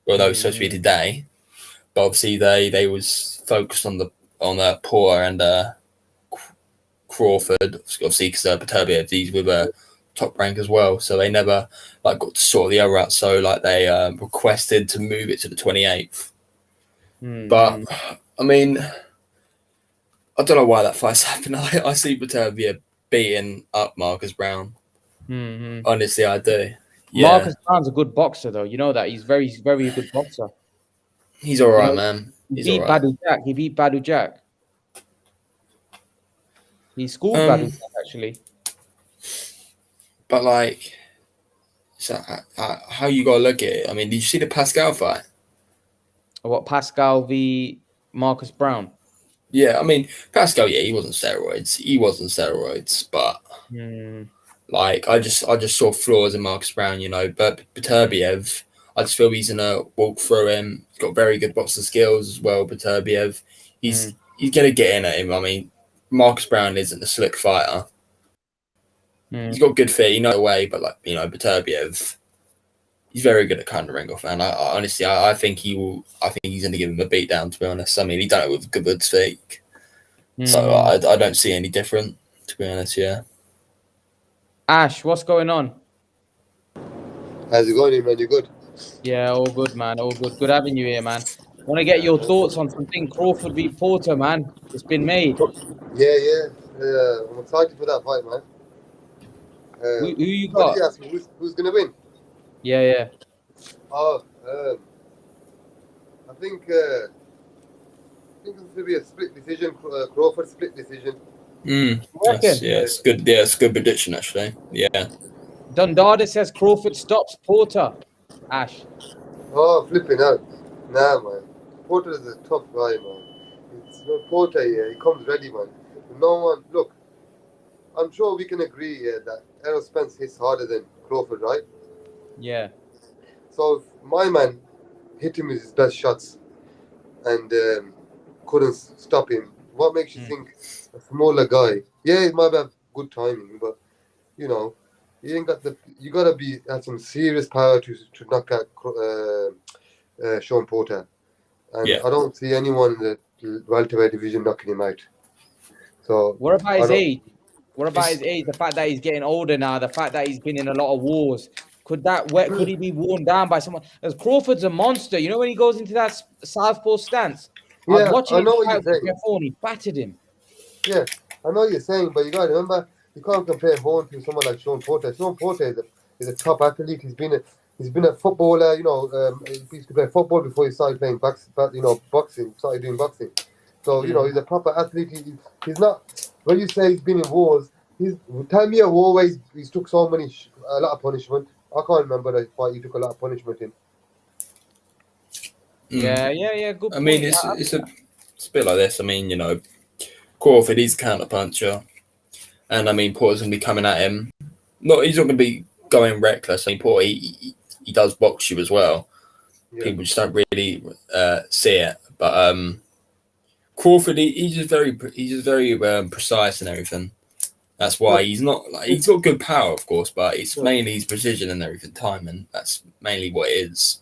Well, that was supposed to be today, but obviously they was focused on Porter and Crawford, obviously, because Beterbiev, these were top rank as well, so they never got to sort the other out. So they requested to move it to the 28th. But I mean, I don't know why that fight's happened. I see Beterbiev beating up Marcus Brown. Honestly, I do. Yeah, Marcus Brown's a good boxer, though. You know that he's very good boxer. he's all You right, know, man. he He's all beat right. Badu Jack. He beat Badu Jack. He schooled Badu Um, Jack, actually. but like, so how you gotta look at it? I mean, did you see the Pascal fight? What, Pascal v Marcus Brown? Yeah, I mean Pascal. Yeah, he wasn't steroids. But like, I just saw flaws in Marcus Brown. You know, but Beterbiev, I just feel he's gonna walk through him. He's got very good boxing skills as well. Beterbiev, he's gonna get in at him. I mean, Marcus Brown isn't a slick fighter. He's got good feet, he knows the way, but like, you know, Beterbiev, he's very good at countering off, and I honestly, I think he will. I think he's going to give him a beat down. To be honest, I mean, he done it with good feet, so I don't see any different. To be honest, yeah. Ash, what's going on? How's it going, man? You good? Yeah, all good, man. All good. Good having you here, man. Want to get your thoughts on something Crawford v Porter, man. It's been made. Yeah. I'm excited for that fight, man. Who you What got? did you ask me? Who's gonna win? Yeah. Oh, I think it's gonna be a split decision. Crawford split decision. It's good. Yeah, it's a good prediction actually. Yeah. Dundada says Crawford stops Porter. Ash. Oh, flipping out. Nah, man. Porter is a tough guy, man. It's not Porter, yeah. He comes ready, man. No one. Look, I'm sure we can agree that Errol Spence hits harder than Crawford, right? Yeah. So if my man hit him with his best shots and couldn't stop him, what makes you think a smaller guy? Yeah, he might have good timing, but you know, you ain't got you gotta have some serious power to knock out Shawn Porter, and I don't see anyone in the welterweight division knocking him out. So what about his age? What about his age? The fact that he's getting older now, the fact that he's been in a lot of wars. Could he be worn down by someone? As Crawford's a monster. You know when he goes into that southpaw stance? I was watching him fight with Buffon, he battered him. Yeah, I know what you're saying, but you gotta remember you can't compare Horn to someone like Shawn Porter. Shawn Porter is a top athlete. He's been a footballer. You know, he used to play football before he started playing boxing. Started doing boxing. So you know, he's a proper athlete. He's not. When you say he's been in wars, tell me a war where he's took a lot of punishment. I can't remember a fight he took a lot of punishment in. Yeah. Good point. I mean, it's a bit like this. I mean, you know, Crawford, he's a counter-puncher. And, I mean, Porter's going to be coming at him. He's not going to be going reckless. I mean, Porter, he does box you as well. Yeah. People just don't really see it. But Crawford, he's just very precise and everything. That's why he's not like he's got good power, of course, but it's mainly his precision and everything, timing. That's mainly what it is.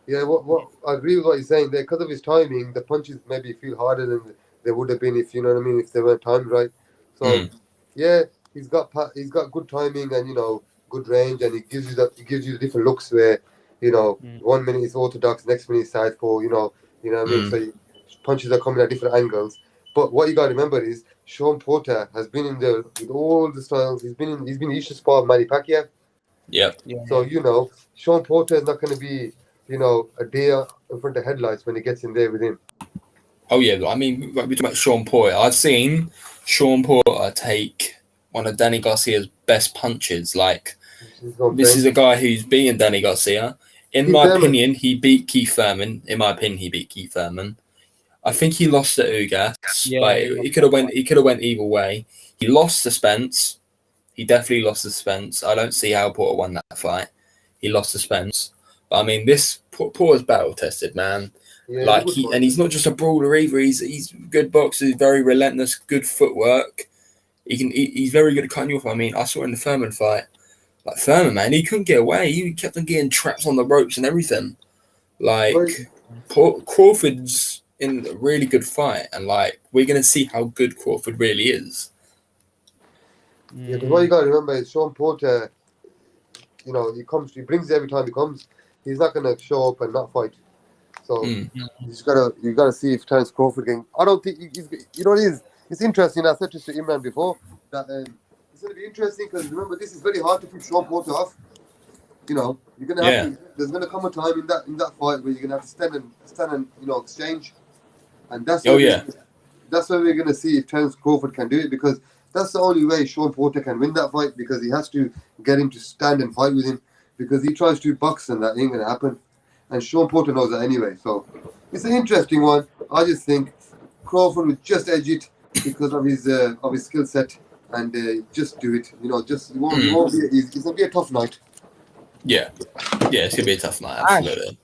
Yeah, what I agree with what you're saying there. Because of his timing, the punches maybe feel harder than they would have been if you know what I mean, if they weren't timed right. So yeah, he's got good timing and you know good range, and he gives you the different looks where you know 1 minute is orthodox, next minute is southpaw. You know what I mean. So punches are coming at different angles. But what you got to remember is Shawn Porter has been in there with all the styles. He's been used to spar Manny Pacquiao. Yeah. So you know Shawn Porter is not going to be a deer in front of headlights when he gets in there with him. Oh yeah, I mean we're talking about Shawn Porter. I've seen Shawn Porter take one of Danny Garcia's best punches. Like this is a guy who's beaten Danny Garcia. In my opinion, he beat Keith Thurman. I think he lost at Ugas. He could have went either way. He lost to Spence. He definitely lost to Spence. I don't see how Porter won that fight. He lost to Spence. But I mean, this Porter's battle tested, man. Yeah, he's not just a brawler either. He's a good boxer. He's very relentless. Good footwork. He's very good at cutting you off. I mean, I saw in the Thurman fight. Like Thurman, man, he couldn't get away. He kept on getting traps on the ropes and everything. Like Crawford's in a really good fight, and like we're gonna see how good Crawford really is. Yeah, because what you gotta remember is Shawn Porter. You know, he brings it every time he comes. He's not gonna show up and not fight. So you gotta see if Terence Crawford can. I don't think it's interesting. I said this to Imran before that it's gonna be interesting because remember this is very hard to keep Shawn Porter off. you know, you're gonna have to. There's gonna come a time in that fight where you're gonna have to stand and exchange, and that's where we're gonna see if Terence Crawford can do it, because that's the only way Shawn Porter can win that fight, because he has to get him to stand and fight with him, because he tries to box and that ain't gonna happen, and Shawn Porter knows that anyway. So it's an interesting one. I just think Crawford would just edge it because of his skill set, and just do it. You know, just it won't be. It's gonna be a tough night. Yeah, it's gonna be a tough night. Absolutely.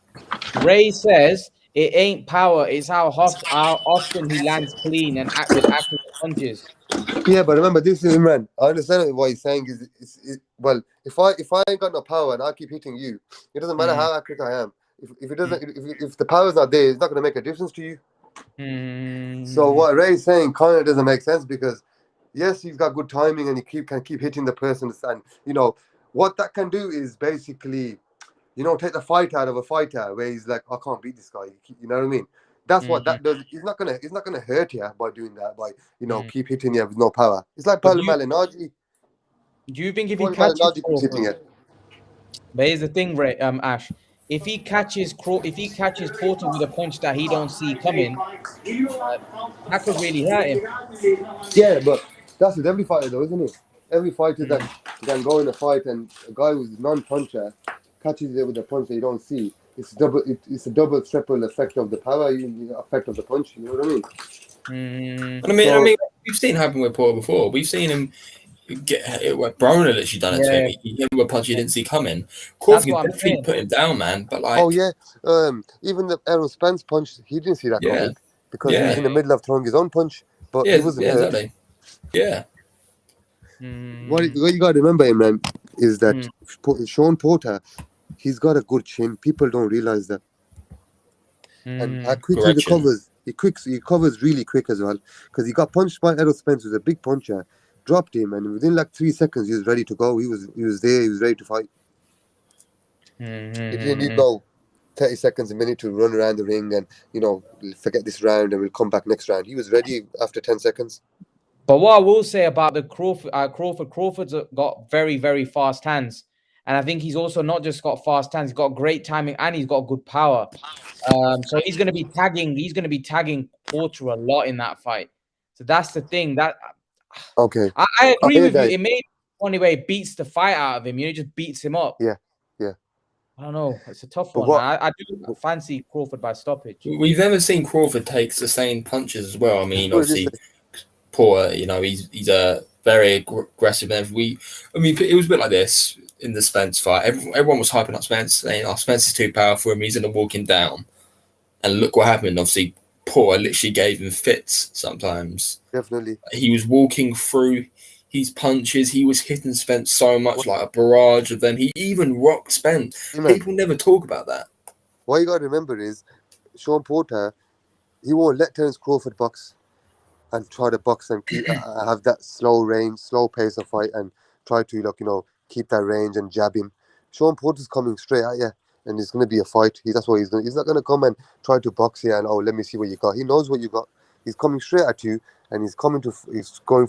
Ray says it ain't power; it's how often he lands clean and with accurate punches. Yeah, but remember, this is Imran. I understand what he's saying. Well, if I ain't got no power and I keep hitting you, it doesn't matter how accurate I am. If it doesn't, if the power's not there, it's not going to make a difference to you. So what Ray's saying kind of doesn't make sense, because yes, he's got good timing and he can keep hitting the person, and you know what that can do is basically, you know, take the fight out of a fighter where he's like, I can't beat this guy. You know what I mean? That's what that does. He's not gonna hurt you by doing that. By keep hitting you with no power. It's like Paul Malignaggi. Do you think if he catches Crawford, but here's the thing, Ray, Ash, if he catches Porter with a punch that he don't see coming, that could really hurt him. Yeah, but that's with every fighter, though, isn't it? Every fighter that can go in a fight and a guy who's non-puncher catches it with a punch that you don't see. It's a double, triple effect of the power, effect of the punch. You know what I mean? I mean, we've seen it happen with Porter before. We've seen him get it. Broner literally done it to him. He gave him a punch he didn't see coming. Crawford could definitely put him down, man. But like, even the Aaron Spence punch, he didn't see that coming because he was in the middle of throwing his own punch, but he wasn't hurt. Exactly. Yeah. What you got to remember, Imran, is that Shawn Porter, he's got a good chin. People don't realize that. And how quickly he recovers. He covers really quick as well, because he got punched by Errol Spence, who's a big puncher, dropped him, and within like 3 seconds he was ready to go. He was there. He was ready to fight. He didn't need no 30 seconds, a minute to run around the ring and forget this round and we'll come back next round. He was ready after 10 seconds. But what I will say about the Crawford's got very, very fast hands. And I think he's also not just got fast hands, he's got great timing and he's got good power. So he's going to be tagging Porter a lot in that fight. So that's the thing. I agree with you. It may be one way it beats the fight out of him. It just beats him up. Yeah. I don't know. It's a tough one. I do fancy Crawford by stoppage. We've never seen Crawford take sustained punches as well. I mean, obviously, Porter, he's a very aggressive. It was a bit like this in the Spence fight. Everyone was hyping up Spence, saying, Spence is too powerful and he's going to walk him down. And look what happened. Obviously, Porter literally gave him fits sometimes. Definitely. He was walking through his punches. He was hitting Spence so much, like a barrage of them. He even rocked Spence. People never talk about that. What you got to remember is, Shawn Porter, he won't let Terence Crawford box and try to box and have that slow pace of fight and try to keep that range and jab him. Shawn Porter's coming straight at you, and it's going to be a fight. That's what he's going. He's not going to come and try to box you and let me see what you got. He knows what you got. He's coming straight at you, and he's going for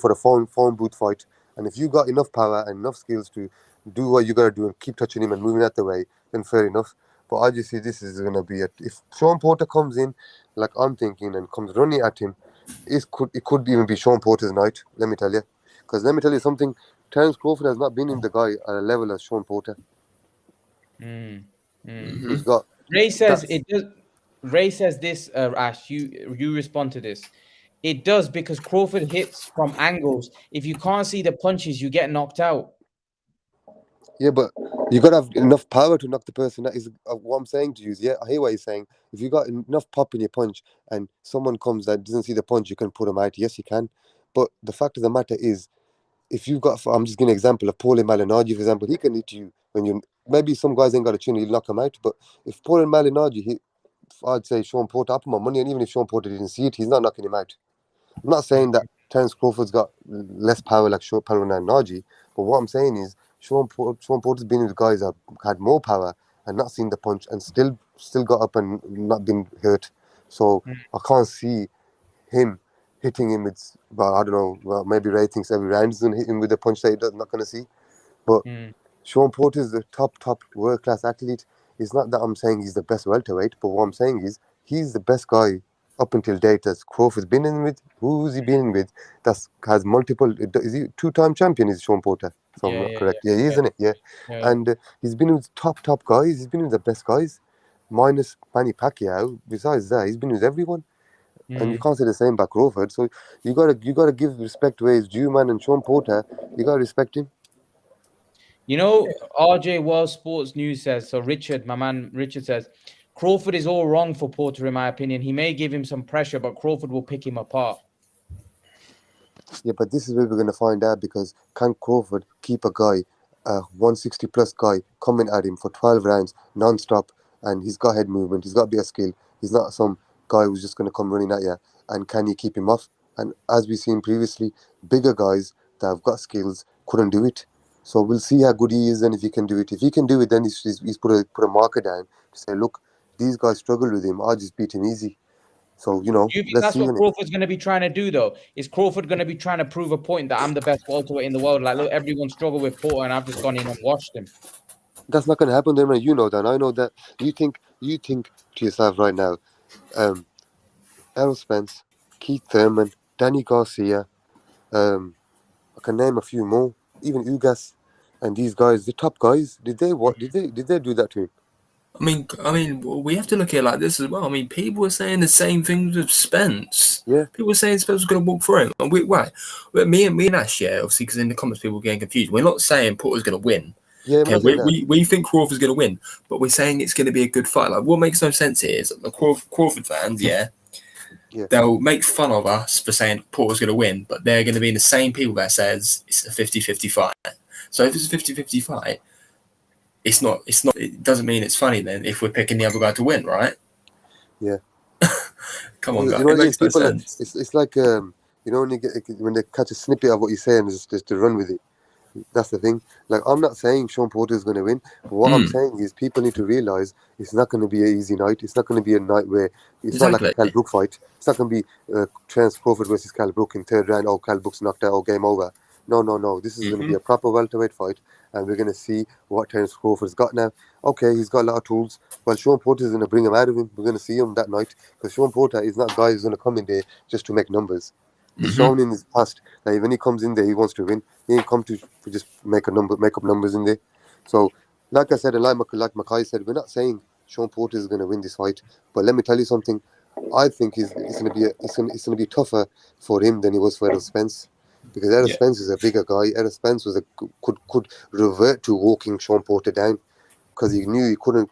the phone booth fight. And if you got enough power and enough skills to do what you got to do and keep touching him and moving out the way, then fair enough. But I just see this is going to be if Shawn Porter comes in like I'm thinking and comes running at him, it could even be Shawn Porter's night. Let me tell you, because let me tell you something. Terence Crawford has not been in the guy at a level as Shawn Porter. He's got. Ray says it does. Ray says this, Ash. You respond to this. It does, because Crawford hits from angles. If you can't see the punches, you get knocked out. Yeah, but you got to have enough power to knock the person. That is what I'm saying to you. Yeah, I hear what you're saying. If you got enough pop in your punch and someone comes that doesn't see the punch, you can put them out. Yes, you can. But the fact of the matter is, if you've got, I'm just giving an example of Paul Malignaggi, for example, he can hit you when you. Maybe some guys ain't got a chin, he'll knock them out. But if Paul Malignaggi hit, I'd say Shawn Porter, I put my money, and even if Shawn Porter didn't see it, he's not knocking him out. I'm not saying that Terence Crawford's got less power like Shawn Malignaggi, but what I'm saying is Shawn Porter's been with guys that had more power and not seen the punch and still got up and not been hurt. So I can't see him hitting him with, I don't know, maybe Ray thinks every round is going to hit him with a punch that he's not going to see. But Shawn Porter is the top world-class athlete. It's not that I'm saying he's the best welterweight, but what I'm saying is he's the best guy up until date that Crawford's been in with. Who's he been in with? That's has multiple. Is he two-time champion? Is Shawn Porter? If I'm not correct. Yeah, he is, isn't it? Yeah. And he's been with top guys. He's been with the best guys, minus Manny Pacquiao. Besides that, he's been with everyone. And you can't say the same about Crawford. So you gotta give respect where it's due, man. And Shawn Porter, you gotta respect him. You know, RJ World Sports News says, so Richard, my man Richard says, Crawford is all wrong for Porter, in my opinion. He may give him some pressure, but Crawford will pick him apart. Yeah, but this is where we're going to find out, because can Crawford keep a guy, a 160 plus guy, coming at him for 12 rounds non-stop, and he's got head movement, he's got a bit of skill. He's not some guy who's just going to come running at you. And can he keep him off? And as we've seen previously, bigger guys that have got skills couldn't do it. So we'll see how good he is and if he can do it. If he can do it, then he's put a marker down to say, look, these guys struggle with him. I'll just beat him easy. So, Do you think that's what Crawford's going to be trying to do, though? Is Crawford going to be trying to prove a point that I'm the best welterweight in the world? Like, look, everyone struggled with Porter, and I've just gone in and watched him. That's not going to happen, man. You know that. I know that. You think to yourself right now, Errol Spence, Keith Thurman, Danny Garcia, I can name a few more, even Ugas, and these guys, the top guys. Did they do that to him? I mean, we have to look at it like this as well. I mean, people were saying the same things with Spence. Yeah. People were saying Spence was going to walk through him. And me and Ash, obviously, because in the comments people were getting confused. We're not saying Porter's going to win. Yeah, okay, we think Crawford's going to win, but we're saying it's going to be a good fight. Like, what makes no sense here is the Crawford fans, they'll make fun of us for saying Porter's going to win, but they're going to be the same people that says it's a 50-50 fight. So if it's a 50-50 fight, it doesn't mean it's funny then if we're picking the other guy to win, right? Yeah. Come on, guys. You know, it's like when they catch a snippet of what you're saying, just to run with it. That's the thing. Like, I'm not saying Shawn Porter is going to win, but what I'm saying is people need to realize it's not going to be an easy night. It's not going to be a night where it's not like a Cal Brook fight. It's not going to be Terence Crawford versus Cal Brook in third round. Oh, Cal Brook's knocked out. Oh, game over. No. This is going to be a proper welterweight fight, and we're going to see what Terence Crawford's got now. Okay, he's got a lot of tools. Well, Shawn Porter is going to bring him out of him. We're going to see him that night, because Shawn Porter is not a guy who's going to come in there just to make numbers. He's shown in his past that when he comes in there, he wants to win. He ain't come to just make up numbers in there. So, like I said, and like Makai said, we're not saying Shawn Porter is going to win this fight. But let me tell you something. I think it's going to be tougher for him than it was for Errol Spence, because Errol Spence is a bigger guy. Errol Spence could revert to walking Shawn Porter down, because he knew he couldn't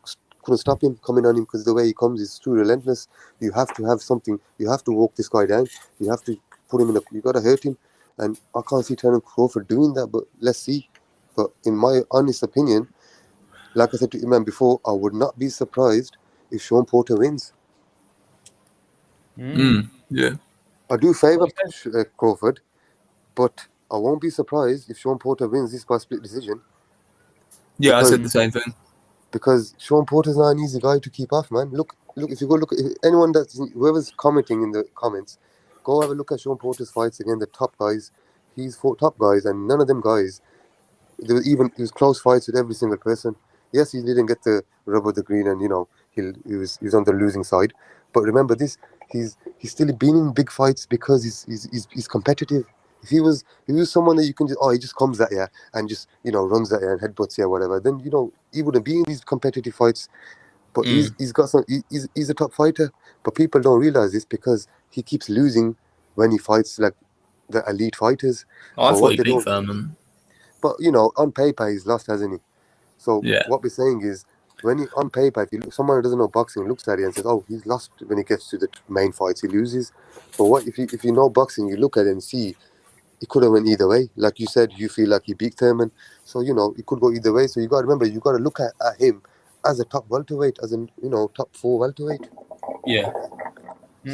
stop him coming on him, because the way he comes is too relentless. You have to have something. You have to walk this guy down. You have to put him you got to hurt him, and I can't see Terence Crawford doing that, but let's see. But in my honest opinion, like I said to Imam before, I would not be surprised if Shawn Porter wins. Yeah, I do favour Crawford, but I won't be surprised if Shawn Porter wins this by split decision. Yeah, I said the same thing. Because Shawn Porter's not an easy guy to keep off, man. Look, if you go look at anyone whoever's commenting in the comments, go have a look at Shawn Porter's fights again, the top guys. He's fought top guys, and none of them guys, it was close fights with every single person. Yes, he didn't get the rub of the green, and he was on the losing side. But remember this, he's still been in big fights because he's competitive. If he was someone that you can he just comes at you and just runs at you and headbutts you or whatever, then he wouldn't be in these competitive fights. But he's got some. He's a top fighter, but people don't realize this because he keeps losing when he fights like the elite fighters. I thought he beat Thurman. But on paper he's lost, hasn't he? So what we're saying is, when he on paper, if you look, someone who doesn't know boxing looks at it and says, "Oh, he's lost when he gets to the main fights, he loses." But what if you know boxing, you look at it and see it could have went either way. Like you said, you feel like he beat Thurman, so it could go either way. So you got to remember, you got to look at him as a top welterweight, as in top 4 welterweight. Yeah.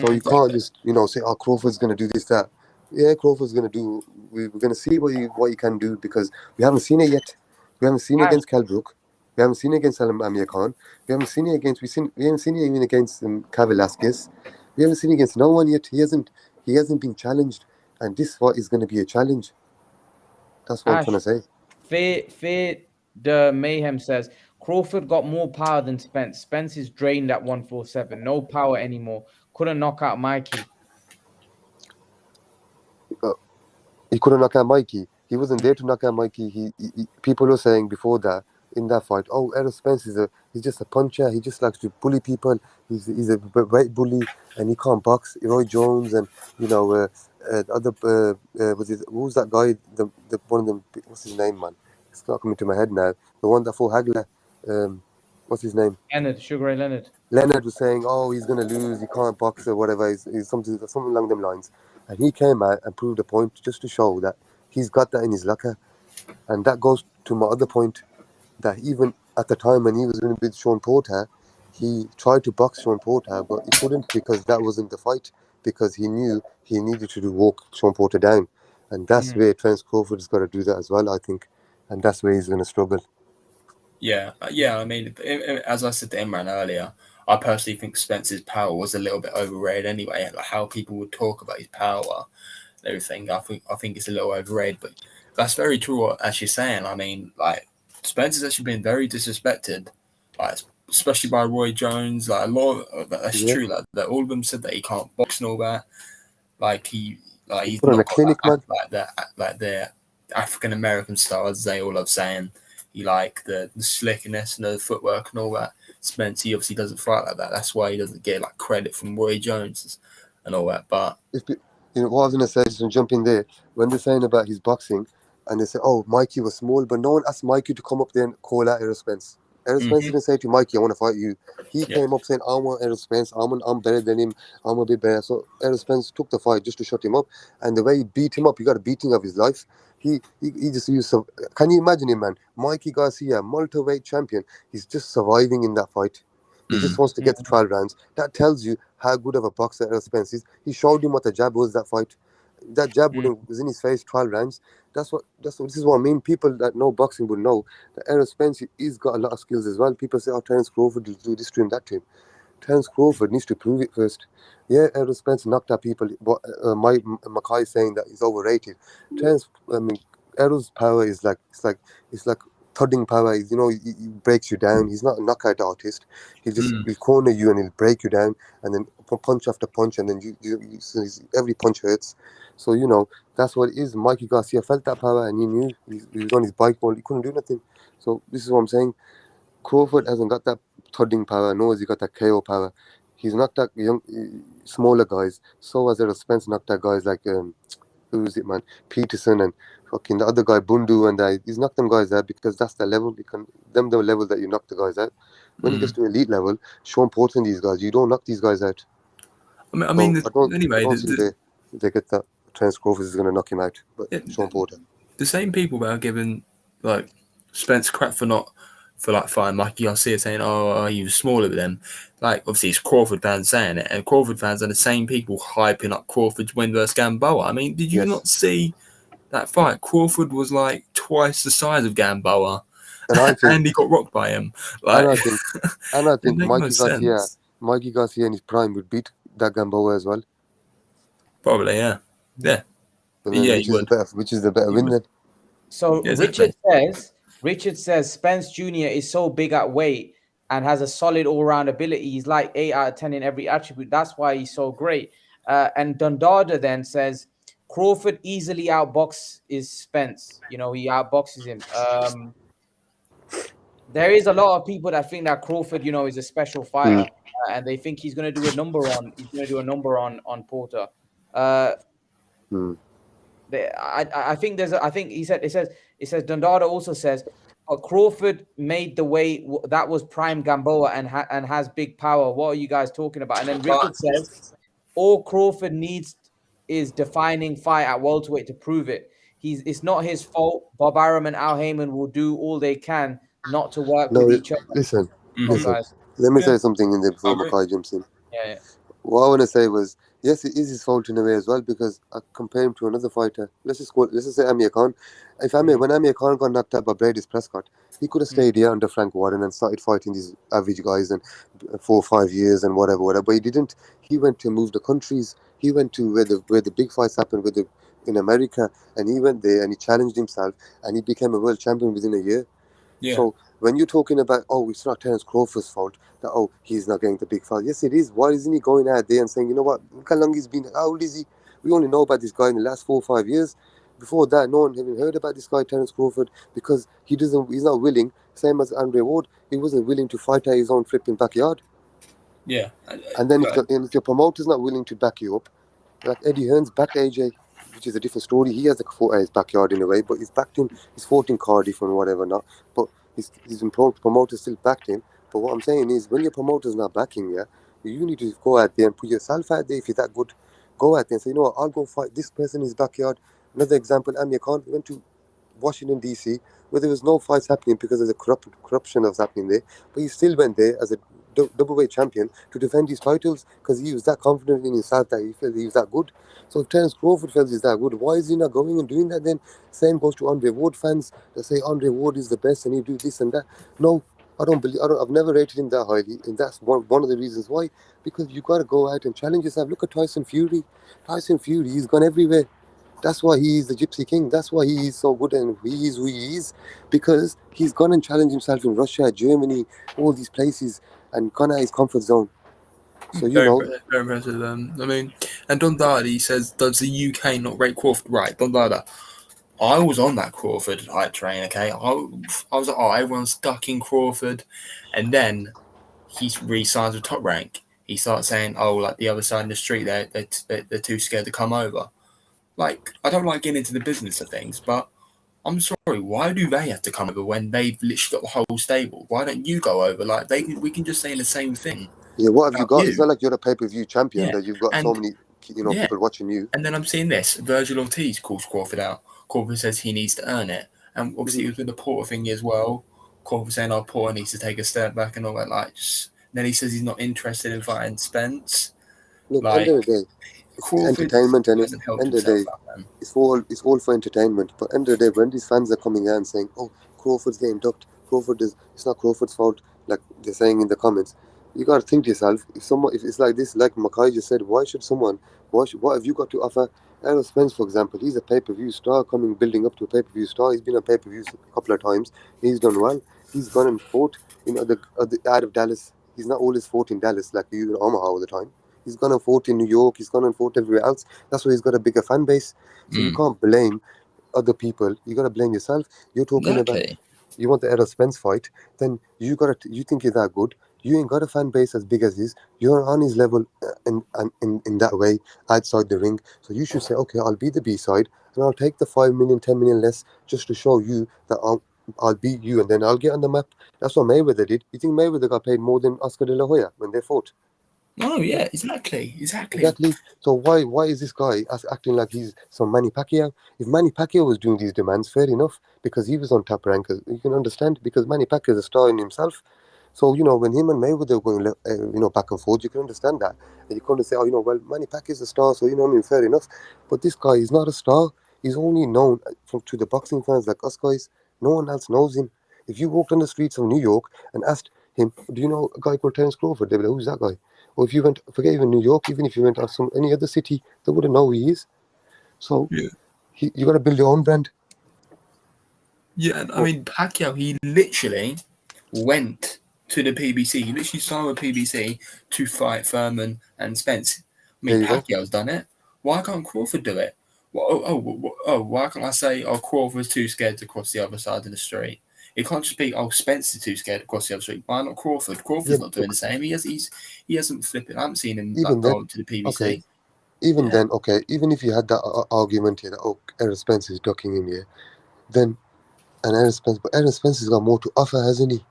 So you can't just say, "Oh, Crawford's going to do this, that." Yeah, Crawford's going to do. We're going to see what he can do, because we haven't seen it yet. We haven't seen it against Cal Brook. We haven't seen it against Amir Khan. We haven't seen it against. We haven't seen it even against Cav Velasquez. We haven't seen it against no one yet. He hasn't been challenged, and this fight is going to be a challenge. That's what I'm trying to say. Fear the Mayhem says Crawford got more power than Spence. Spence is drained at 147. No power anymore. Couldn't knock out Mikey. He couldn't knock out Mikey. He wasn't there to knock out Mikey. People were saying before that in that fight, oh, Errol Spence he's just a puncher. He just likes to bully people. He's a great bully, and he can't box. Roy Jones and other who was that guy? The one of them. What's his name, man? It's not coming to my head now. The one that fought Hagler. What's his name? Leonard, Sugar Ray Leonard. Leonard was saying, oh, he's gonna lose. He can't box or whatever. He's something along them lines. And he came out and proved a point just to show that he's got that in his locker. And that goes to my other point, that even at the time when he was with Shawn Porter, he tried to box Shawn Porter, but he couldn't because that wasn't the fight, because he knew he needed to walk Shawn Porter down. And that's where Terence Crawford's got to do that as well, I think. And that's where he's going to struggle. Yeah. I mean, as I said to Imran earlier, I personally think Spence's power was a little bit overrated anyway. Like how people would talk about his power and everything, I think it's a little overrated. But that's very true what Ash is saying. I mean, like Spence's actually been very disrespected, like especially by Roy Jones. Like a lot of that's true. Like that all of them said that he can't box and all that. He's put on not a clinic, man. Like the African American stars they all love saying. He like the slickness and the footwork and all that. Spence, he obviously doesn't fight like that. That's why he doesn't get like credit from Roy Jones and all that. But what I was going to say, just to jump in there, when they're saying about his boxing, and they say, oh, Mikey was small, but no one asked Mikey to come up there and call out Errol Spence. Errol Spence didn't say to Mikey, I want to fight you. He came up saying, I want Errol Spence. I'm better than him. I'm a bit better. So Errol Spence took the fight just to shut him up. And the way he beat him up, he got a beating of his life. He just used some. Can you imagine him, man? Mikey Garcia, welterweight champion. He's just surviving in that fight. He just wants to get the 12 rounds. That tells you how good of a boxer Errol Spence is. He showed him what the jab was that fight. That jab was in his face 12 rounds. This is what I mean. People that know boxing would know that Errol Spence he's got a lot of skills as well. People say, oh, Terence Crawford will do this to him, that to him. Terence Crawford needs to prove it first. Yeah, Errol Spence knocked out people. But Mackay is saying that he's overrated. Errol's power is like thudding power. He breaks you down. He's not a knockout artist. He'll corner you and he'll break you down, and then punch after punch, and then every punch hurts. So that's what it is. Mikey Garcia felt that power, and he knew he was on his bike ball. He couldn't do nothing. So this is what I'm saying. Crawford hasn't got that thudding power, nor has he got that KO power. He's knocked out smaller guys. So has Errol Spence knocked out guys like who is it, man? Peterson and fucking the other guy Bundu, and he's knocked them guys out because that's the level. The level that you knock the guys out. When he gets to elite level, Shawn Porter and these guys, you don't knock these guys out. Anyway, they get that. Terence Crawford is going to knock him out, but Shawn Porter. The same people that are giving like Spence crap for like fighting Mikey Garcia, saying, "Oh, he was smaller than them." Like obviously, it's Crawford fans saying it, and Crawford fans are the same people hyping up Crawford's win versus Gamboa. I mean, did you not see that fight? Crawford was like twice the size of Gamboa, and he got rocked by him. Like, and I think Mikey Garcia in his prime would beat that Gamboa as well. Probably, yeah. Which is the better win then? So Richard says Spence Jr. is so big at weight and has a solid all-round ability. He's like 8 out of 10 in every attribute. That's why he's so great. And Dundada then says Crawford easily outboxes Spence. He outboxes him. There is a lot of people that think that Crawford, is a special fighter, and they think he's going to do a number on Porter. I think it says Dundada also says Crawford made the weight that was prime Gamboa and has big power. What are you guys talking about? And then Richard says all Crawford needs is defining fight at welterweight to prove it. It's not his fault. Bob Arum and Al Heyman will do all they can not to work with each other. Listen. Let me say something in there before Mackay jumps in. Yeah. What I want to say was, yes, it is his fault in a way as well, because I compare him to another fighter. Let's just say Amir Khan. When Amir Khan got knocked out by Brady Prescott, he could have stayed here under Frank Warren and started fighting these average guys and 4 or 5 years and whatever. But he didn't. He went to move the countries. He went to where the big fights happened in America, and he went there and he challenged himself and he became a world champion within a year. Yeah. So when you're talking about, oh, it's not Terence Crawford's fault that, oh, he's not getting the big fight. Yes, it is. Why isn't he going out there and saying, you know what, look how long he's been, how old is he? We only know about this guy in the last 4 or 5 years. Before that, no one even heard about this guy, Terence Crawford, because he's not willing, same as Andre Ward, he wasn't willing to fight at his own flipping backyard. Yeah. And then if your promoter's not willing to back you up, like Eddie Hearn's backed AJ, which is a different story. He has a fought at his backyard in a way, but he's backed him. He's fought in Cardiff and whatever not. But his promoter still backed him. But what I'm saying is, when your promoter's not backing you, you need to go out there and put yourself out there. If you're that good, go out there and say, you know what, I'll go fight this person in his backyard. Another example, Amir Khan went to Washington DC, where there was no fights happening because of the corruption that was happening there, but he still went there as a double-weight champion to defend his titles because he was that confident in himself that he felt he was that good. So if Terence Crawford feels he's that good, why is he not going and doing that then? Same goes to Andre Ward fans that say Andre Ward is the best and he do this and that. No, I've never rated him that highly, and that's one of the reasons why. Because you got to go out and challenge yourself. Look at Tyson Fury. Tyson Fury, he's gone everywhere. That's why he is the Gypsy King. That's why he is so good and he is who he is. Because he's gone and challenged himself in Russia, Germany, all these places, and gone out of his comfort zone. So, you know. Very impressive. I mean, and Don Dada says, does the UK not rate Crawford? Right, Don Dada. I was on that Crawford hype train, okay? I was like, oh, everyone's ducking Crawford. And then he re-signs with Top Rank. He starts saying, oh, like the other side of the street, they're too scared to come over. Like, I don't like getting into the business of things, but I'm sorry, why do they have to come over when they've literally got the whole stable? Why don't you go over? Like, we can just say the same thing. Yeah, what have you got? It's not like you're a pay-per-view champion that you've got so many, people watching you. And then I'm seeing this. Virgil Ortiz calls Crawford out. Crawford says he needs to earn it. And obviously it was with the Porter thing as well. Crawford saying, oh, Porter needs to take a step back and all that. Like, then he says he's not interested in fighting Spence. Look, end of the day, it's entertainment, and end of the day, it's all for entertainment. But end of the day, when these fans are coming out and saying, "Oh, Crawford's getting ducked. It's not Crawford's fault," like they're saying in the comments, you got to think to yourself: if it's like this, like Makai just said, what have you got to offer? Errol Spence, for example, he's a pay-per-view star building up to a pay-per-view star. He's been on pay-per-views a couple of times. He's done well. He's gone and fought out of Dallas. He's not always fought in Dallas like he in Omaha all the time. He's gone and fought in New York. He's gone and fought everywhere else. That's why he's got a bigger fan base. So you can't blame other people. You got to blame yourself. You're talking about you want the Errol Spence fight. Then you think you're that good. You ain't got a fan base as big as his. You're on his level in that way outside the ring. So you should say, okay, I'll be the B side and I'll take the 5 million, 10 million less just to show you that I'll beat you and then I'll get on the map. That's what Mayweather did. You think Mayweather got paid more than Oscar De La Hoya when they fought? Oh yeah, exactly. So why is this guy acting like he's some Manny Pacquiao? If Manny Pacquiao was doing these demands, fair enough, because he was on Top Rank. You can understand, because Manny Pacquiao is a star in himself. So when him and Mayweather were going, back and forth, you can understand that, and you can't say, well, Manny Pacquiao is a star, so fair enough. But this guy is not a star. He's only known to the boxing fans like us guys. No one else knows him. If you walked on the streets of New York and asked him, do you know a guy called Terence Crawford? They'd be like, who's that guy? Or if you went, forget even New York, even if you went to any other city, they wouldn't know who he is. So you got to build your own brand. Yeah, I mean, Pacquiao, he literally went to the PBC. He literally signed with PBC to fight Furman and Spence. I mean, Pacquiao's done it. Why can't Crawford do it? Why can't I say, Crawford's too scared to cross the other side of the street? It can't just be, Spence is too scared to cross the other street. Why not Crawford? Crawford's not doing the same. He hasn't flipped it. I haven't seen him go to the PBC. Okay. Even if you had that argument here that Errol Spence is ducking in here, then Errol Spence has got more to offer, hasn't he?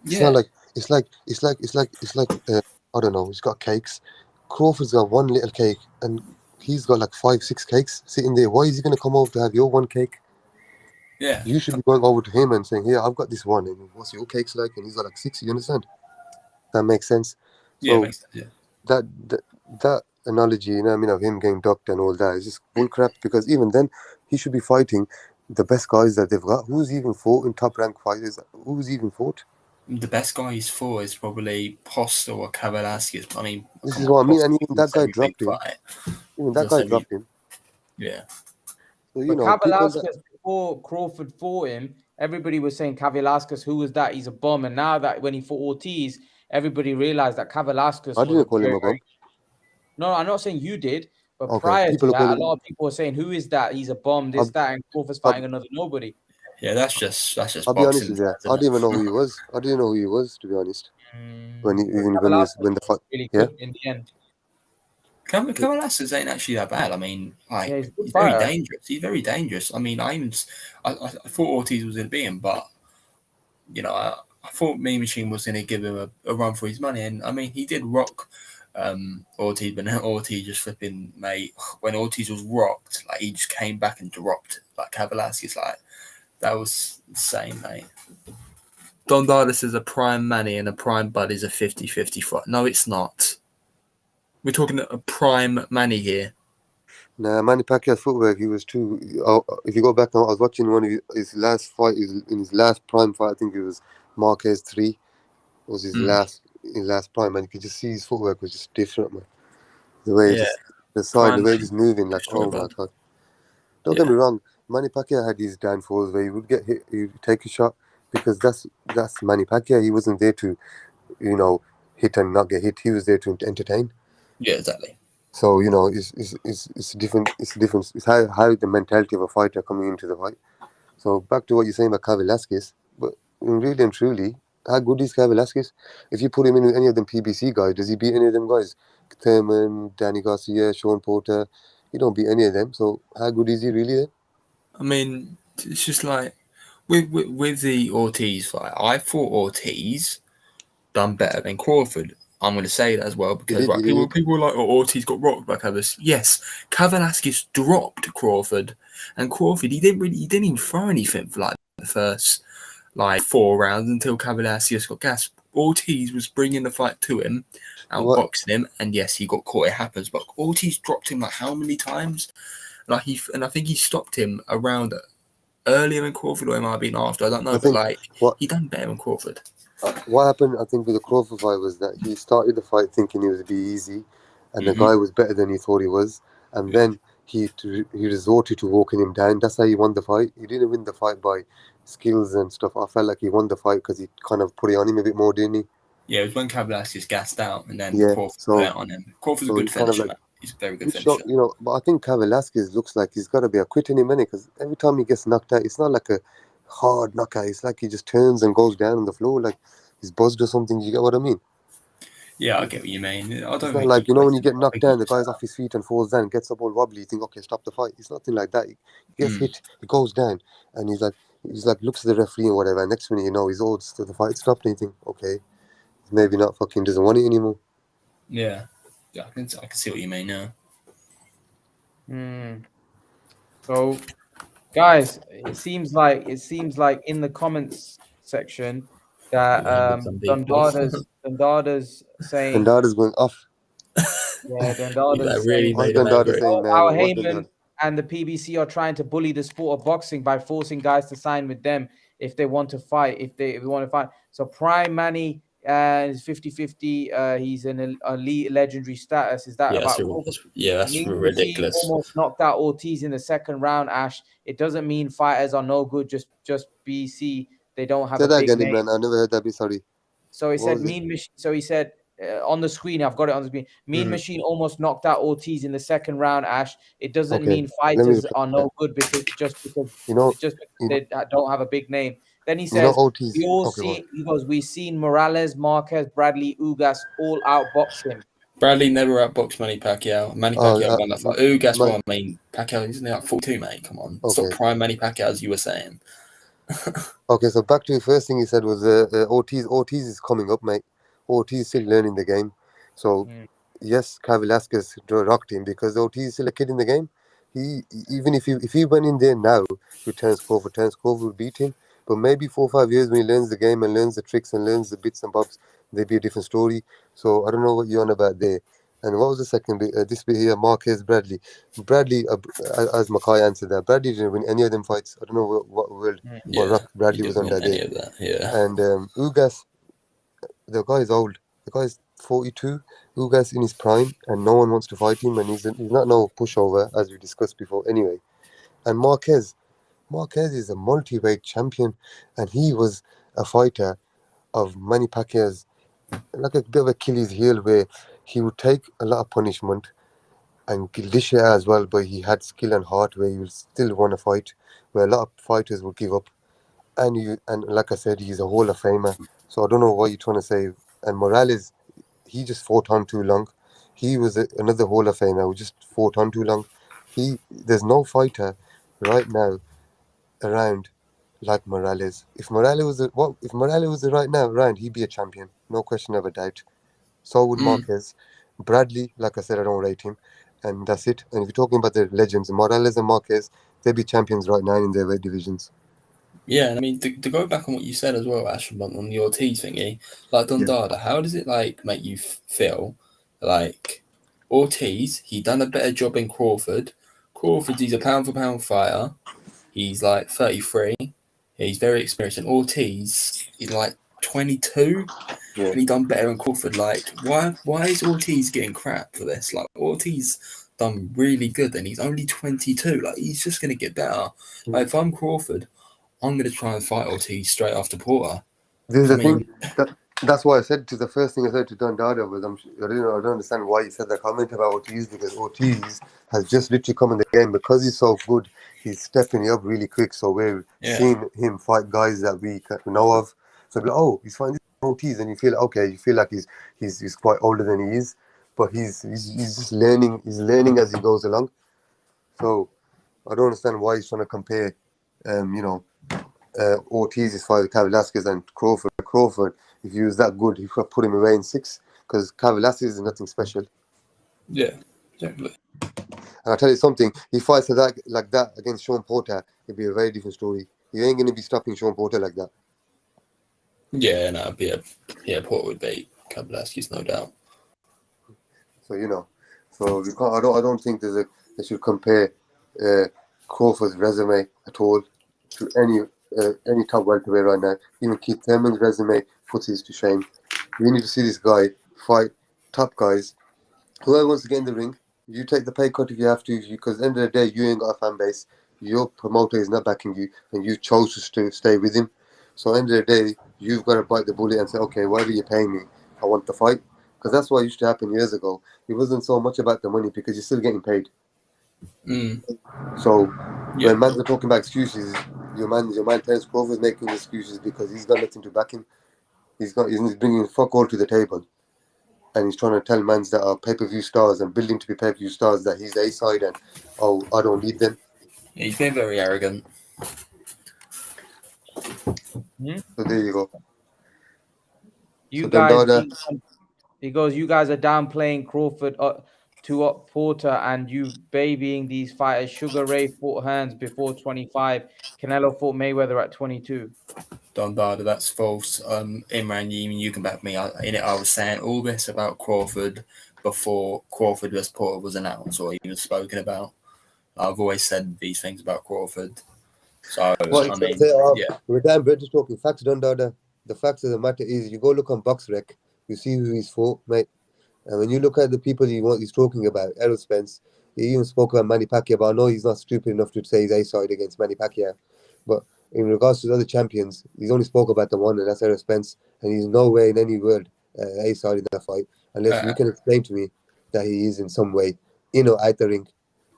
It's not like it's like I don't know. He's got cakes. Crawford's got one little cake, and he's got like 5-6 cakes sitting there. Why is he going to come over to have your one cake? Yeah, you should be going over to him and saying, "Here, I've got this one, and what's your cakes like?" And he's got like 6. You understand? That makes sense. So makes sense. That analogy, of him getting ducked and all that is just bullcrap. Because even then, he should be fighting the best guys that they've got. Who's even fought in top rank fighters? Who's even fought? The best guy he's fought is probably Post or Kavalauskas. I mean, this is what I mean. And even that guy dropped him. Yeah. So Kavalauskas, before Crawford fought him, everybody was saying Kavaliauskas, who was that? He's a bum. And now that when he fought Ortiz, everybody realized that Kavaliauskas I was didn't call him a bum. No, I'm not saying you did, but Okay, prior to people are that, a calling. lot of people were saying, "Who is that? He's a bomb." This, that, and Crawford's fighting another nobody. Yeah, that's just I'll be honest boxing. with you. I didn't even know who he was. I didn't know who he was, to be honest. When the fight, really yeah. good in the end. Kavaliauskas ain't actually that bad. I mean, like, Yeah, he's a good he's very fighter. dangerous. He's very dangerous. I mean, I thought Ortiz was going to beat him, but you know, I thought Mean Machine was going to give him a run for his money, and I mean, he did rock Ortiz, but then Ortiz just flipping, mate. When Ortiz was rocked, like, he just came back and dropped like Kavaliauskas. Like, that was insane, mate. Dondalis is a prime Manny and a prime Bud is a 50-50 fight. No, it's not. We're talking a prime Manny here. Nah, Manny Pacquiao's footwork, he was too. If you go back now, I was watching one of his last fight, in his last prime fight. I think it was Marquez 3. Was his last prime, and you could just see his footwork was just different, man. The way the way he's moving, like, oh my god. Don't get me wrong, Manny Pacquiao had his downfalls where he would get hit, he would take a shot, because that's Manny Pacquiao. He wasn't there to, hit and not get hit. He was there to entertain. Yeah, exactly. So it's different. It's different. It's how the mentality of a fighter coming into the fight. So back to what you're saying about Kavaliauskas, but really and truly, how good is Kavaliauskas? If you put him in with any of them PBC guys, does he beat any of them guys? Thurman, Danny Garcia, Shawn Porter. He don't beat any of them. So how good is he really then? I mean, it's just like with the Ortiz fight. I thought Ortiz done better than Crawford. I'm going to say that as well, because people were like, "Oh, Ortiz got rocked by Kavaliauskas." Yes, Kavaliauskas dropped Crawford, and Crawford he didn't even throw anything for like the first 4 rounds until Kavaliauskas got gas. Ortiz was bringing the fight to him, outboxing him, and yes, he got caught. It happens, but Ortiz dropped him like how many times? I think he stopped him around earlier than Crawford, or it might have been after. I don't know, but he done better than Crawford. What happened, I think, with the Crawford fight was that he started the fight thinking it would be easy, and the guy was better than he thought he was, and then he resorted to walking him down. That's how he won the fight. He didn't win the fight by skills and stuff. I felt like he won the fight because he kind of put it on him a bit more, didn't he? Yeah, it was when Kavaliauskas gassed out, and then Crawford put it on him. Crawford's a good finisher, man. He's a very good finisher. But I think Kavaliauskas looks like he's got to be a quit in him, because every time he gets knocked out, it's not like a hard knockout. It's like he just turns and goes down on the floor like he's buzzed or something. You get what I mean? Yeah, I get what you mean. I don't think like, when you get knocked down, the guy's off his feet and falls down, gets up all wobbly, you think, okay, stop the fight. It's nothing like that. He gets hit, he goes down, and he's like looks at the referee and whatever, and next minute he's so the fight stopped, and you think, okay, maybe not fucking doesn't want it anymore. Yeah, I can see what you mean now. So, guys, it seems like in the comments section that Dundada's saying Dundada's going off. Yeah, Dundada's really saying, saying, man, our Heyman and the PBC are trying to bully the sport of boxing by forcing guys to sign with them if they want to fight. If they want to fight. So Prime Manny is 50-50. He's in elite legendary status. Is that that's ridiculous. Almost knocked out Ortiz in the second round, Ash. It doesn't mean fighters are no good. Just BC. They don't have a big name. Man. I never heard that. Sorry. So he said Mean Machine. So he said on the screen, I've got it on the screen. Mean Machine almost knocked out Ortiz in the second round, Ash. It doesn't mean fighters are no good because they don't have a big name. Then he says, we've seen Morales, Marquez, Bradley, Ugas all outbox him. Bradley never outboxed Manny Pacquiao. Manny Pacquiao won that fight. Ugas won. I mean, Pacquiao isn't like 42, mate. Come on, it's not prime Manny Pacquiao as you were saying. Okay, so back to the first thing he said was Ortiz. Ortiz is coming up, mate. Ortiz is still learning the game. So yes, Kavaliauskas rocked him because Ortiz is still a kid in the game. Even if he went in there now with Terence Crawford would beat him. But maybe 4 or 5 years when he learns the game and learns the tricks and learns the bits and bobs, there'd be a different story. So I don't know what you're on about there. And what was the second bit? This bit here, Marquez, Bradley. Bradley, as Mackay answered that, Bradley didn't win any of them fights. I don't know what world rock Bradley was on that day. And Ugas, the guy is old. The guy is 42. Ugas in his prime, and no one wants to fight him. And he's not no pushover, as we discussed before anyway. And Marquez Marquez is a multi-weight champion, and he was a fighter of Manny Pacquiao's, like a bit of Achilles heel, where he would take a lot of punishment and dish it out as well, but he had skill and heart where he would still want to fight, where a lot of fighters would give up. And like I said, he's a Hall of Famer. So I don't know what you're trying to say. And Morales, he just fought on too long. He was another Hall of Famer who just fought on too long. There's no fighter right now around like Morales. If Morales was right now around, he'd be a champion, no question of a doubt. So would Marquez. Bradley, like I said, I don't rate him, and that's it. And if you're talking about the legends, Morales and Marquez, they'd be champions right now in their weight divisions. Yeah, and I mean, to go back on what you said as well, Ash, on the Ortiz thingy, like Dondada, how does it like make you feel? Like Ortiz, he done a better job in Crawford. Crawford, he's a pound for pound fighter. He's like 33. He's very experienced. And Ortiz, he's like 22, and he done better in Crawford. Like, why is Ortiz getting crap for this? Like, Ortiz done really good, and he's only 22. Like, he's just gonna get better. Like, if I'm Crawford, I'm going to try and fight Ortiz straight after Porter. This is the thing. That's why I said the first thing I said to Don Dada was I don't understand why he said that comment about Ortiz, because Ortiz has just literally come in the game because he's so good. He's stepping up really quick, so we're seeing him fight guys that we know of. So like, oh, he's fighting Ortiz, and you feel like he's quite older than he is, but he's just learning. He's learning as he goes along. So I don't understand why he's trying to compare, Ortiz's fight with Velasquez and Crawford. Crawford, if he was that good, he could put him away in 6, because Velasquez is nothing special. Yeah, exactly. And I'll tell you something, he fights like that against Shawn Porter, it'd be a very different story. You ain't going to be stopping Shawn Porter like that. Yeah, no, Porter would beat Velasquez, no doubt. So, so we can't, I don't think they should compare Crawford's resume at all to any top welterweight right now. Even Keith Thurman's resume puts his to shame. We need to see this guy fight top guys. Whoever wants to get in the ring, you take the pay cut if you have to, because at the end of the day, you ain't got a fan base. Your promoter is not backing you, and you chose to stay with him. So at the end of the day, you've got to bite the bullet and say, okay, whatever you're paying me, I want the fight. Because that's what used to happen years ago. It wasn't so much about the money, because you're still getting paid. So when man's are talking about excuses, your man Terence Crawford is making excuses because he's got nothing to back him. He's bringing fuck all to the table, and he's trying to tell mans that are pay-per-view stars and building to be pay-per-view stars that he's the A-side and I don't need them. Yeah, he's been very arrogant. So there you go. You guys, he goes, you guys are downplaying Crawford to Porter, and you babying these fighters. Sugar Ray fought Hearns before 25. Canelo fought Mayweather at 22. Don Dada, that's false. Imran, you can back me. I was saying all this about Crawford before Crawford vs Porter was announced or even spoken about. I've always said these things about Crawford. So, we're damn British talking facts, Don Dada. The facts of the matter is, you go look on BoxRec, you see who he's fought, mate. And when you look at the people he's talking about, Errol Spence, he even spoke about Manny Pacquiao, but I know he's not stupid enough to say he's A-side against Manny Pacquiao. But in regards to the other champions, he's only spoke about the one, and that's Errol Spence. And he's nowhere in any world A-side in that fight, unless you can explain to me that he is in some way, at the ring.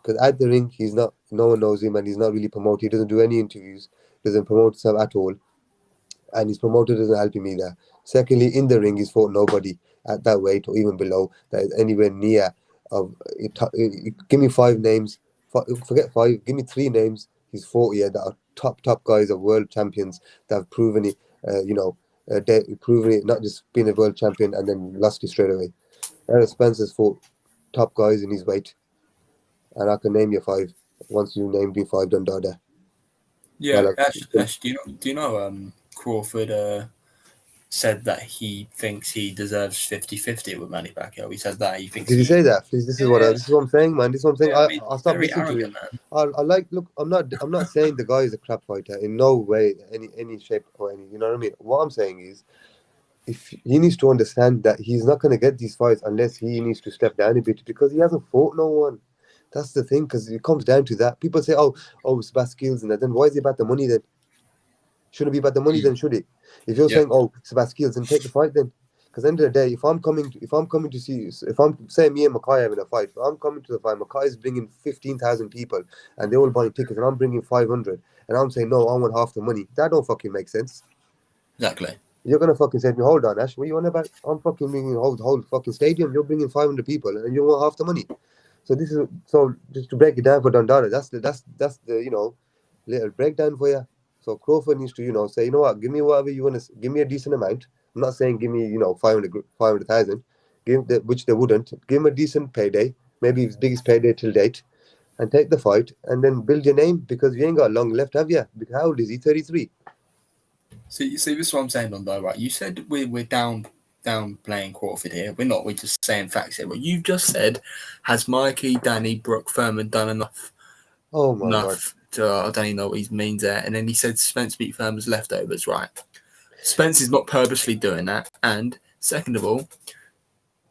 Because at the ring, he's not, no one knows him, and he's not really promoted. He doesn't do any interviews, doesn't promote himself at all. And his promoter doesn't help him either. Secondly, in the ring, he's fought nobody at that weight or even below that is anywhere near. Give me 5 names. Forget 5. Give me 3 names. He's fought here that are top guys of world champions that have proven it. Proven it, not just being a world champion and then lost it straight away. Errol Spencer's fought top guys in his weight, and I can name you 5. Once you named me 5, Don Dada. Yeah, Ash, do you know Crawford said that he thinks he deserves 50-50 with Manny Pacquiao. He said that he thinks. Did he say that? Please, this is what I'm saying, man. This is what I'm saying. Yeah, I stopped listening to him. Man. Look. I'm not saying the guy is a crap fighter in no way, any shape or any. You know what I mean? What I'm saying is, if he needs to understand that he's not going to get these fights unless he needs to step down a bit, because he hasn't fought no one. That's the thing, because it comes down to that. People say, oh, it's about skills and that. Then why is it about the money then? Shouldn't it be about the money then, should it? If you're saying, oh, it's about skills, then take the fight then. Because end of the day, if I'm coming to see you, if I'm saying me and Makai having a fight, if I'm coming to the fight, Makai is bringing 15,000 people and they're all buying tickets and I'm bringing 500 and I'm saying, no, I want half the money. That don't fucking make sense. Exactly. You're going to fucking say to me, hold on, Ash, what are you on about? I'm fucking bringing whole fucking stadium. You're bringing 500 people and you want half the money. So just to break it down for Dondada, that's the little breakdown for you. So Crawford needs to say, you know what, give me whatever you want to, give me a decent amount. I'm not saying give me 500,000, which they wouldn't. Give him a decent payday, maybe his biggest payday till date, and take the fight and then build your name, because you ain't got long left, have you? Because how old is he? 33. So you see, this is what I'm saying, though, right? You said we're down playing Crawford here. We're not. We're just saying facts here. What you've just said, has Mikey, Danny, Brooke, Furman done enough? Oh my God. I don't even know what he means there. And then he said Spence beat Furman's leftovers, right? Spence is not purposely doing that. And second of all,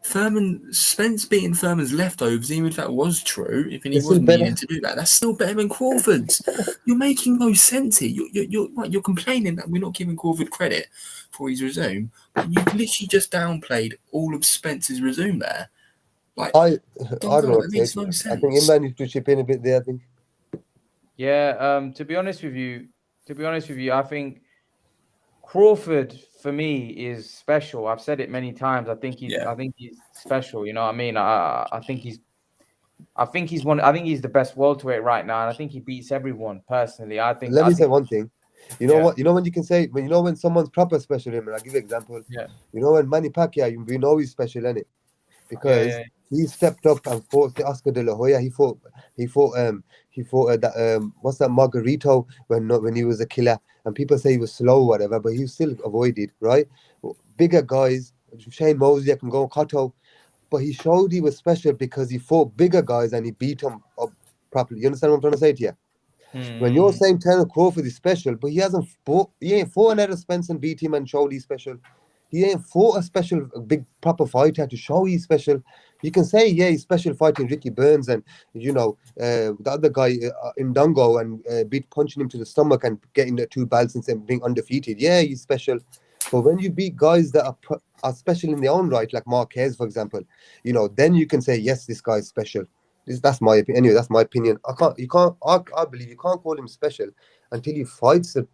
Spence beating Furman's leftovers, even if that was true, if he wasn't needing to do that, that's still better than Crawford's. You're making no sense here. You're complaining that we're not giving Crawford credit for his resume, but you've literally just downplayed all of Spence's resume there. Like, I don't know. That makes no sense. I think Imran needs to chip in a bit there. I think. Yeah. To be honest with you, I think Crawford for me is special. I've said it many times. I think he's special. You know what I mean? I think he's the best welterweight right now, and I think he beats everyone personally. Let me say one thing. You know what? You know when you can say when someone's proper special, Imran. I'll give you an example. Yeah. You know when Manny Pacquiao, we know he's special, innit? Because he stepped up and fought Oscar De La Hoya. He fought that what's that Margarito when he was a killer, and people say he was slow or whatever, but he still avoided, right? Bigger guys, Shane Mosley, can go Cotto, but he showed he was special because he fought bigger guys and he beat them up properly. You understand what I'm trying to say to you? When you're saying Terence Crawford is special, but he ain't fought another Spence and beat him and showed he's special. He ain't fought a big proper fighter to show he's special. You can say, he's special fighting Ricky Burns and, the other guy, Ndongo, and punching him to the stomach and getting the 2 belts and being undefeated. Yeah, he's special. But when you beat guys that are special in their own right, like Marquez, for example, then you can say, yes, this guy is special. That's my opinion. Anyway, that's my opinion. I believe you can't call him special until he fights a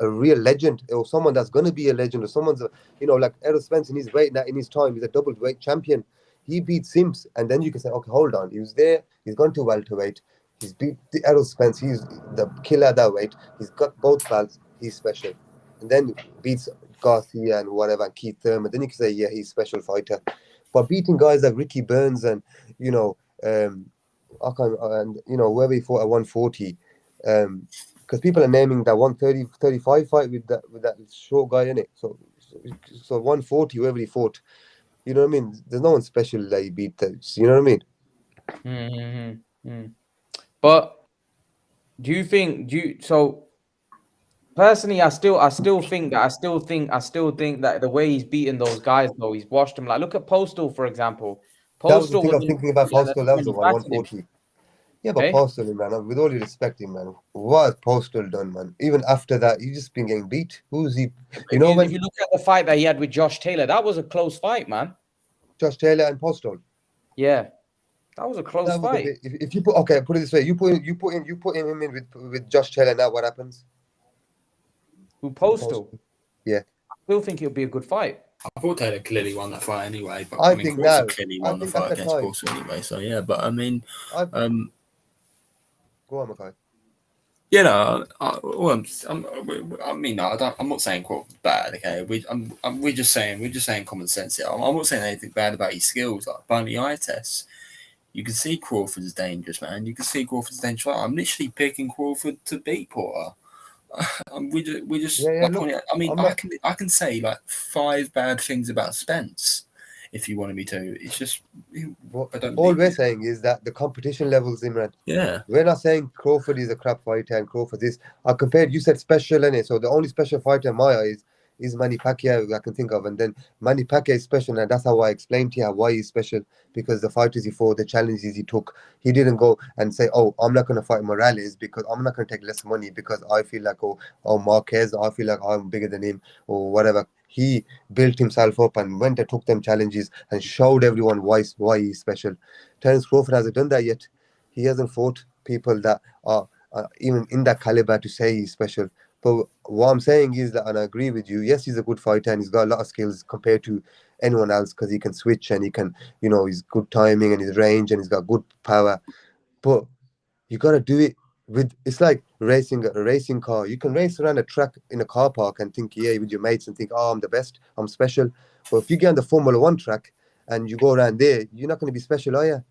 real legend, or someone that's going to be a legend, or someone's like Errol Spence in his weight now, in his time, he's a double weight champion. He beat Sims, and then you can say, okay, hold on, he was there, he's gone to welterweight, he's beat Errol Spence, he's the killer at that weight, he's got both belts, he's special. And then beats Garcia and whatever, and Keith Thurman, then you can say, yeah, he's a special fighter. But beating guys like Ricky Burns and whoever he fought at 140, because people are naming that 135 fight with that short guy in it. So 140, whoever he fought, you know what I mean? There's no one special that he beat those. You know what I mean? But so personally, I still think that the way he's beaten those guys, though, he's washed them. Like, look at Postal, for example. Postal was thinking about Postal. That was the 140. Yeah, but Postal, man, with all due respect, man, what has Postal done, man? Even after that, he's just been getting beat. Who's he? If you look at the fight that he had with Josh Taylor, that was a close fight, man. Josh Taylor and Postal. Yeah, that was a close fight. If you put it this way, you put him in with Josh Taylor. Now what happens? Who, Postal? Yeah, I still think it'll be a good fight. I thought Taylor clearly won that fight anyway, but I think Crawford clearly won the fight against Postal anyway. So yeah, but I mean, go on, Makai. I'm not saying Crawford's bad. Okay, we're just saying common sense here. I'm not saying anything bad about his skills. Like by the eye test, you can see Crawford's dangerous, man. You can see Crawford's dangerous. I'm literally picking Crawford to beat Porter. I can say like 5 bad things about Spence if you wanted me to. It's just we're saying is that the competition levels, Imran. Yeah, we're not saying Crawford is a crap fighter and Crawford is. I compared. You said special in it, so the only special fighter in my eyes is Manny Pacquiao I can think of. And then Manny Pacquiao is special, and that's how I explained to you why he's special, because the fighters he fought, the challenges he took, he didn't go and say, oh, I'm not going to fight Morales because I'm not going to take less money because I feel like, oh, Marquez, I feel like I'm bigger than him or whatever. He built himself up and went and took them challenges and showed everyone why he's special. Terence Crawford hasn't done that yet. He hasn't fought people that are even in that caliber to say he's special. But what I'm saying is that, and I agree with you, yes, he's a good fighter and he's got a lot of skills compared to anyone else because he can switch and he can, he's good timing and his range and he's got good power. But you got to do it with, it's like racing a racing car. You can race around a track in a car park and think, yeah, with your mates and think, oh, I'm the best, I'm special. But if you get on the Formula One track and you go around there, you're not going to be special, are you?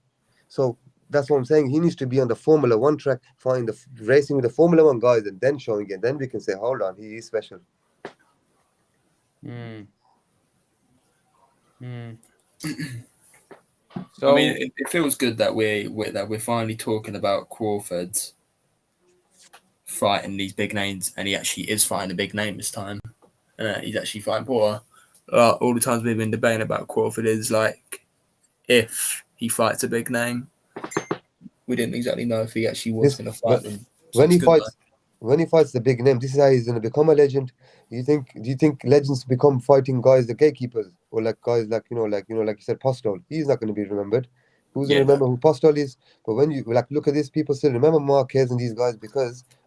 So that's what I'm saying. He needs to be on the Formula One track, find the racing with the Formula One guys, and then showing it. Then we can say, hold on, he is special. So I mean, it feels good that we're finally talking about Crawford fighting these big names, and he actually is fighting a big name this time. He's actually fighting Porter. All the times we've been debating about Crawford is like, if he fights a big name, we didn't exactly know if he actually was going to fight them. When he fights the big name, this is how he's going to become a legend. Do you think legends become fighting guys, the gatekeepers, or like guys like like you said, Postol? He's not going to be remembered. Who's going to remember who Postol is? But when you look at this, people still remember Marquez and these guys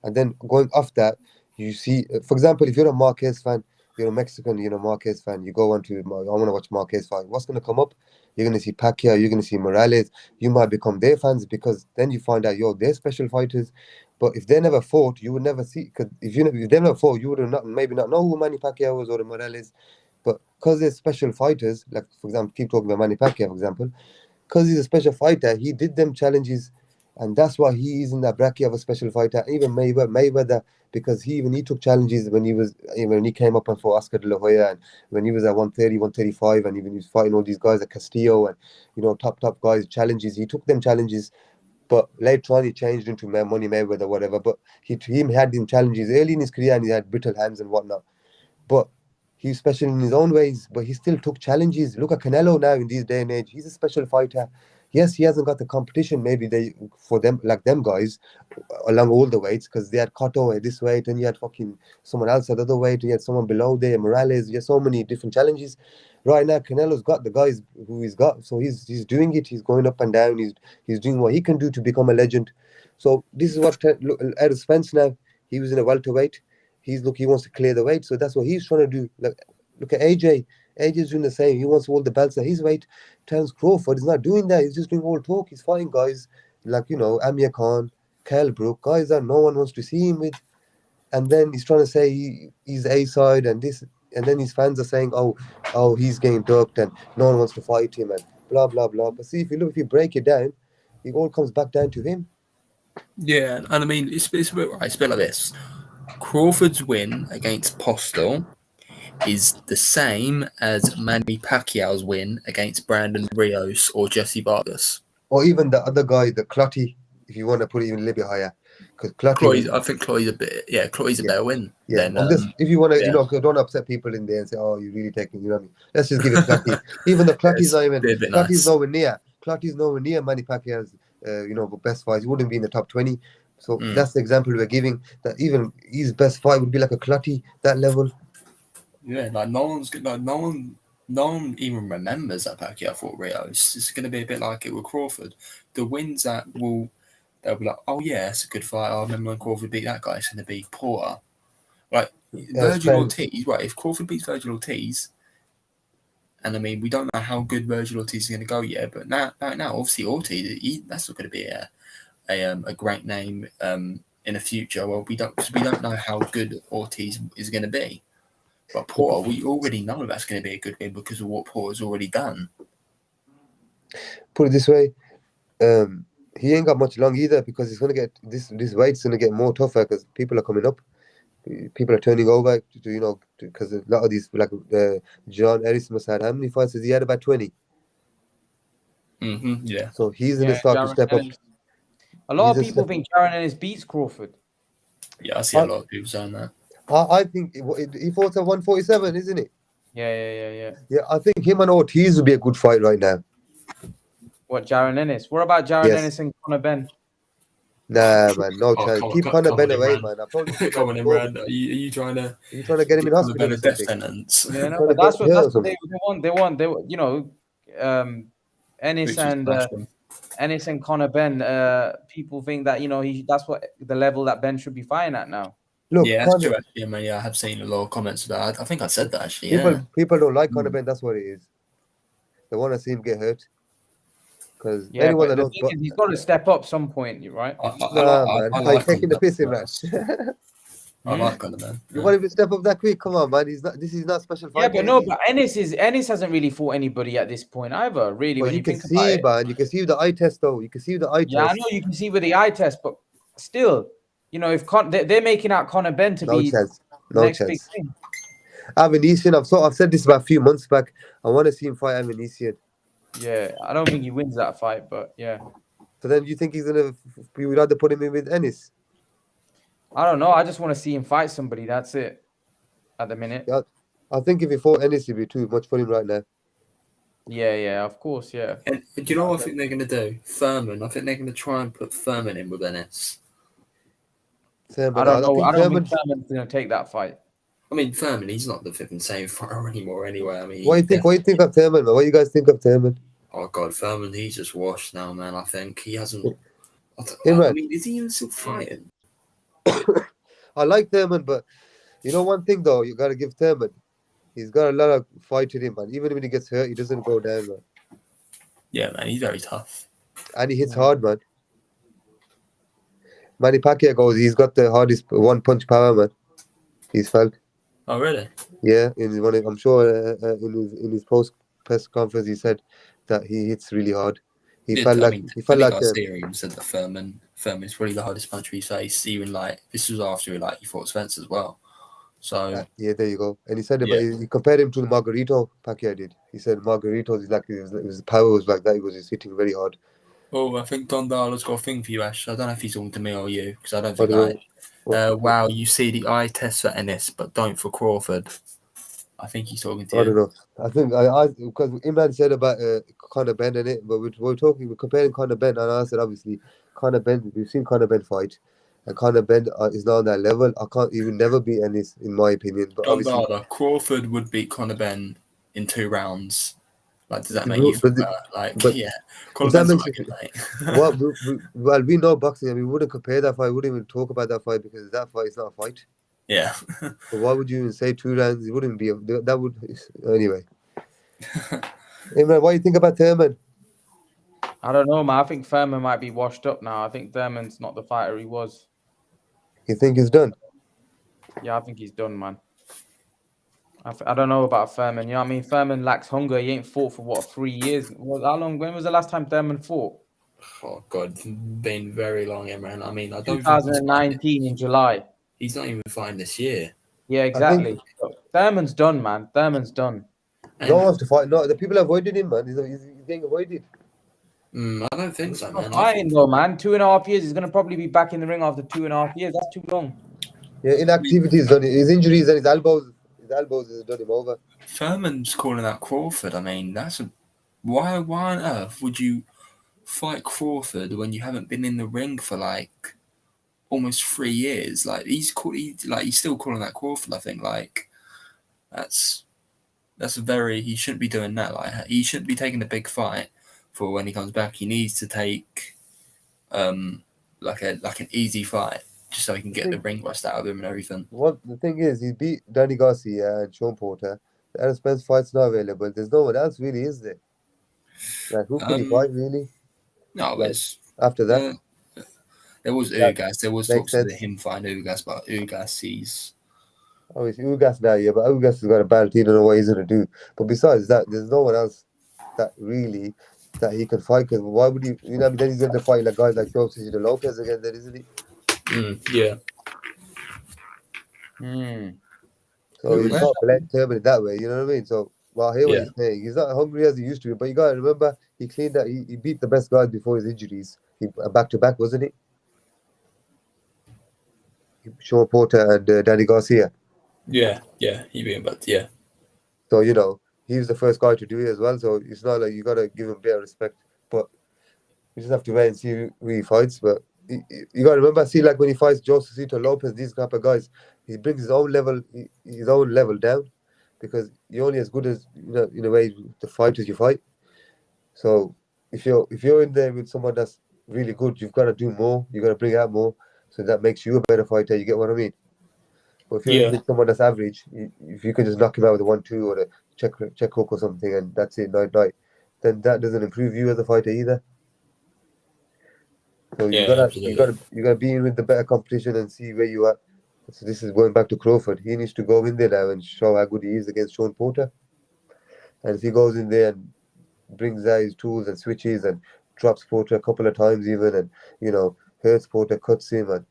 and then going off that, you see, for example, if you're a Marquez fan, you're a Mexican, Marquez fan, you go on to, I want to watch Marquez fight. What's going to come up? You're going to see Pacquiao, you're going to see Morales. You might become their fans because then you find out, they're special fighters. But if they never fought, you would never see. Because if they never fought, you would maybe not know who Manny Pacquiao was or Morales. But because they're special fighters, like, for example, keep talking about Manny Pacquiao, for example, because he's a special fighter, he did them challenges. And that's why he is in that bracket of a special fighter. Even Mayweather, because he took challenges when he came up and fought Oscar De La Hoya, and when he was at 130, 135, and even he was fighting all these guys at Castillo and top guys challenges. He took them challenges, but later on he changed into Money Mayweather, whatever. But he had them challenges early in his career, and he had brittle hands and whatnot. But he's special in his own ways, but he still took challenges. Look at Canelo now in this day and age. He's a special fighter. Yes, he hasn't got the competition maybe for them guys along all the weights, because they had Cotto at this weight and you had fucking someone else at the other weight, you had someone below there, Morales. You have so many different challenges. Right now, Canelo's got the guys who he's got, so he's doing it. He's going up and down. He's doing what he can do to become a legend. So this is what Errol Spence now. He was in a welterweight. He wants to clear the weight, so that's what he's trying to do. Look at AJ. AJ's doing the same. He wants all the belts at his weight. Terence Crawford is not doing that. He's just doing all talk. He's fighting guys like, Amir Khan, Kell Brook, guys that no one wants to see him with. And then he's trying to say he's A-side and this, and then his fans are saying, oh, he's getting ducked and no one wants to fight him and blah, blah, blah. But see, if you break it down, it all comes back down to him. Yeah, and I mean, it's a bit like this. Crawford's win against Postol is the same as Manny Pacquiao's win against Brandon Rios or Jesse Vargas. Or even the other guy, the Clotty, if you want to put it even a little bit higher. Because Clotty, I think Clotty's a better win. Yeah, than, if you want to, don't upset people in there and say, oh, you're really taking, what I mean? Let's just give it Clotty. Even the Clotty's not even, Clotty's nowhere near. Clotty's nowhere near Manny Pacquiao's, best fights. He wouldn't be in the top 20. So that's the example we're giving, that even his best fight would be like a Clotty, that level. Yeah, no one even remembers that Pacquiao fought Rios. It's going to be a bit like it with Crawford. The wins they'll be like, oh yeah, it's a good fight. I remember when Crawford beat that guy. It's going to be Porter. Like Virgil Ortiz, right? If Crawford beats Virgil Ortiz, and I mean, we don't know how good Virgil Ortiz is going to go yet, but now obviously Ortiz, that's not going to be a great name in the future. Well, we don't know how good Ortiz is going to be. But Porter, we already know that's going to be a good win because of what Porter's already done. Put it this way, he ain't got much long either, because he's going to get this weight's going to get more tougher because people are coming up. People are turning over because a lot of these, like John Harris must have had, how many fights has he had? About 20. Yeah. So he's going to start to step up. A lot of people think Jaron Ennis beats Crawford. Yeah, I see a lot of people saying that. I think he fought at 147, isn't it? Yeah. Yeah, I think him and Ortiz would be a good fight right now. What, Jaron Ennis? What about Jaron Yes. Ennis and Conor Ben? Nah, man, no Oh, chance. come on, Keep come- Conor come Ben on, away, Imran. man. I told you this Come on, before. Imran. Are you trying to? Are you trying to get him in hospital a or death something? sentence? Yeah, no, Trying to but that's get what jail or they something? want. They you know, Ennis Richard and smashed him. Ennis and Conor Ben. People think that, you know, that's what the level that Ben should be fighting at now. Look, Yeah, that's Conor, true. Actually, I mean, yeah, I have seen a lot of comments about that. I think I said that actually. people Yeah. people don't like Conor Ben. That's what it is. They want to see him get hurt. Because Yeah, anyone but that the knows, thing is, he's got to step up some point, right? nah, man, I I'm like taking the Conor piss in, Ben. man. I like Conor Ben. You want him to step up that quick? Come on, man. He's not. This is not special Yeah, fight. but no, but Ennis hasn't really fought anybody at this point either, really, But when you you can think about see, it. man. You can see the eye test, though. You can see the eye Yeah, I test. know you can see with the eye test, but still, you know, if they're making out Conor Ben to No be chance. the No next big chance. thing. Avanesian, I've said this about a few months back. I want to see him fight Avanesian. Yeah, I don't think he wins that fight, but yeah. So then you think he's gonna? We would rather put him in with Ennis. I don't know. I just want to see him fight somebody. That's it. At the minute. Yeah, I think if he fought Ennis, it'd be too much for him right now. Yeah, of course, yeah. And do you know what I think they're going to do? Thurman. I think they're going to try and put Thurman in with Ennis. Thurman, I don't know. I don't Thurman, think Thurman's going to take that fight. I mean, Thurman, he's not the flipping same fighter anymore anyway. I mean, What do you think of Thurman, man? What do you guys think of Thurman? Oh, God, Thurman, he's just washed now, man. I think he hasn't. Imran. I mean, is he even still fighting? I like Thurman, but you know one thing, though, you got to give Thurman. He's got a lot of fight in him, man. Even when he gets hurt, he doesn't go down, man. Yeah, man, he's very tough. And he hits hard, man. Manny Pacquiao goes, he's got the hardest one-punch power, man. He's felt. Oh, really? Yeah, I'm sure in his post press conference he said that he hits really hard. He felt like Garcia said that Thurman's probably the hardest puncher he's faced. Even like this was after he fought Spence as well. So yeah, there you go. And he said he compared him to Margarito. Pacquiao did. He said Margarito is like his power was like that. He was just hitting very hard. Oh, I think Don Darla's got a thing for you, Ash. I don't know if he's talking to me or you, because I don't think wow, you see the eye test for Ennis, but don't for Crawford. I think he's talking to you. I don't know. I think because Imran said about Conor Ben in it, but we're comparing Conor Ben, and I said obviously Conor Ben. We've seen Conor Ben fight, and Conor Ben is not on that level. He will never beat Ennis, in my opinion. But Don Darla, Crawford would beat Conor Ben in 2 rounds. Like, does that make you feel better? Yeah. Well, we know boxing, and we wouldn't compare that fight. We wouldn't even talk about that fight because that fight is not a fight. Yeah. But why would you even say 2 rounds? It wouldn't be that would anyway. Imran, what do you think about Thurman? I don't know, man. I think Thurman might be washed up now. I think Thurman's not the fighter he was. You think he's done? Yeah, I think he's done, man. I don't know about Thurman. You know what I mean? Thurman lacks hunger. He ain't fought for 3 years? How long? When was the last time Thurman fought? Oh God, it's been very long, Imran. I mean, I don't 2019 in July. He's not even fighting this year. Yeah, exactly. Thurman's done, man. Thurman's done. No one wants to fight. No, the people avoided him, man. He's getting avoided. I don't think so, man. Fighting though, man. 2.5 years. He's gonna probably be back in the ring after 2.5 years. That's too long. Yeah, inactivity has done it. His injuries and his elbows has done him over. Thurman's calling out Crawford. I mean, why on earth would you fight Crawford when you haven't been in the ring for like almost 3 years? Like he's still calling out Crawford. I think like that's he shouldn't be doing that. Like he shouldn't be taking a big fight for when he comes back. He needs to take like an easy fight just so he can get the ring rust out of him and everything. The thing is, he beat Danny Garcia and Shawn Porter. The Aaron Spence fight's not available. There's no one else really, is there? Like who could he fight really? No, like, after that. There was Ugas. There was talks of him fighting Ugas, but Ugas he's obviously Ugas now, yeah, but Ugas has got a belt. He don't know what he's gonna do. But besides that, there's no one else that he can fight. Because why would he? You know, then he's gonna fight like guys like Jose Lopez again, then isn't he? Yeah. So he's not blend Thurman that way. You know what I mean? So I hear what he's saying. He's not hungry as he used to be, but you gotta remember he cleaned that. He beat the best guys before his injuries. He back to back, wasn't it? Shawn Porter and Danny Garcia. Yeah, he being but yeah. So he was the first guy to do it as well. So it's not like you gotta give him a bit of respect, but we just have to wait and see who he fights. But you gotta remember, see, like when he fights Josecito Lopez, these type of guys, he brings his own level down, because you're only as good as in a way the fighters you fight. So if you're in there with someone that's really good, you've got to do more. You got to bring out more, so that makes you a better fighter. You get what I mean? But if you're in with someone that's average, if you can just knock him out with a 1-2 or a check hook or something, and that's it, night, then that doesn't improve you as a fighter either. So you gotta be in with the better competition and see where you are. So this is going back to Crawford. He needs to go in there now and show how good he is against Shawn Porter. And if he goes in there and brings out his tools and switches and drops Porter a couple of times even, and hurts Porter, cuts him, and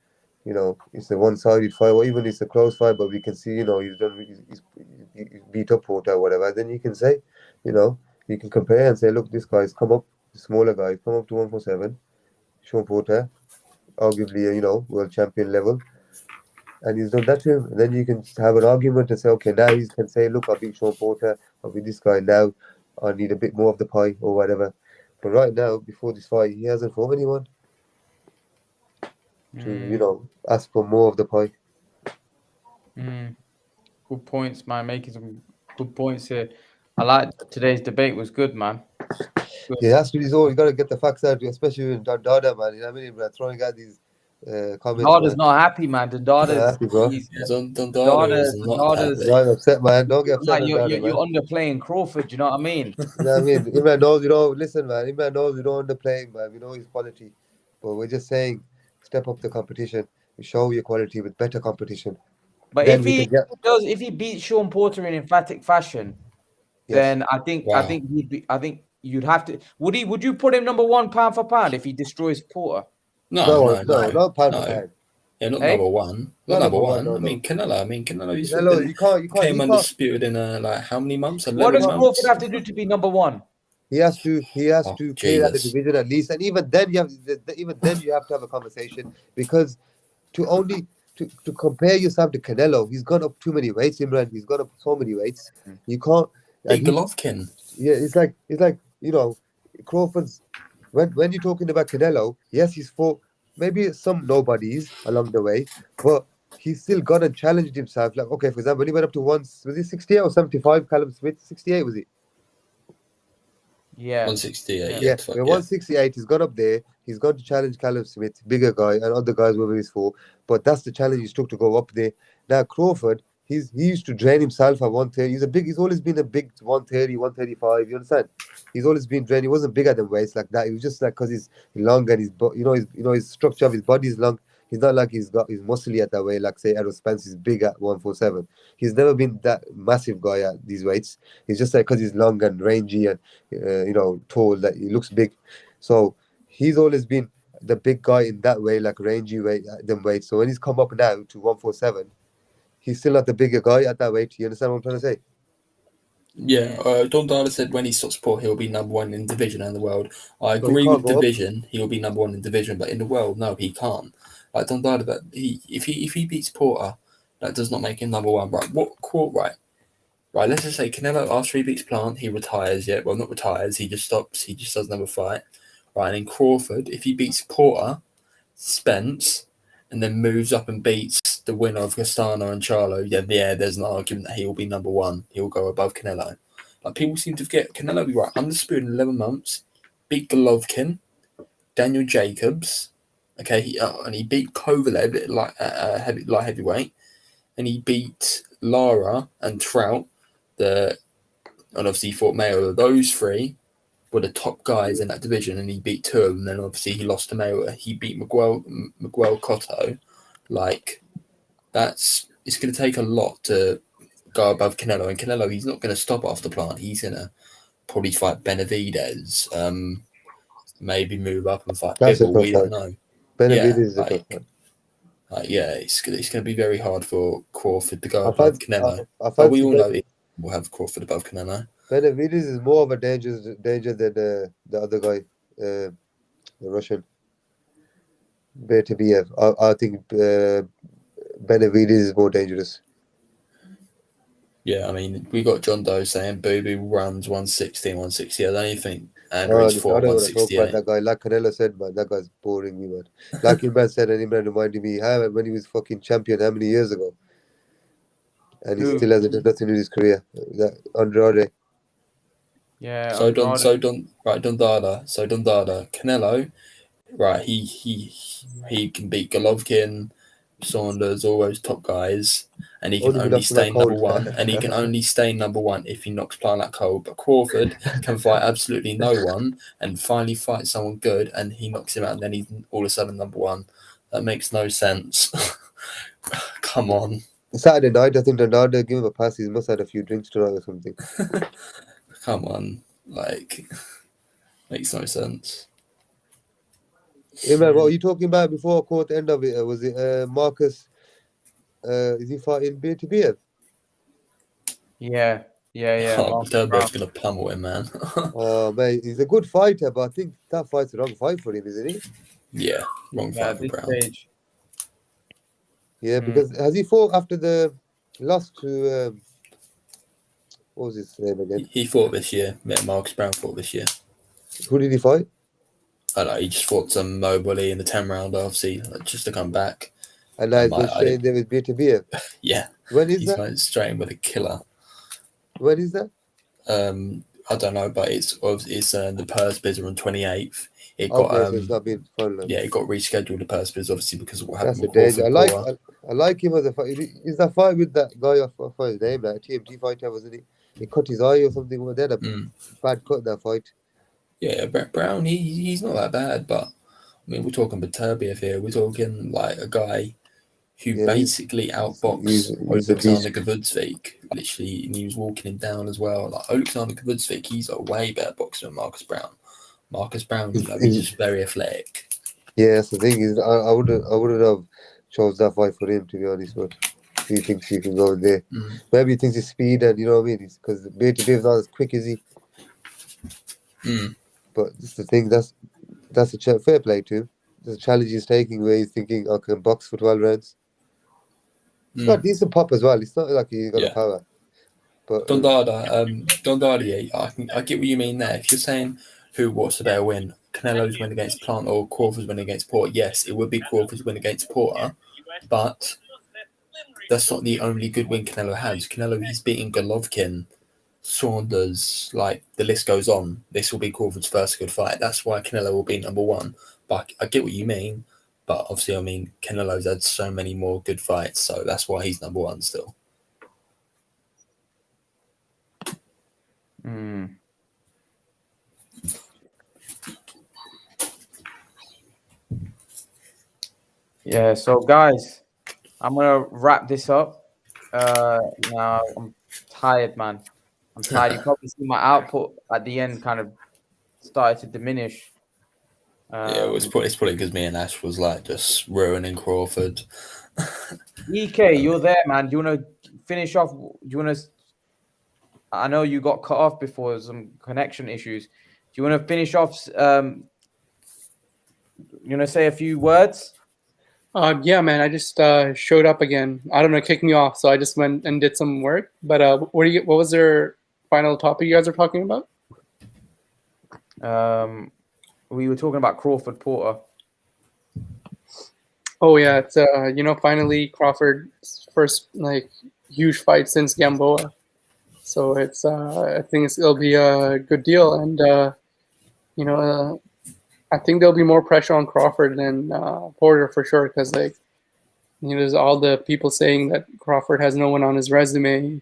it's a one-sided fight, or even it's a close fight, but we can see he's beat up Porter or whatever. Then you can say, you can compare and say, look, this guy's come up, the smaller guy, come up to 147, Shawn Porter, arguably world champion level, and he's done that to him. And then you can have an argument and say, okay, now he can say, look, I beat Shawn Porter, I beat this guy, now I need a bit more of the pie or whatever. But right now, before this fight, he hasn't fought anyone to ask for more of the pie. Good points, man. Making some good points here. I like today's debate. Was good, man. Good. Yeah, it has to be so. You got to get the facts out, especially with Dada, man. You know what I mean? We're throwing out these comments. Dada's not happy, man. Dada's happy, bro. Dada's I'm upset, man. Don't get upset. Like you're underplaying Crawford. You know what I mean? You know what I mean? Imran knows listen, man. Imran knows we don't underplay him, man. We know his quality, but we're just saying, step up the competition. Show your quality with better competition. But then if he beats Shawn Porter in emphatic fashion, then I think you'd have to. Would you put him number one pound for pound if he destroys Porter? No, not pound for pound. Yeah, not number one. Not number one. No. I mean Canelo. You came undisputed in how many months? 11 what does months? Crawford have to do to be number one? He has to clear out the division at least, and even then you have to have a conversation, because to compare yourself to Canelo, he's gone up too many weights, Imran. He's gone up so many weights. You can't. Golovkin. Yeah, it's like Crawford's. When you're talking about Canelo, yes, he's fought maybe some nobodies along the way, but he's still gone and challenged himself. Like, okay, for example, when he went up to was he 68 or 75? Callum Smith, 68 was he? Yeah, 168. Yeah, 168. He's gone up there. He's gone to challenge Callum Smith, bigger guy, and other guys were he's for. But that's the challenge he took to go up there. Now Crawford, he used to drain himself at 130. He's always been a big 130, 135. You understand? He's always been drained. He wasn't bigger than weights like that. He was just like, because he's long and his structure of his body is long. He's not like he's muscly at that way. Like say Errol Spence is big at 147. He's never been that massive guy at these weights. He's just like, because he's long and rangy and tall, that he looks big. So he's always been the big guy in that way, like rangy weight them weights. So when he's come up now to 147, he's still not the bigger guy at that weight. You understand what I'm trying to say? Yeah, Don Dada said when he stops Port, he'll be number one in division and the world. I agree with division, he'll be number one in division, but in the world, no, he can't. Like Don Dada, if he beats Porter, that does not make him number one. Right? Right, let's just say Canelo, after he beats Plant, he retires. Yeah, well, not retires, he just stops, he just does another fight. Right, and in Crawford, if he beats Porter, Spence, and then moves up and beats the winner of Castano and Charlo, yeah, there's an argument that he will be number one. He'll go above Canelo. Like people seem to forget, Canelo be right, undisputed in 11 months, beat Golovkin, Daniel Jacobs, okay, and he beat Kovalev light heavyweight, and he beat Lara and Trout, and obviously he fought Mayo. Those three were the top guys in that division, and he beat two of them. And then obviously he lost to Mayo. He beat Miguel Cotto. Like it's going to take a lot to go above Canelo. And Canelo, he's not going to stop after Plant. He's going to probably fight Benavidez. Maybe move up and fight Bivol. We don't know. Benavidez is a tough one. It's going to be very hard for Crawford to go above Canelo. But we all know we'll have Crawford above Canelo. Benavidez is more of a danger than the other guy, the Russian, Bertabiev. I think Benavidez is more dangerous. Yeah, I mean, we got John Doe saying Boo Boo runs 160 and 160. I don't even think I Andrew's don't for want to talk about 168. that guy. Like Canelo said, man, that guy's boring me, man. Like Imran said, and Imran reminded me when he was fucking champion how many years ago, and he Who? still hasn't done nothing in his career. That Andrade. Yeah, So Don, Andrade. right, Dundada. So Dundada, Canelo, right? He can beat Golovkin, Saunders, all those top guys, and he can Only been only knocking out stay number cold. one. And he can only stay number one if he knocks Planac cold. But Crawford can fight absolutely no one, and finally fight someone good, and he knocks him out, and then he's all of a sudden number one. That makes no sense. Come on. Saturday night, I think Andrade gave him a pass. He must have had a few drinks tonight or something. Come on, like, makes no sense. Hey man, what were you talking about before I caught the end of it? Was it Marcus? Is he fighting beer to beer? Yeah. Oh, Marcus Turbo's Brown. gonna pummel him, man. Oh man, he's a good fighter, but I think that fight's the wrong fight for him, isn't he? Yeah, wrong Yeah, fight at for this Brown. stage. Yeah, because has he fought after the loss to what was his name again? He fought this year. Yeah, Marcus Brown fought this year. Who did he fight? I don't know, he just fought some Mobley in the 10 round, obviously, just to come back. And now he's going straight in there with beer to beer. Yeah, When is he's that? going straight in with a killer. When is that? I don't know, but it's the Purse Biz on 28th. It Okay, got so it's not been fun. yeah, it got rescheduled, the Purse Biz, obviously, because of what happened That's a with danger. Crawford Porter. I like him as a fighter. Is that fight with that guy off his name, that TMT fighter, wasn't he? He cut his eye or something. They had a bad cut that fight. Yeah, Brett Brown, he's not that bad, but I mean, we're talking Beterbiev here. We're talking like a guy who basically outboxed he's a Alexander beast. Gavudzik, literally, and he was walking him down as well. Like Alexander Gavudzik, he's a way better boxer than Marcus Brown. Marcus Brown, you know, he's just very athletic. Yeah, that's the thing is, I wouldn't have chose that fight for him, to be honest. But he thinks he can go there. Maybe he thinks his speed, and you know what I mean, because Beterbiev not as quick as he. But that's the thing. That's a fair play to him. The challenge he's taking, where he's thinking, I can box for 12 rounds. He's got decent pop as well. It's not like he's got a power. But Dondada, yeah, I get what you mean there. If you're saying what's the better win, Canelo's win against Plant or Crawford's win against Porter, yes, it would be Crawford's win against Porter, but that's not the only good win Canelo has. Canelo, he's beating Golovkin, Saunders, like the list goes on. This will be Crawford's first good fight. That's why Canelo will be number one. But I get what you mean. But obviously, I mean, Canelo's had so many more good fights, so that's why he's number one still. Yeah, so guys, I'm gonna wrap this up. Now I'm tired, man. I'm tired. You probably see my output at the end kind of started to diminish. Yeah, it's probably because me and Ash was like just ruining Crawford. EK, you're there, man. Do you want to finish off? Do you want to? I know you got cut off before some connection issues. Do you want to finish off? You want to say a few words? Yeah, man. I just showed up again. I don't know, kicked me off, so I just went and did some work. But what was their final topic you guys are talking about? We were talking about Crawford Porter. Oh yeah, it's finally Crawford's first like huge fight since Gamboa. So it's I think it'll be a good deal, and I think there'll be more pressure on Crawford than Porter for sure, because there's all the people saying that Crawford has no one on his resume,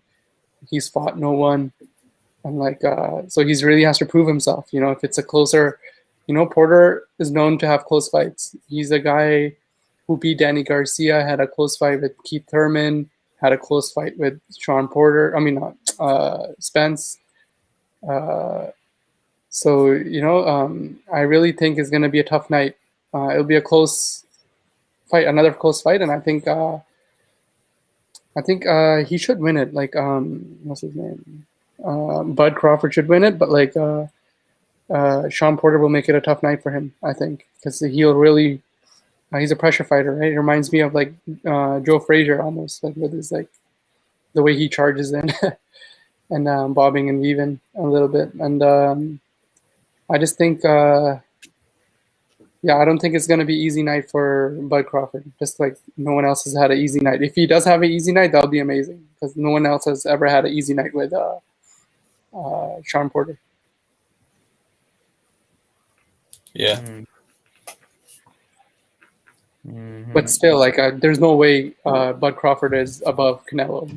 he's fought no one, and so he's really has to prove himself. If it's a closer, Porter is known to have close fights. He's a guy who beat Danny Garcia, had a close fight with Keith Thurman, had a close fight with Shawn Porter. I mean, not Spence. So I really think it's going to be a tough night. It'll be a close fight, another close fight, and I think he should win it. What's his name? Bud Crawford should win it, but Shawn Porter will make it a tough night for him, I think, because he'll really. He's a pressure fighter, right? It reminds me of Joe Frazier almost, with his the way he charges in and bobbing and weaving a little bit. And I just think, I don't think it's going to be easy night for Bud Crawford. Just like no one else has had an easy night. If he does have an easy night, that'll be amazing because no one else has ever had an easy night with Shawn Porter. Yeah. But still, like, there's no way Bud Crawford is above Canelo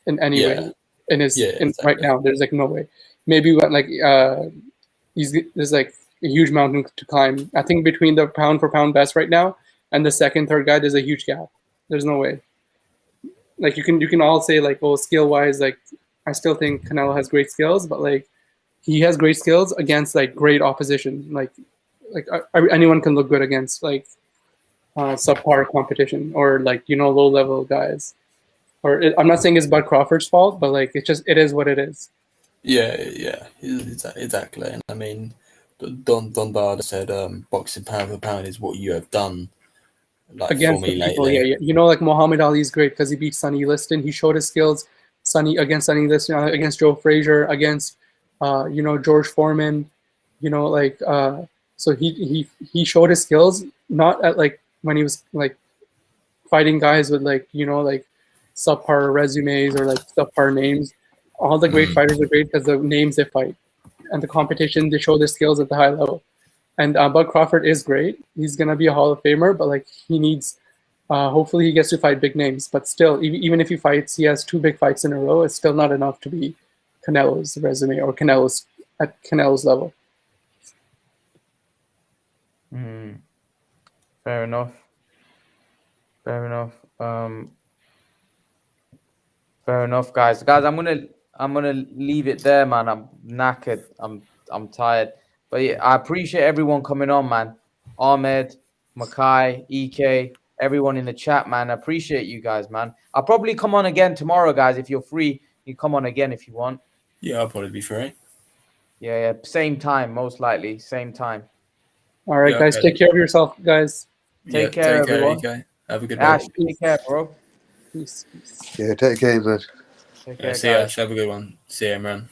in any way. Exactly. Right now, there's like no way. Maybe there's like a huge mountain to climb. I think between the pound for pound best right now and the second, third guy, there's a huge gap. There's no way. Like you can all say like, oh, skill wise, like I still think Canelo has great skills, but like he has great skills against like great opposition. Like anyone can look good against like subpar competition or like low level guys. Or I'm not saying it's Bud Crawford's fault, but like it is what it is. Yeah, exactly. And I mean, Don Barder said, boxing pound for pound is what you have done. Like Against for me people, lately. yeah. Like Muhammad Ali is great because he beat Sonny Liston. He showed his skills. Against Sonny Liston, against Joe Frazier, against George Foreman. So he showed his skills not at like when he was like fighting guys with like subpar resumes or like subpar names. All the great fighters are great because the names they fight and the competition, they show their skills at the high level. And Bud Crawford is great. He's going to be a Hall of Famer, but like he needs, hopefully he gets to fight big names. But still, even if he has 2 big fights in a row, it's still not enough to be Canelo's resume or at Canelo's level. Fair enough. Fair enough, guys. I'm gonna leave it there, man. I'm knackered. I'm tired. But yeah, I appreciate everyone coming on, man. Ahmed, Makai, EK, everyone in the chat, man. I appreciate you guys, man. I'll probably come on again tomorrow, guys. If you're free, you come on again if you want. Yeah, I'll probably be free. Yeah. Same time, most likely. Same time. All right, guys. Take care of yourself, guys. Take care, everyone. EK. Have a good Ash, one. take care, bro. Peace. Yeah, take care, man. Take care, See guys. you, Ash. Have a good one. See you, man.